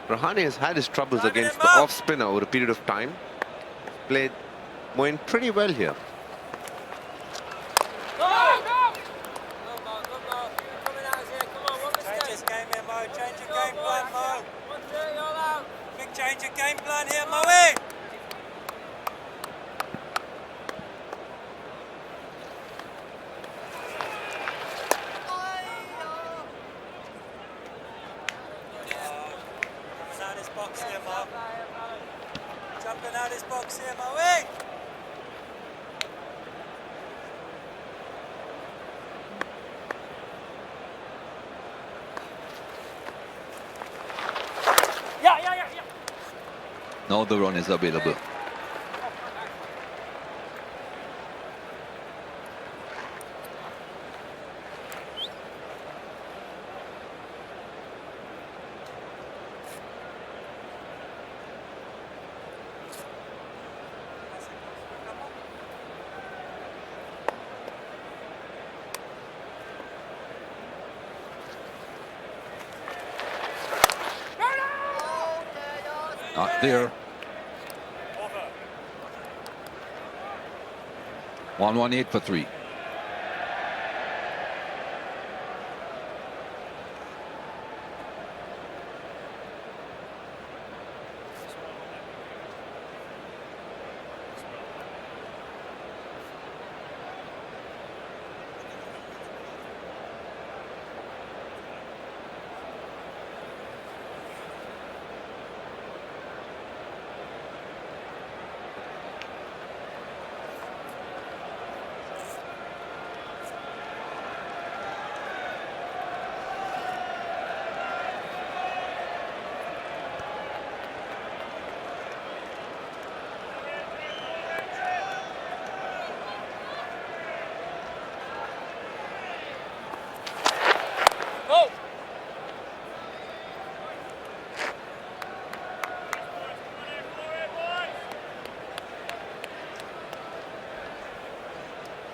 Rahane has had his troubles against the off spinner over a period of time. Played Moeen pretty well here. Change this game here, Mo. Change your game plan, Mo. Big change your game plan here, Moe. Out his box here, Mo. Jumping out his box here, Moe. Now the run is available. Not there. 118 for 3.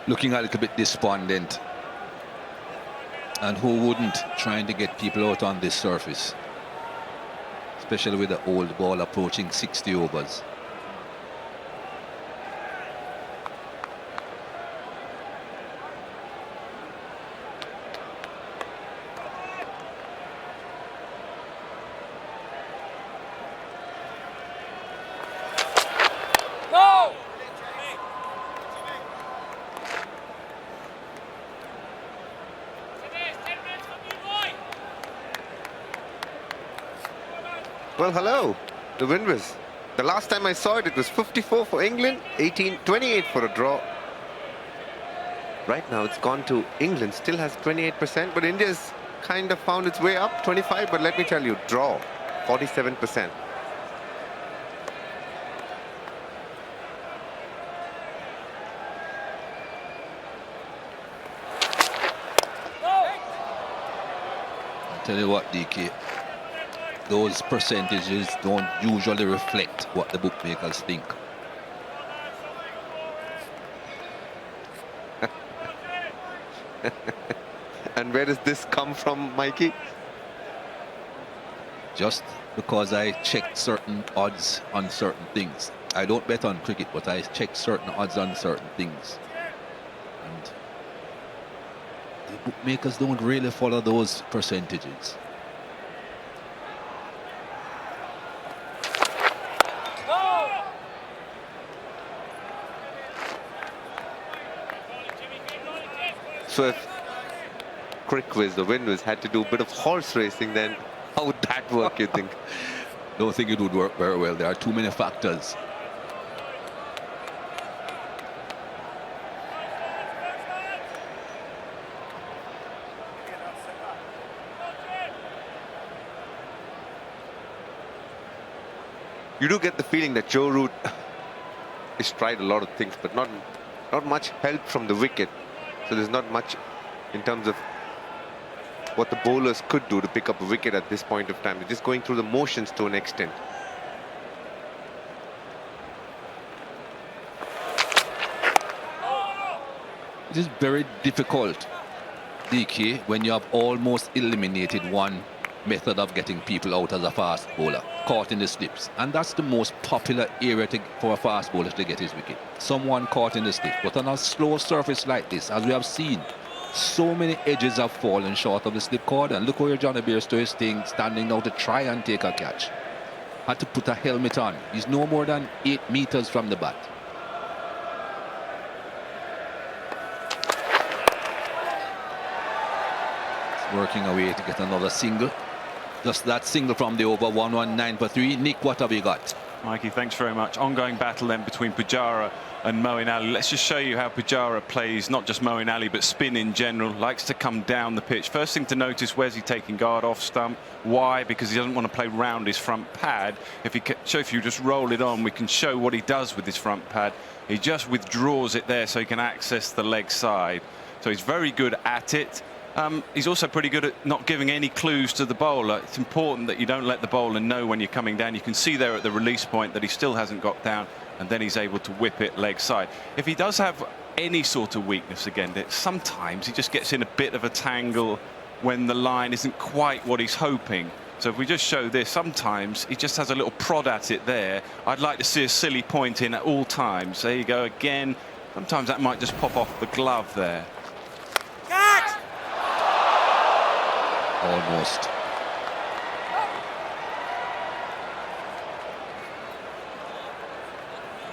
Looking a little bit despondent. And who wouldn't, trying to get people out on this surface, especially with the old ball approaching 60 overs. Well, hello, the Windwers. The last time I saw it, it was 54 for England, 28 for a draw. Right now, it's gone to England, still has 28%, but India's kind of found its way up, 25, but let me tell you, draw, 47%. Tell you what, DK, those percentages don't usually reflect what the bookmakers think. And where does this come from, Mikey? Just because I checked certain odds on certain things. I don't bet on cricket, but I check certain odds on certain things. And the bookmakers don't really follow those percentages. So if Crickwiz, the Windwers, had to do a bit of horse racing, then how would that work, you think? Don't think it would work very well. There are too many factors. You do get the feeling that Joe Root has tried a lot of things, but not much help from the wicket. So there's not much in terms of what the bowlers could do to pick up a wicket at this point of time. They're just going through the motions to an extent. It is very difficult, DK, when you have almost eliminated one method of getting people out as a fast bowler, caught in the slips. And that's the most popular area for a fast bowler to get his wicket. Someone caught in the slips. But on a slow surface like this, as we have seen, so many edges have fallen short of the slip cord. And look where Johnny Bairstow is standing now to try and take a catch. Had to put a helmet on. He's no more than 8 meters from the bat. Working away to get another single. Just that single from the over. 119 for 3. Nick, what have you got? Mikey, thanks very much. Ongoing battle then between Pujara and Moeen Ali. Let's just show you how Pujara plays, not just Moeen Ali, but spin in general. Likes to come down the pitch. First thing to notice, where's he taking guard off stump? Why? Because he doesn't want to play round his front pad. If you just roll it on, we can show what he does with his front pad. He just withdraws it there so he can access the leg side. So he's very good at it. He's also pretty good at not giving any clues to the bowler. It's important that you don't let the bowler know when you're coming down. You can see there at the release point that he still hasn't got down, and then he's able to whip it leg side. If he does have any sort of weakness again, sometimes he just gets in a bit of a tangle when the line isn't quite what he's hoping. So if we just show this, sometimes he just has a little prod at it there. I'd like to see a silly point in at all times. There you go again. Sometimes that might just pop off the glove there. Almost.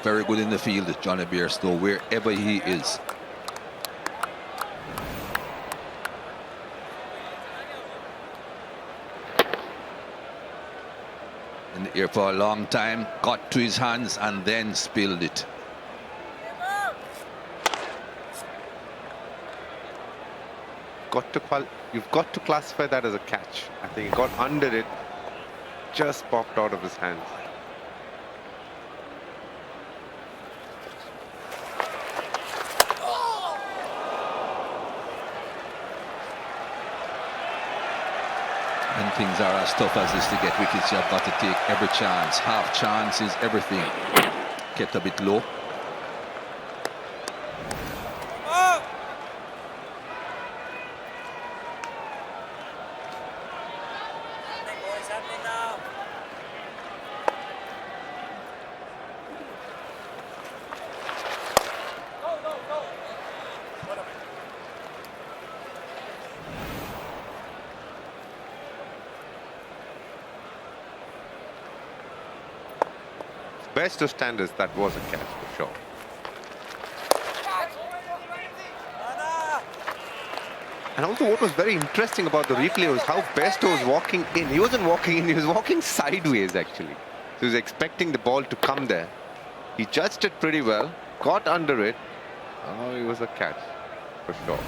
Very good in the field, Johnny Bairstow, wherever he is. In the air for a long time, got to his hands and then spilled it. You've got to classify that as a catch. I think he got under it, just popped out of his hands. When things are as tough as this to get wickets, you've got to take every chance. Half chance is everything. Kept a bit low. Best of standards, that was a catch for sure. And also what was very interesting about the replay was how Bairstow was walking in. He wasn't walking in, he was walking sideways actually. So he was expecting the ball to come there. He judged it pretty well, got under it. Oh, it was a catch for sure.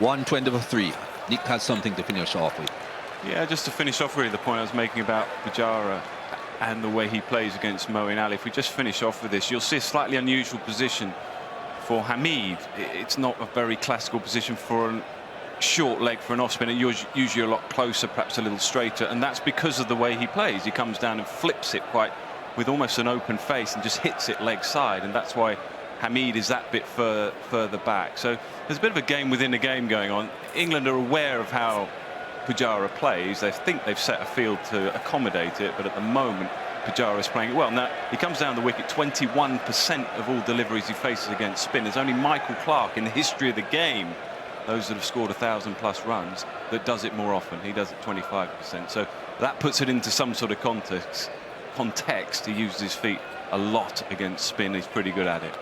.120 for 3. Nick has something to finish off with. Yeah, just to finish off really the point I was making about Pujara and the way he plays against Moeen Ali. If we just finish off with this, you'll see a slightly unusual position for Hamid. It's not a very classical position for a short leg for an off spinner. Usually a lot closer, perhaps a little straighter, and that's because of the way he plays. He comes down and flips it quite with almost an open face and just hits it leg side, and that's why Hamid is that bit further back. So there's a bit of a game within a game going on. England are aware of how Pujara plays. They think they've set a field to accommodate it, but at the moment Pujara is playing it well. Now he comes down the wicket. 21% of all deliveries he faces against spin. There's only Michael Clarke in the history of the game, those that have scored 1,000+ runs, that does it more often. He does it 25%. So that puts it into some sort of context. He uses his feet a lot against spin. He's pretty good at it.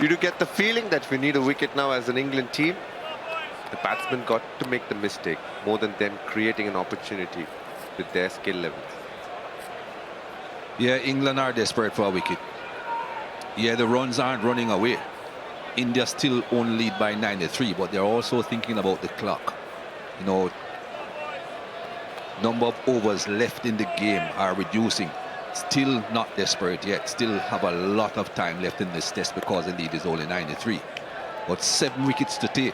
You do get the feeling that we need a wicket now as an England team. The batsmen got to make the mistake more than them creating an opportunity with their skill levels. Yeah, England are desperate for a wicket. Yeah, the runs aren't running away. India still only lead by 93, but they're also thinking about the clock. You know, number of overs left in the game are reducing. Still not desperate yet. Still have a lot of time left in this test because the lead is only 93. But 7 wickets to take.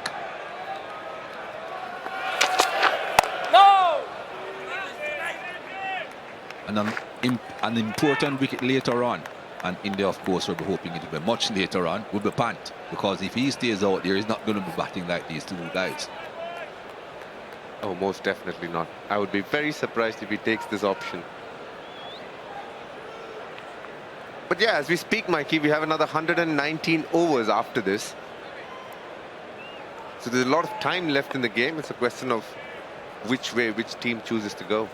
No! And an important wicket later on. And India, of course, will be hoping it will be much later on, will be Pant. Because if he stays out there, he's not going to be batting like these two guys. Oh, most definitely not. I would be very surprised if he takes this option. But yeah, as we speak, Mikey, we have another 119 overs after this. So there's a lot of time left in the game. It's a question of which way which team chooses to go.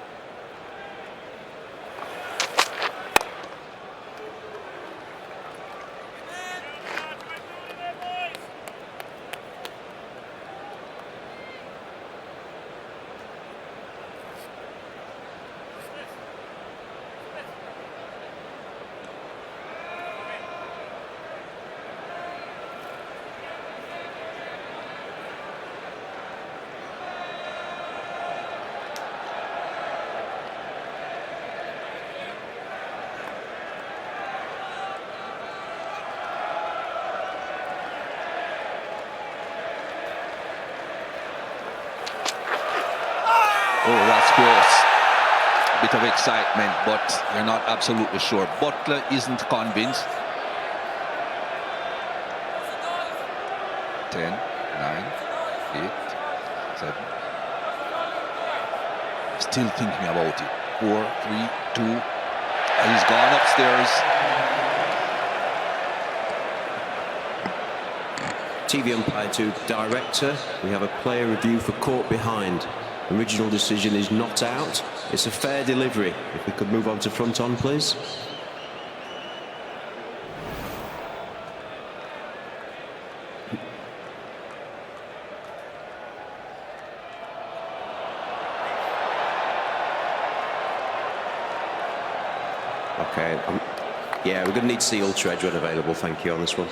Oh, that's close. Bit of excitement, but you're not absolutely sure. Butler isn't convinced. 10, 9, 8, 7. Still thinking about it. 4, 3, 2. And he's gone upstairs. TV umpire to director. We have a player review for caught behind. Original decision is not out. It's a fair delivery. If we could move on to front on, please. Okay. Yeah, we're going to need to see ultra edge when available. Thank you on this one.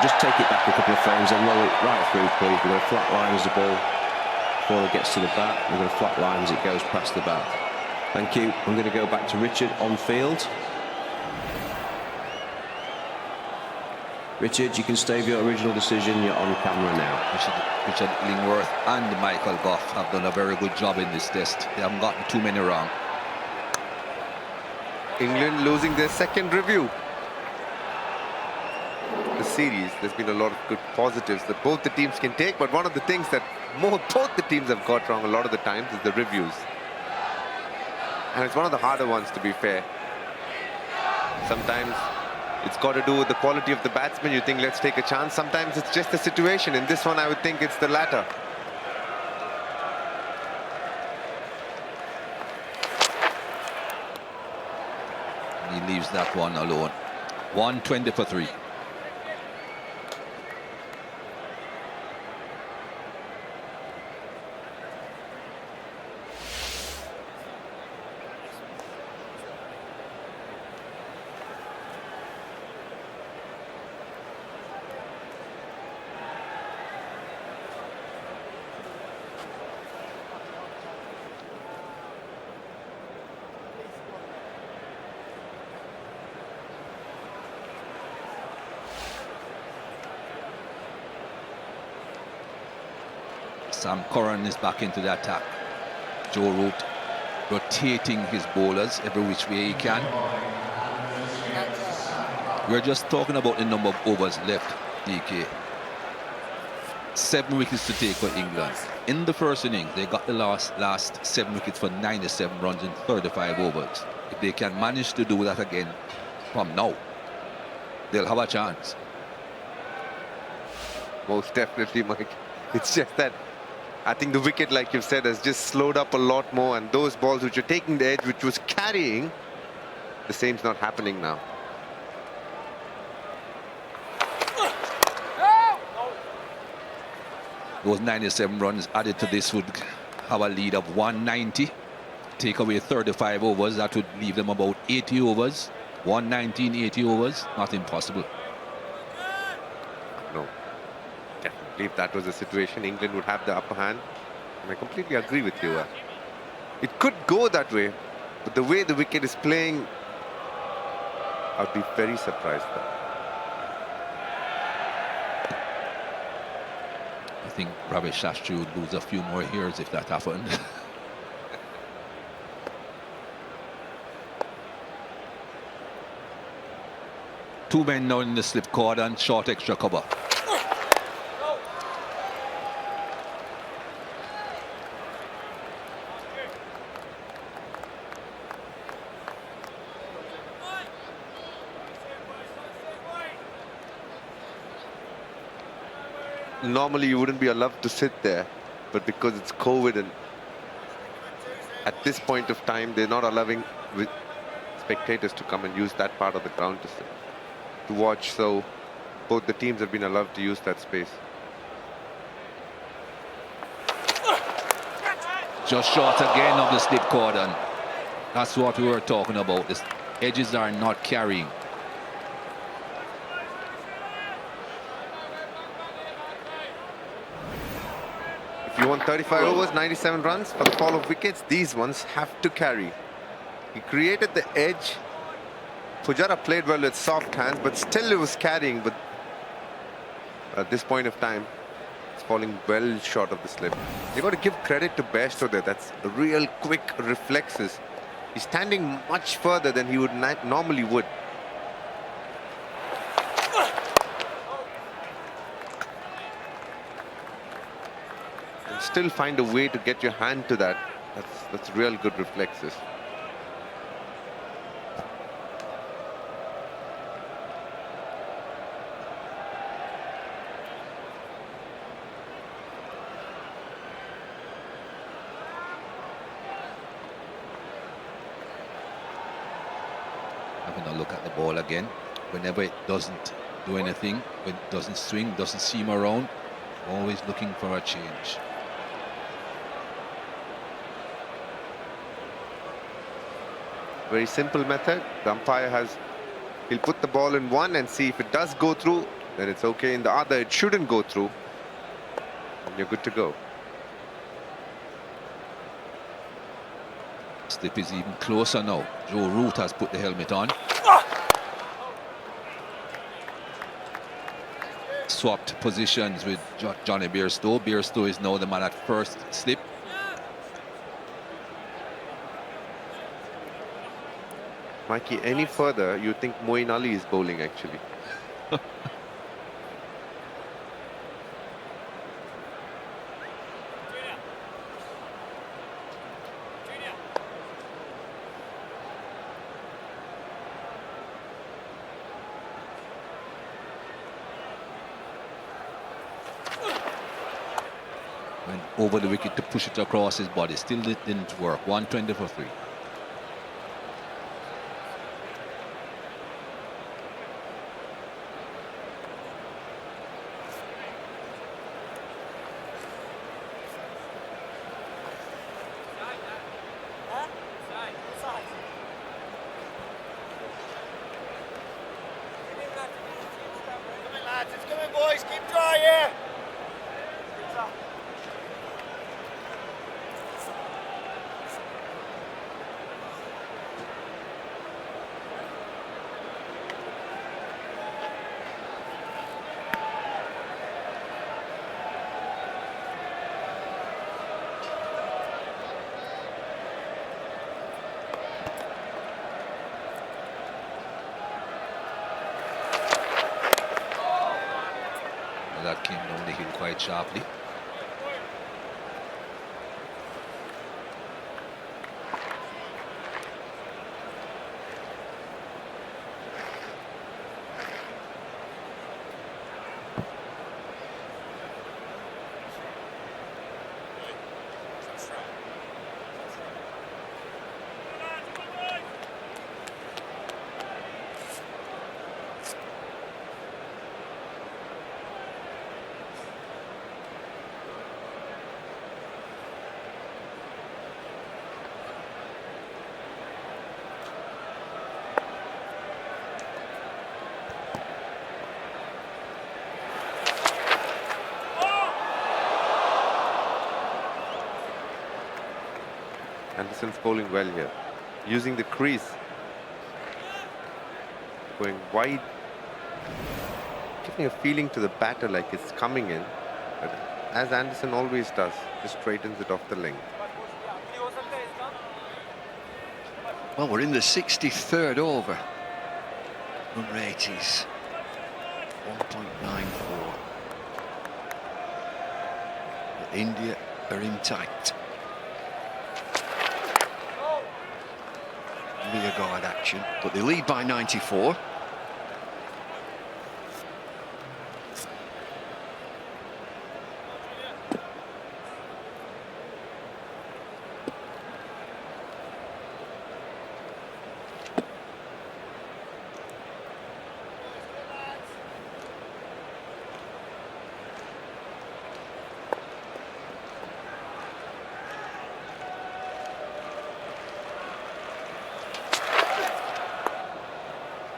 Just take it back a couple of frames and roll it right through, please. We're going to flat line as the ball before it gets to the bat. We're going to flat line as it goes past the bat. Thank you. I'm going to go back to Richard on field. Richard, you can stay with your original decision. You're on camera now. Richard Illingworth and Michael Goff have done a very good job in this test. They haven't gotten too many wrong. England losing their second review. The series, there's been a lot of good positives that both the teams can take, but one of the things that both the teams have got wrong a lot of the times is the reviews. And it's one of the harder ones, to be fair. Sometimes it's got to do with the quality of the batsman. You think, let's take a chance. Sometimes it's just the situation. In this one, I would think it's the latter. He leaves that one alone. 120 for 3. Curran is back into the attack. Joe Root rotating his bowlers every which way he can. We're just talking about the number of overs left, DK. 7 wickets to take for England. In the first innings, they got the last 7 wickets for 97 runs in 35 overs. If they can manage to do that again from now, they'll have a chance. Most definitely, Mike. It's just that I think the wicket, like you've said, has just slowed up a lot more, and those balls which are taking the edge, which was carrying, the same's not happening now. Those 97 runs added to this would have a lead of 190. Take away 35 overs, that would leave them about 80 overs. 119, 80 overs, not impossible. No, definitely. If that was the situation, England would have the upper hand. And I completely agree with you. It could go that way, but the way the wicket is playing, I'd be very surprised. I think Ravi Shastri would lose a few more hairs if that happened. Two men now in the slip cord and short extra cover. Normally you wouldn't be allowed to sit there, but because it's COVID and at this point of time they're not allowing spectators to come and use that part of the ground to watch, so both the teams have been allowed to use that space. Just short again of the slip cordon. That's what we were talking about. The edges are not carrying. If you want 35 overs, 97 runs for the fall of wickets, these ones have to carry. He created the edge. Pujara played well with soft hands, but still it was carrying. But at this point of time, it's falling well short of the slip. You got to give credit to Bairstow there. That's real quick reflexes. He's standing much further than he would normally would. And still find a way to get your hand to that. That's real good reflexes. Having a look at the ball again. Whenever it doesn't do anything, when it doesn't swing, doesn't seam around, always looking for a change. Very simple method. The umpire he'll put the ball in one and see if it does go through, then it's okay. In the other, it shouldn't go through, and you're good to go. Slip is even closer now. Joe Root has put the helmet on. Swapped positions with Johnny Bairstow. Bairstow is now the man at first slip. Mikey, any further, you think Moeen Ali is bowling actually. Went over the wicket to push it across his body. Still didn't work. 120 for 3. That came down the hill quite sharply. Anderson's bowling well here. Using the crease. Going wide. Giving a feeling to the batter like it's coming in. But as Anderson always does, just straightens it off the length. Well, we're in the 63rd over. Run rate is 1.94. But India are in tight. Rear guard action, but they lead by 94.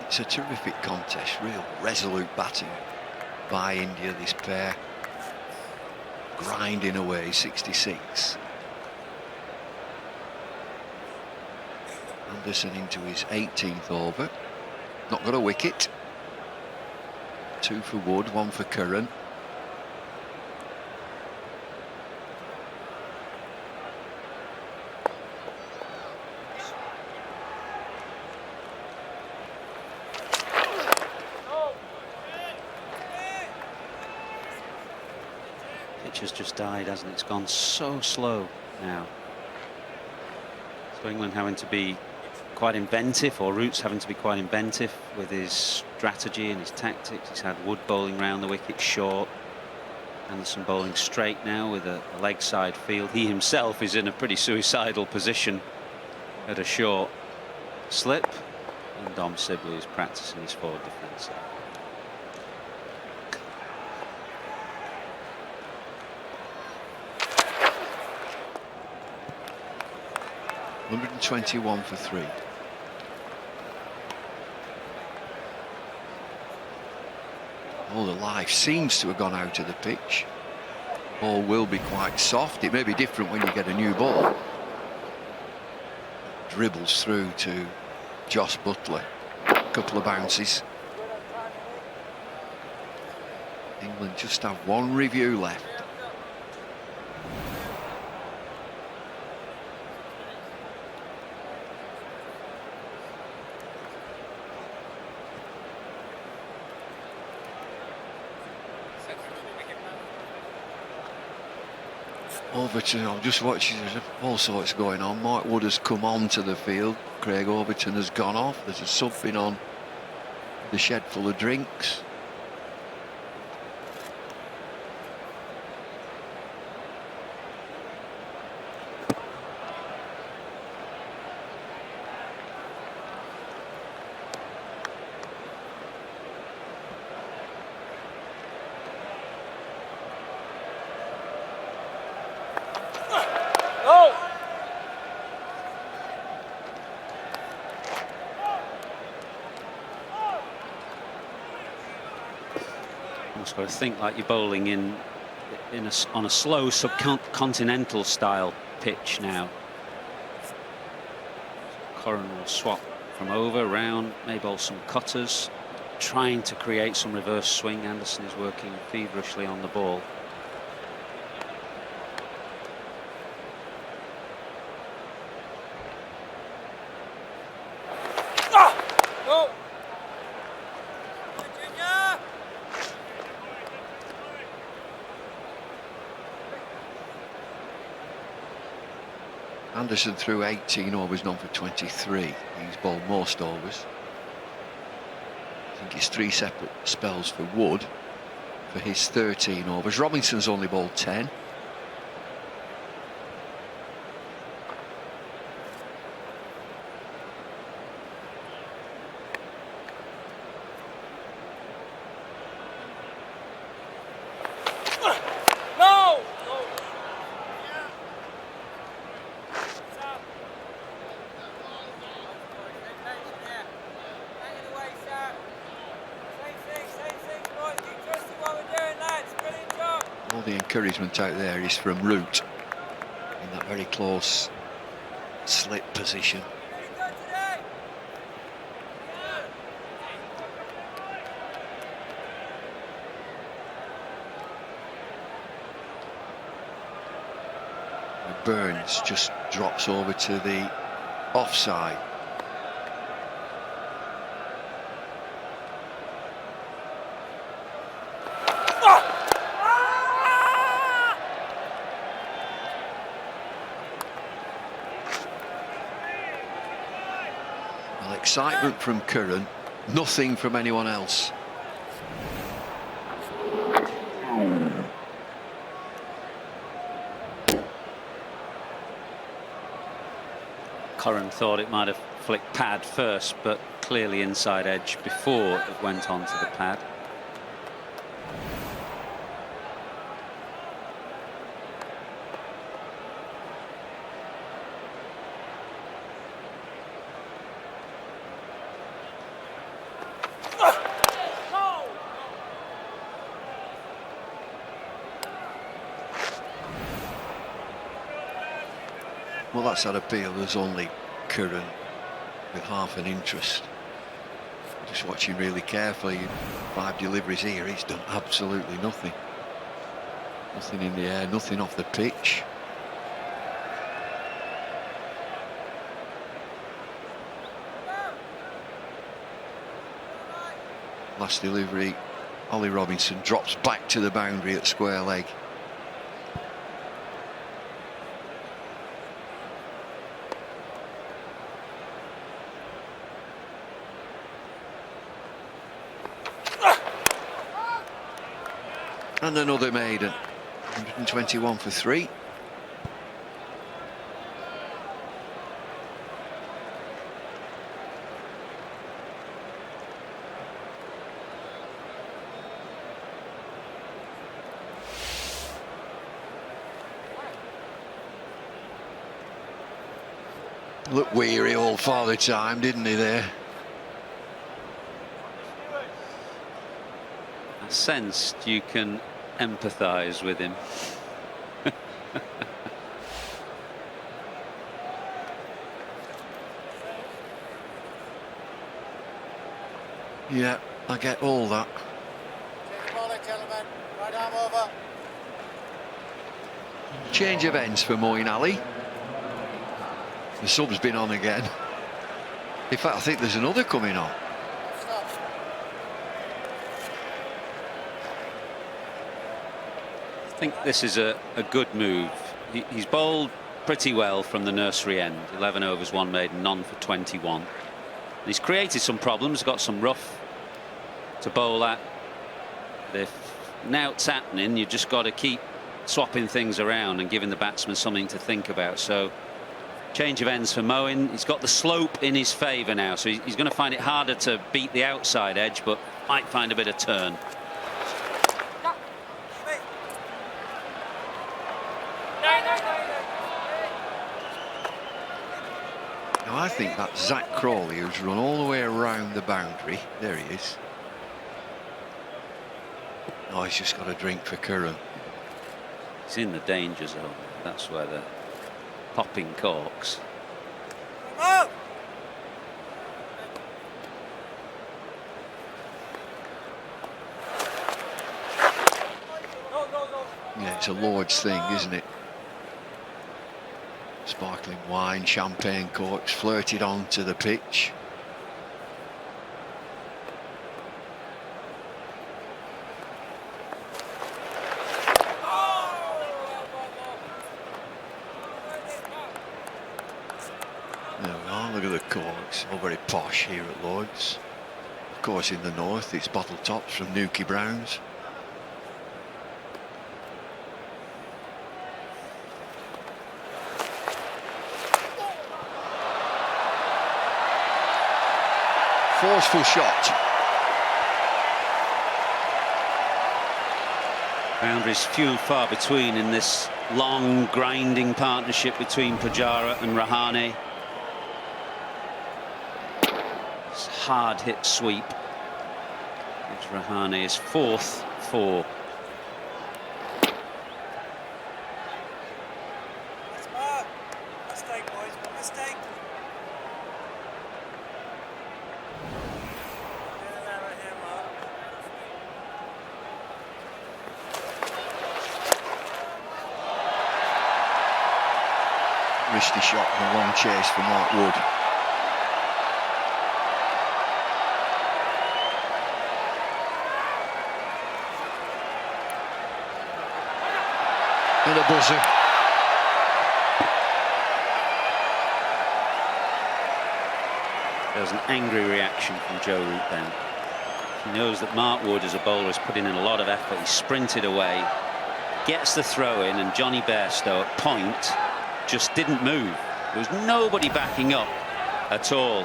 It's a terrific contest, real resolute batting by India, this pair. Grinding away, 66. Anderson into his 18th over. Not got a wicket. 2 for Wood, 1 for Curran. Has just died, hasn't it? It's gone so slow now. So England having to be quite inventive, or Roots having to be quite inventive with his strategy and his tactics. He's had Wood bowling round the wicket short, Anderson bowling straight now with a leg side field. He himself is in a pretty suicidal position at a short slip, and Dom Sibley is practicing his forward defence. 121 for 3. All the life seems to have gone out of the pitch. Ball will be quite soft. It may be different when you get a new ball. Dribbles through to Josh Butler. Couple of bounces. England just have one review left. Overton, I'm just watching, there's all sorts going on. Mike Wood has come on to the field. Craig Overton has gone off. There's a something on the shed full of drinks. I think like you're bowling on a slow subcontinental style pitch now. Curran will swap from over, round, may bowl some cutters, trying to create some reverse swing. Anderson is working feverishly on the ball. Anderson threw 18 overs, none for 23. He's bowled most overs. I think it's 3 separate spells for Wood for his 13 overs. Robinson's only bowled 10. Encouragement out there is from Root in that very close slip position. And Burns just drops over to the offside. Well, excitement from Curran, nothing from anyone else. Curran thought it might have flicked pad first, but clearly inside edge before it went on to the pad. Well, that's that appeal. There's only Curran with half an interest. Just watching really carefully. 5 deliveries here. He's done absolutely nothing. Nothing in the air, nothing off the pitch. Last delivery, Ollie Robinson drops back to the boundary at square leg. And another maiden. 121 for 3. Looked weary all Father Time, didn't he there? I sensed you can empathise with him. Yeah, I get all that. Take the ball in, gentlemen. Right arm over. Change of ends for Moeen Ali. The sub's been on again. In fact, I think there's another coming on. Stop. I think this is a good move. He's bowled pretty well from the nursery end. 11 overs, 1 maiden, none for 21. And he's created some problems, got some rough to bowl at. But if nout's happening, you've just got to keep swapping things around and giving the batsman something to think about. So change of ends for Moeen. He's got the slope in his favour now, so he's going to find it harder to beat the outside edge, but might find a bit of turn. Now I think that's Zach Crawley who's run all the way around the boundary. There he is. Oh, he's just got a drink for Curran. He's in the danger zone. That's where they're popping corks. Oh! Yeah, it's a Lord's thing, isn't it? Sparkling wine, champagne corks flirted onto the pitch. There we are, look at the corks, all very posh here at Lord's. Of course in the north it's bottle tops from Nuki Brown's. Forceful shot. Boundaries few and far between in this long grinding partnership between Pujara and Rahane. It's hard hit sweep. Gives Rahane his 4th 4. Mistake, boys. mistake. Risky shot and a long chase for Mark Wood. And a buzzer. There was an angry reaction from Joe Root then. He knows that Mark Wood as a bowler has put in a lot of effort. He sprinted away, gets the throw in, and Johnny Bairstow at point just didn't move. There was nobody backing up at all.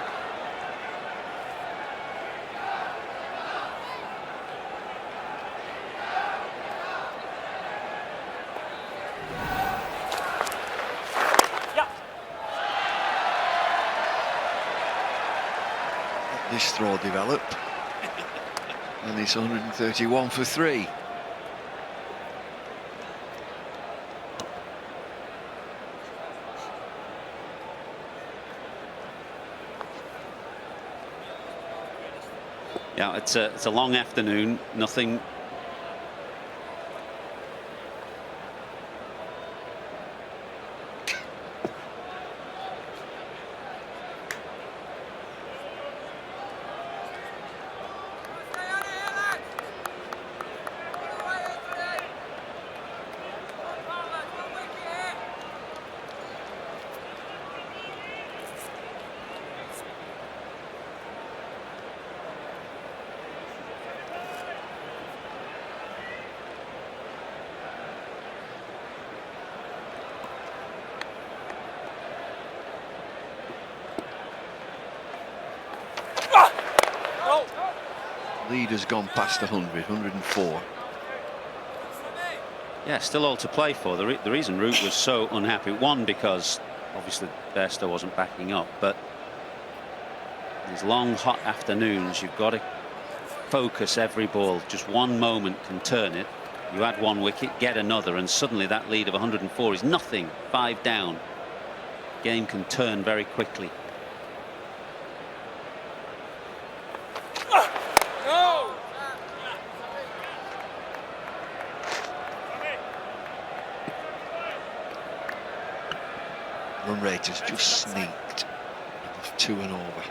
This throw develop. And it's 131 for 3. Yeah, it's a long afternoon. Nothing. Lead has gone past 100, 104. Yeah, still all to play for. The reason Root was so unhappy, one, because obviously Bairstow wasn't backing up, but these long, hot afternoons, you've got to focus every ball. Just one moment can turn it. You add one wicket, get another, and suddenly that lead of 104 is nothing. 5 down. Game can turn very quickly. Run rate has just sneaked above 2 and over.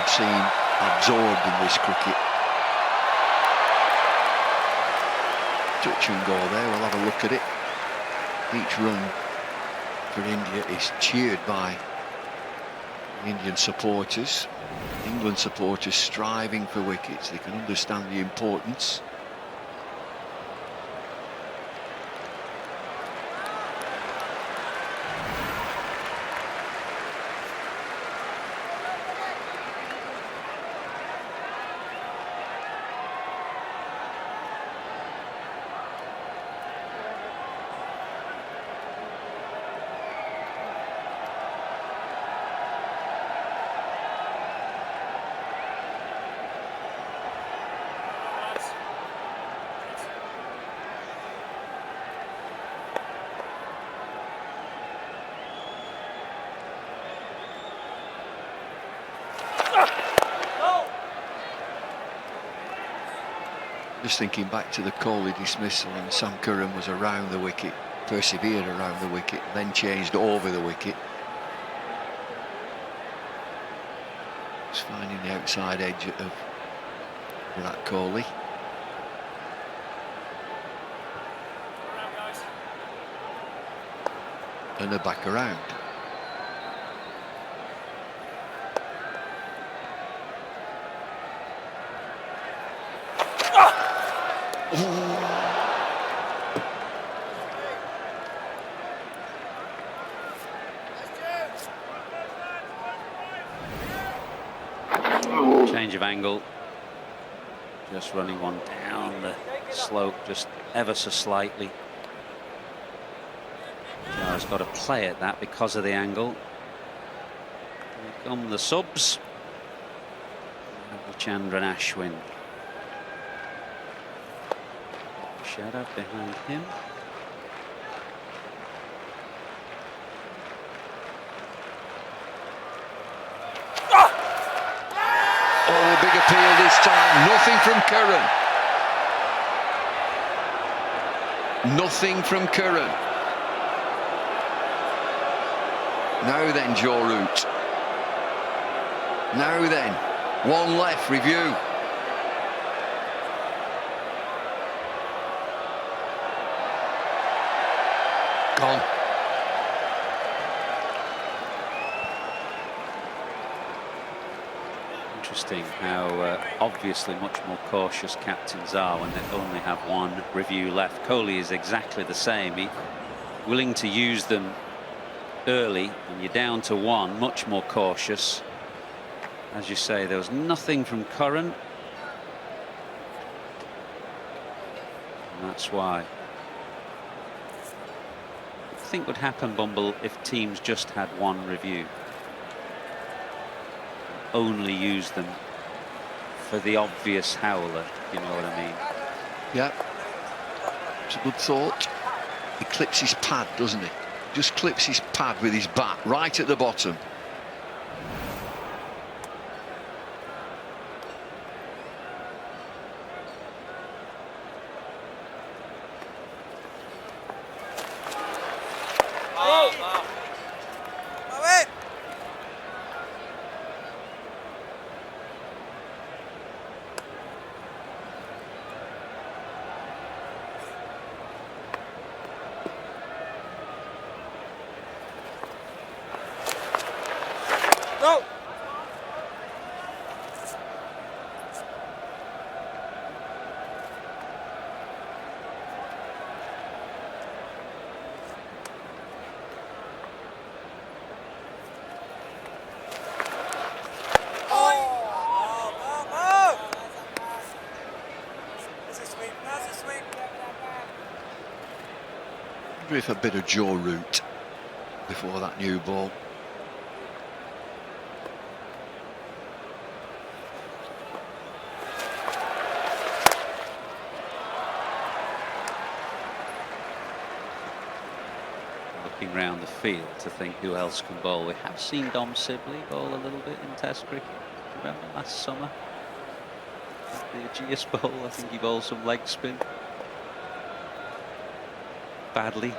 Seem absorbed in this cricket. Touch and go there, we'll have a look at it. Each run for India is cheered by Indian supporters. England supporters striving for wickets. They can understand the importance. Just thinking back to the Kohli dismissal, and Sam Curran was around the wicket, persevered around the wicket, then changed over the wicket. Just finding the outside edge of Virat Kohli. And they're back around. Change of angle. Just running one down the slope, just ever so slightly. Pujara's got to play at that because of the angle. Here come the subs. Chandran Ashwin. Shadow behind him. Oh, big appeal this time. Nothing from Curran. Nothing from Curran. Now then, Joe Root. Now then, one left, review. Gone. Interesting how obviously much more cautious captains are when they only have one review left. Kohli is exactly the same. He's willing to use them early. When you're down to one, much more cautious. As you say, there was nothing from Curran. And that's why. What do you think would happen, Bumble, if teams just had one review? Only use them for the obvious howler, you know what I mean? Yeah, it's a good thought. He clips his pad, doesn't he? Just clips his pad with his bat right at the bottom. If a bit of Joe Root before that new ball. Looking round the field to think who else can bowl. We have seen Dom Sibley bowl a little bit in Test cricket. Do you remember last summer? The Aegeus Bowl, I think he bowled some leg spin. Badly.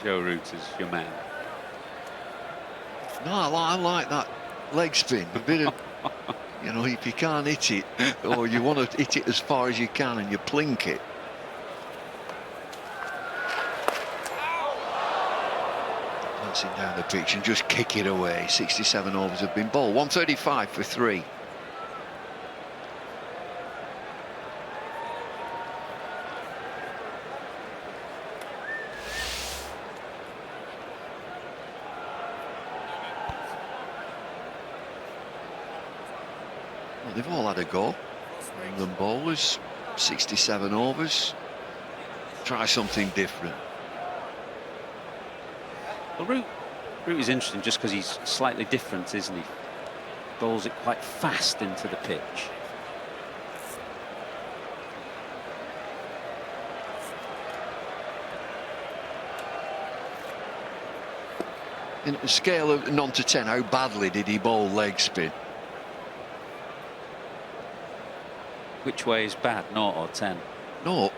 Joe Root is your man. No, I like that leg spin. A bit of, you know, if you can't hit it, or you want to hit it as far as you can and you plink it. Dancing down the pitch and just kick it away. 67 overs have been bowled. 135 for 3. Well, they've all had a go. England bowlers, 67 overs. Try something different. Well, Root is interesting just because he's slightly different, isn't he? Bowls it quite fast into the pitch. In a scale of 0 to 10, how badly did he bowl leg spin? Which way is bad, 0 or 10? 0.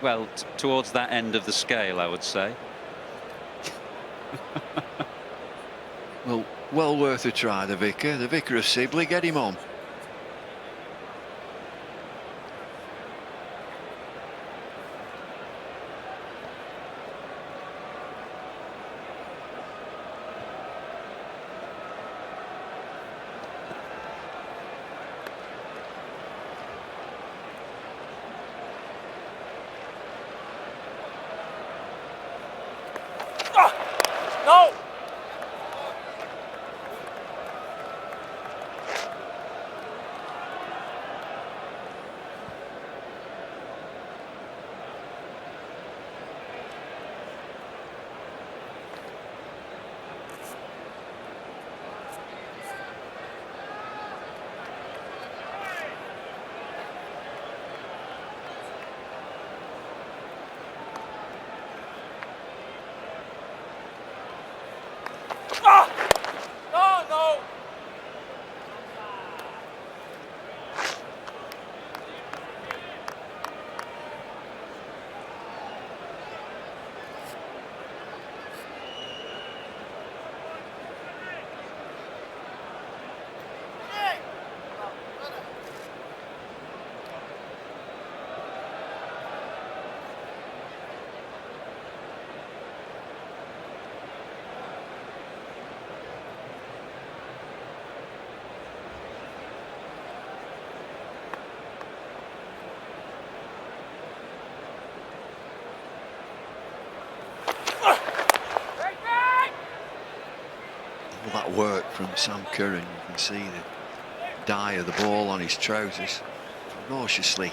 Well, towards that end of the scale, I would say. Well worth a try, the Vicar. The Vicar of Sibley, get him on. All that work from Sam Curran, you can see the dye of the ball on his trousers, ferociously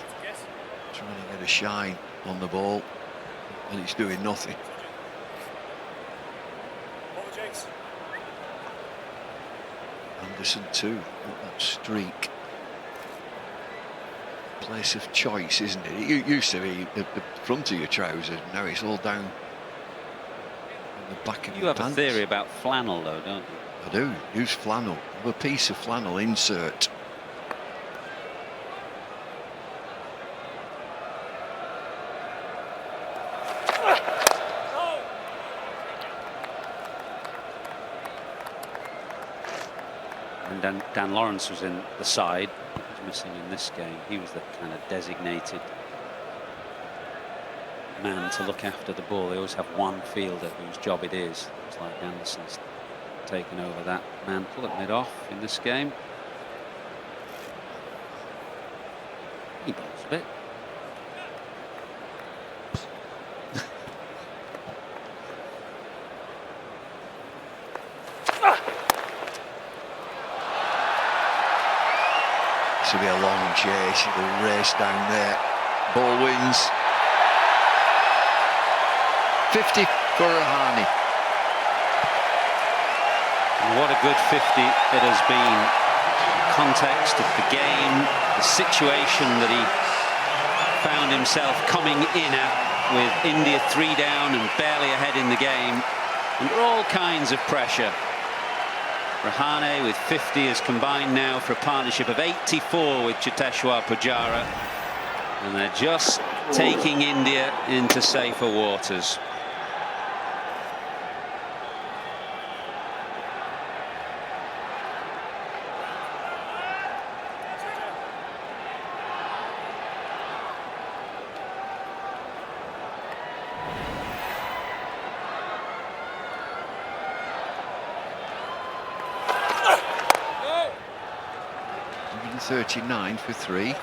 trying to get a shine on the ball, and it's doing nothing. Anderson too, look at that streak. Place of choice, isn't it? It used to be at the front of your trousers, now it's all down the back of You your have pants. a theory about flannel, though, don't you? I do. Use flannel. Have a piece of flannel insert. And Dan Lawrence was in the side. He was missing in this game. He was the kind of designated man to look after the ball. They always have one fielder whose job it is. It's like Anderson's taken over that mantle at mid-off in this game. He bowls a bit. This will be a long chase. It'll race down there. Ball wins. 50 for Rahane. What a good 50 it has been. The context of the game, the situation that he found himself coming in at with India 3 down and barely ahead in the game, under all kinds of pressure. Rahane with 50 is combined now for a partnership of 84 with Cheteshwar Pujara, and they're just taking India into safer waters. .39 for 3.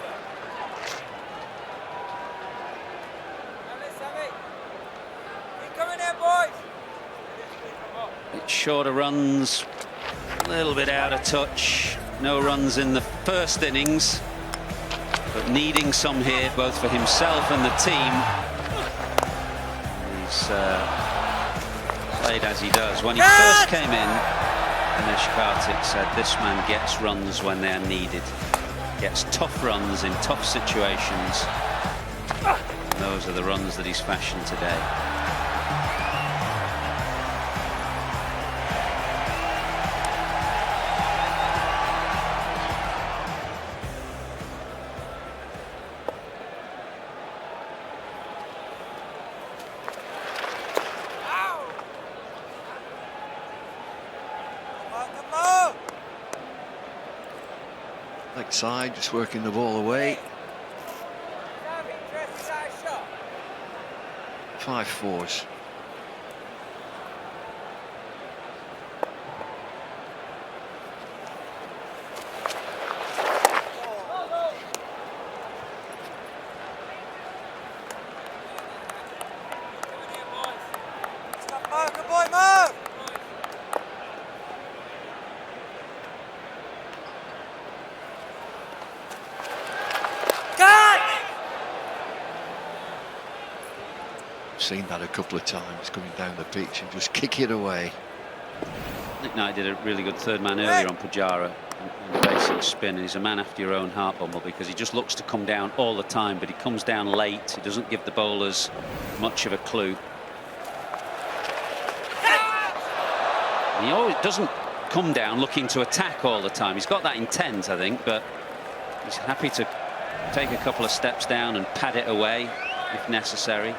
It's shorter runs, a little bit out of touch. No runs in the first innings, but needing some here both for himself and the team. He's played as he does. When he first came in, Anish Karthik said this man gets runs when they're needed, gets tough runs in tough situations. And those are the runs that he's fashioned today. Leg side, just working the ball away. 5 fours. Good boy, move! Seen that a couple of times coming down the pitch and just kick it away. Nick Knight did a really good third man earlier on Pujara and racing spin, and he's a man after your own heart, Bumble, because he just looks to come down all the time, but he comes down late. He doesn't give the bowlers much of a clue. He always doesn't come down looking to attack all the time. He's got that intent, I think, but he's happy to take a couple of steps down and pad it away if necessary.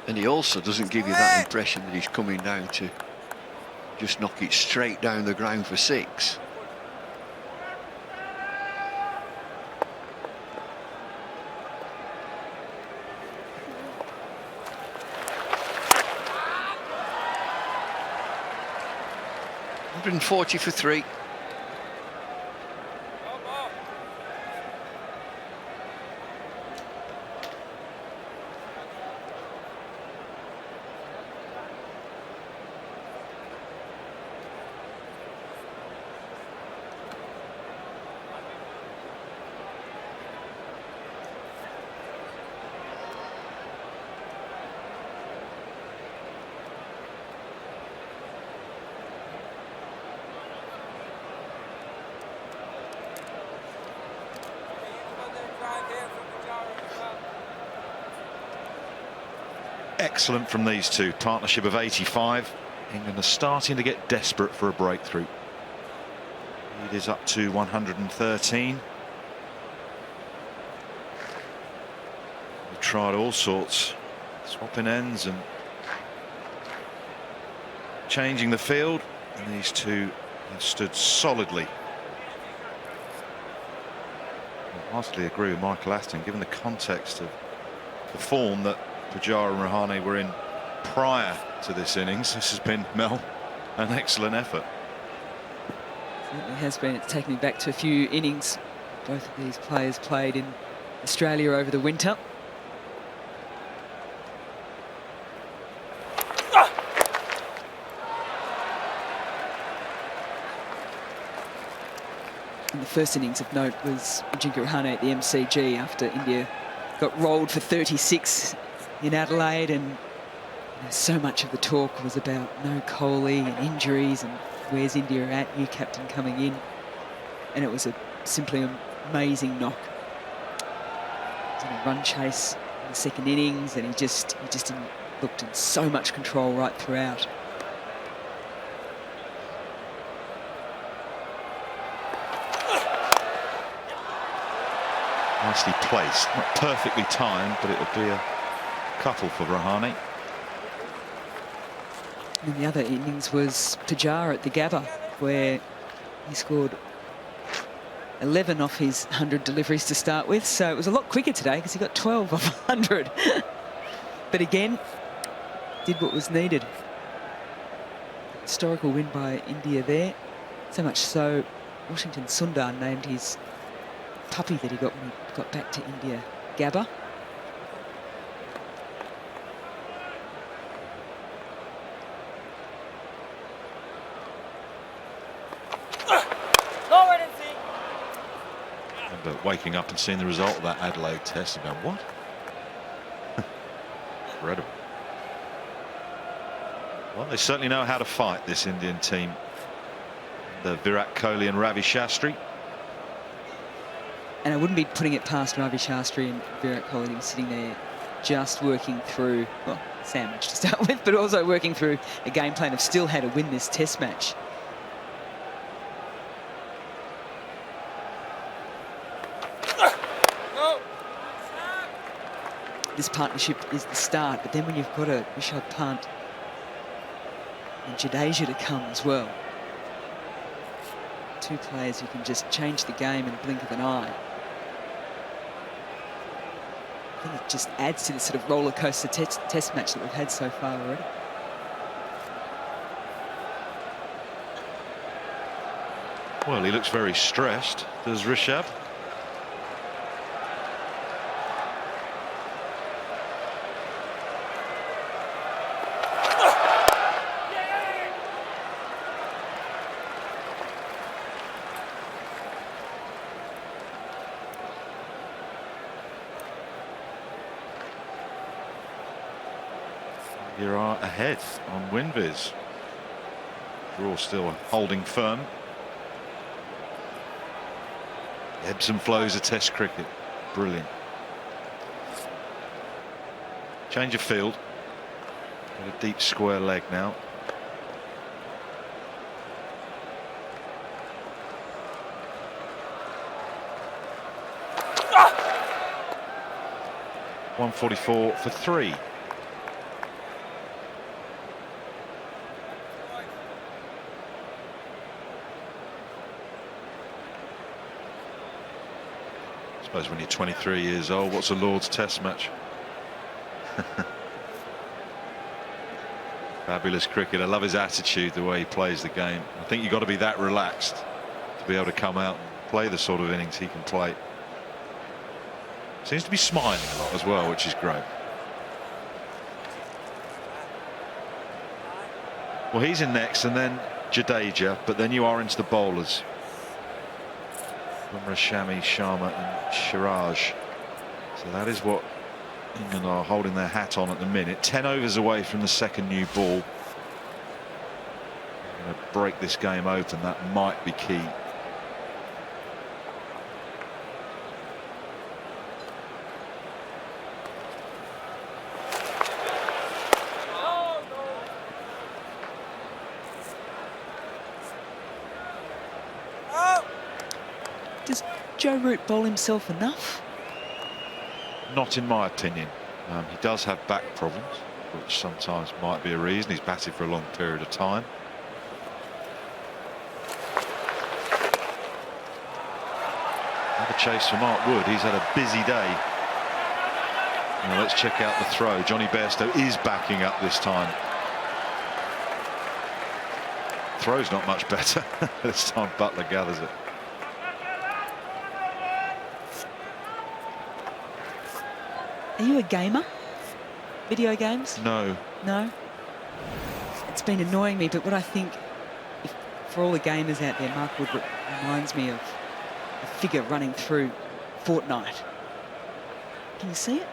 And he also doesn't give you that impression that he's coming down to just knock it straight down the ground for 6. $140 for 3. Excellent from these two. Partnership of 85. England are starting to get desperate for a breakthrough. Lead is up to 113. We've tried all sorts, swapping ends and changing the field, and these two have stood solidly. I heartily agree with Michael Aston, given the context of the form that Pujara and Rahane were in prior to this innings. This has been, Mel, an excellent effort. Certainly has been. It's taken me back to a few innings both of these players played in Australia over the winter. And the first innings of note was Ajinkya Rahane at the MCG after India got rolled for 36 in Adelaide, and so much of the talk was about no Kohli and injuries and where's India at, new captain coming in, and it was a simply amazing knock. He was in a run chase in the second innings, and he just looked in so much control right throughout. Nicely placed, not perfectly timed, but it would be a couple for Rahane. And the other innings was Pujara at the Gabba, where he scored 11 off his 100 deliveries to start with. So it was a lot quicker today because he got 12 off 100. But again, did what was needed. Historical win by India there. So much so, Washington Sundar named his puppy that he got when he got back to India Gabba. But waking up and seeing the result of that Adelaide test and going, what? Incredible. Well, they certainly know how to fight, this Indian team. The Virat Kohli and Ravi Shastri. And I wouldn't be putting it past Ravi Shastri and Virat Kohli to be sitting there just working through, well, sandwich to start with, but also working through a game plan of still how to win this test match. This partnership is the start, but then when you've got a Rishabh Pant and Jadeja to come as well, two players who can just change the game in a blink of an eye. I think it just adds to the sort of roller coaster test match that we've had so far already. Well, he looks very stressed, does Rishabh? India are ahead on WinViz. Draw still holding firm. Ebbs and flows of Test cricket. Brilliant. Change of field. Got a deep square leg now. Ah! 144 for 3. I suppose when you're 23 years old, what's a Lord's Test match? Fabulous cricket. I love his attitude, the way he plays the game. I think you've got to be that relaxed to be able to come out and play the sort of innings he can play. Seems to be smiling a lot as well, which is great. Well, he's in next, and then Jadeja, but then you are into the bowlers. Shami, Sharma and Siraj. So that is what England are holding their hat on at the minute. 10 overs away from the second new ball. Going to break this game open. That might be key. Does Joe Root bowl himself enough? Not in my opinion. He does have back problems, which sometimes might be a reason. He's batted for a long period of time. Another chase for Mark Wood. He's had a busy day. Now let's check out the throw. Johnny Bairstow is backing up this time. Throw's not much better. This time Buttler gathers it. Are you a gamer? Video games? No. No? It's been annoying me, but what I think, for all the gamers out there, Mark Wood reminds me of a figure running through Fortnite. Can you see it?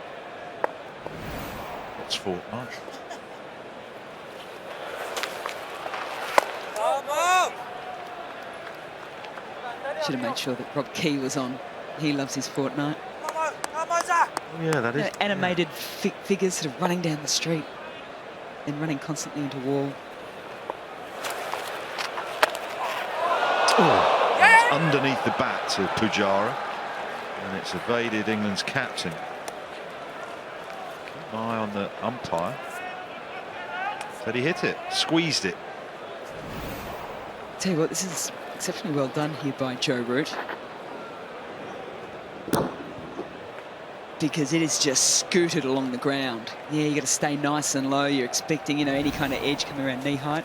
What's Fortnite? Should have made sure that Rob Key was on. He loves his Fortnite. Oh, yeah, that is. Animated figures sort of running down the street, then running constantly into wall. Oh, it's underneath the bat of Pujara, and it's evaded England's captain. Keep an eye on the umpire. Said he hit it, squeezed it. Tell you what, this is exceptionally well done here by Joe Root, because it is just scooted along the ground. Yeah, you got to stay nice and low. You're expecting, you know, any kind of edge coming around knee height.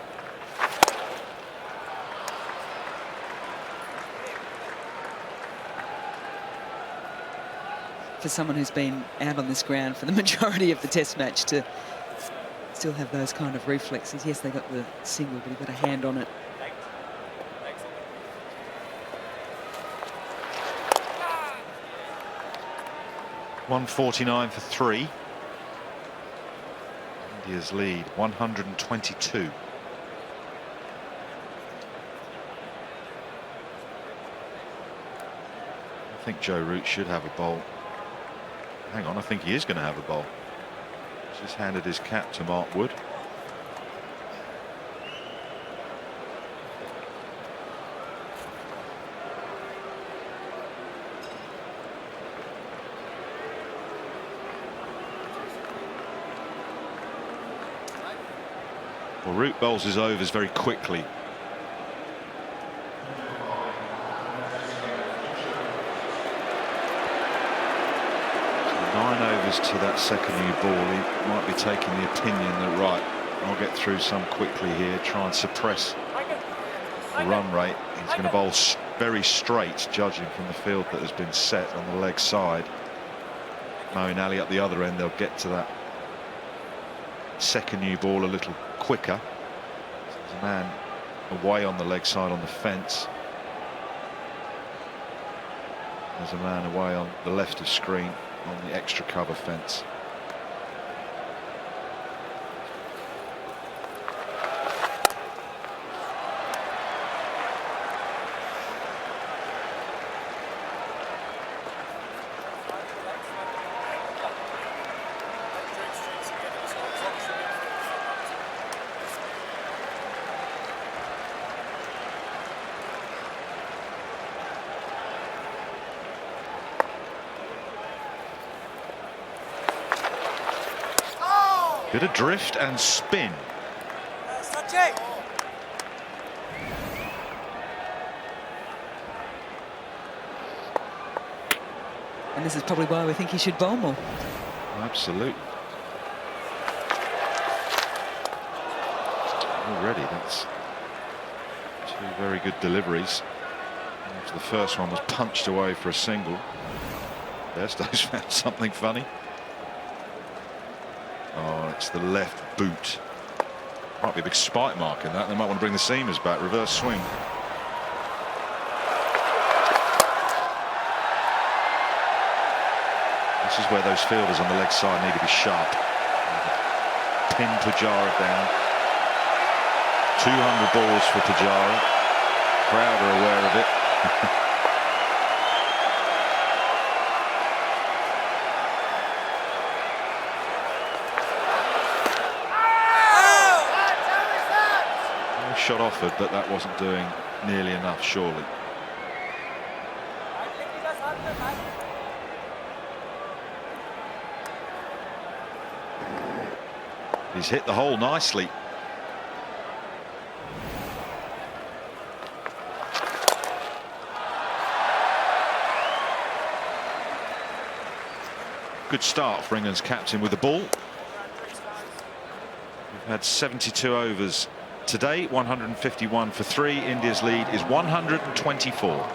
For someone who's been out on this ground for the majority of the Test match to still have those kind of reflexes. Yes, they got the single, but he got a hand on it. .149 for 3. India's lead 122. I think Joe Root should have a bowl. Hang on, I think he is going to have a bowl. He's just handed his cap to Mark Wood. Well, Root bowls his overs very quickly. 9 overs to that second new ball. He might be taking the opinion that, right, I'll get through some quickly here, try and suppress the run rate. He's going to bowl very straight, judging from the field that has been set on the leg side. Moeen Ali up the other end, they'll get to that second new ball a little quicker. There's a man away on the leg side on the fence. There's a man away on the left of screen on the extra cover fence. Bit of drift and spin. Sachin! And this is probably why we think he should bowl more. Absolutely. Already, that's 2 very good deliveries. After the first one was punched away for a single. Bairstow's found something funny. Oh, it's the left boot. Might be a big spike mark in that. They might want to bring the seamers back. Reverse swing. This is where those fielders on the leg side need to be sharp. Pin Pujara down. 200 balls for Pujara. Crowd are aware of it. No shot offered, but that wasn't doing nearly enough, surely. He's hit the hole nicely. Good start for England's captain with the ball. We've had 72 overs today, 151 for 3. India's lead is 124.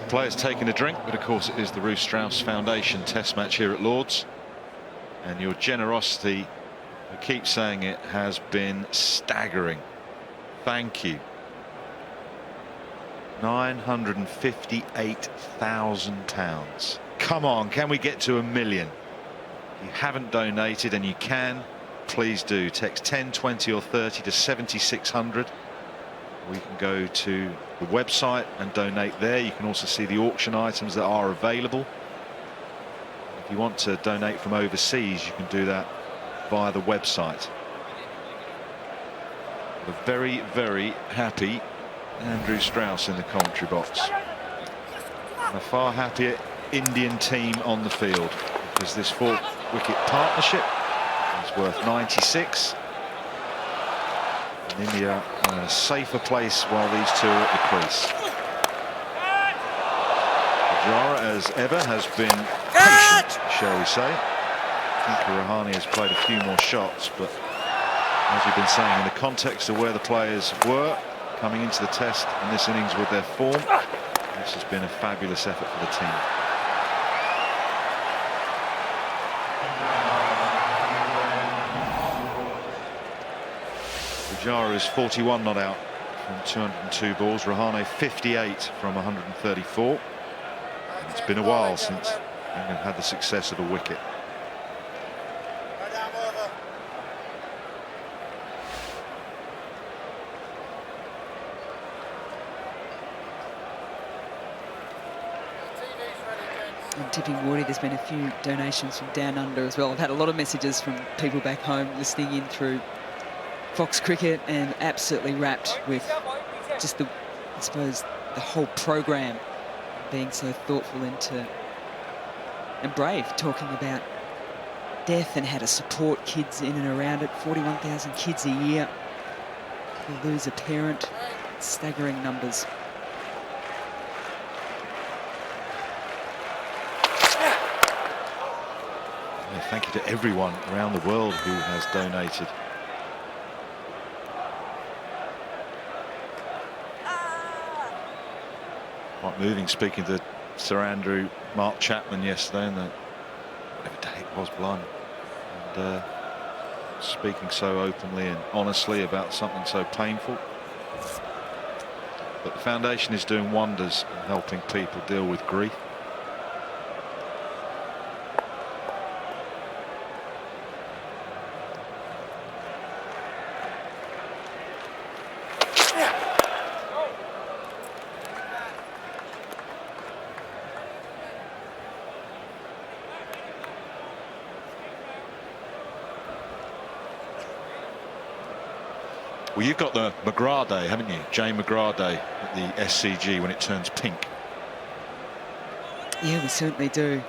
Players taking a drink, but of course it is the Ruth Strauss Foundation Test match here at Lord's, and your generosity, I keep saying it, has been staggering. Thank you. £958,000. Come on, can we get to 1 million? If you haven't donated, and you can, please do. Text 10, 20 or 30 to 7600. We can go to the website and donate there. You can also see the auction items that are available. If you want to donate from overseas, you can do that via the website. A very, very happy Andrew Strauss in the commentary box. And a far happier Indian team on the field, because this 4-wicket partnership is worth 96. And India in a safer place while these two are at the crease. Pujara, as ever, has been patient, shall we say. I think Rahane has played a few more shots, but as we've been saying, in the context of where the players were coming into the test and this innings with their form, this has been a fabulous effort for the team. Pujara is 41 not out from 202 balls. Rahane 58 from 134. It's been a while since England had the success of a wicket. And tipping Wardy, there's been a few donations from down under as well. I've had a lot of messages from people back home listening in through Fox Cricket and absolutely wrapped with just the, I suppose, the whole program being so thoughtful into and brave, talking about death and how to support kids in and around it. 41,000 kids a year who lose a parent. Staggering numbers. Thank you to everyone around the world who has donated. Quite moving, speaking to Sir Andrew, Mark Chapman yesterday, and whatever day it was, blimey, and speaking so openly and honestly about something so painful. But the foundation is doing wonders in helping people deal with grief. Well, you've got the McGrath Day, haven't you? Jay McGrath Day at the SCG when it turns pink. Yeah, we certainly do.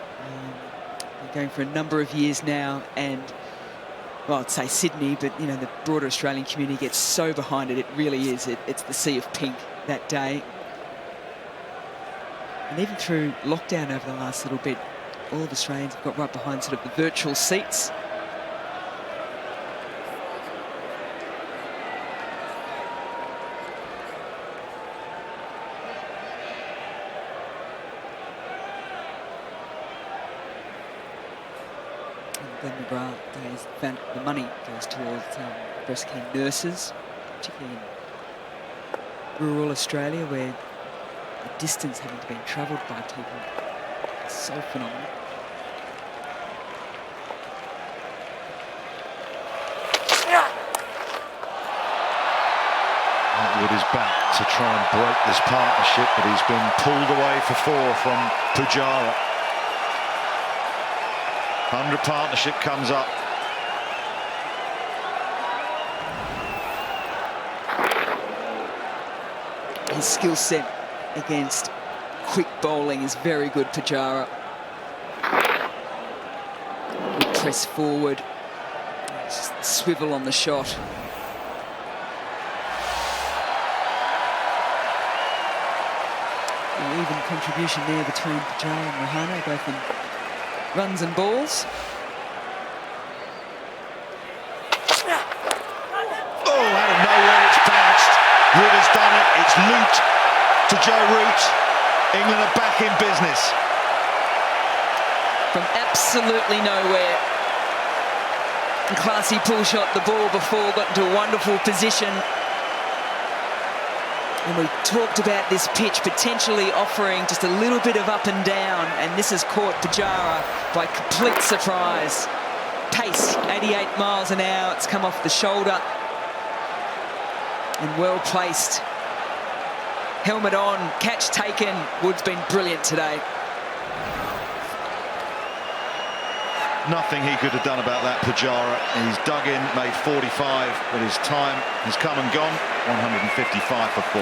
We're going for a number of years now, and well, I'd say Sydney, but you know, the broader Australian community gets so behind it. It really is. It's the sea of pink that day. And even through lockdown over the last little bit, all of Australians have got right behind sort of the virtual seats. And the McGrath Days, the money goes towards breast care nurses, particularly in rural Australia, where the distance having to be travelled by people is so phenomenal. Atwood is back to try and break this partnership, but he's been pulled away for 4 from Pujara. 100 partnership comes up. His skill set against quick bowling is very good, Pujara. Good press forward. Just swivel on the shot. An even contribution there between Pujara and Rahane, both in runs and balls. Oh, out of nowhere it's bounced. Wood has done it. It's looped to Joe Root. England are back in business. From absolutely nowhere. A classy pull shot, the ball before got into a wonderful position. And we talked about this pitch potentially offering just a little bit of up and down, and this has caught Pujara by complete surprise. Pace, 88 miles an hour, it's come off the shoulder. And well placed. Helmet on, catch taken. Wood's been brilliant today. Nothing he could have done about that, Pujara. He's dug in, made 45, but his time has come and gone. 155 for 4.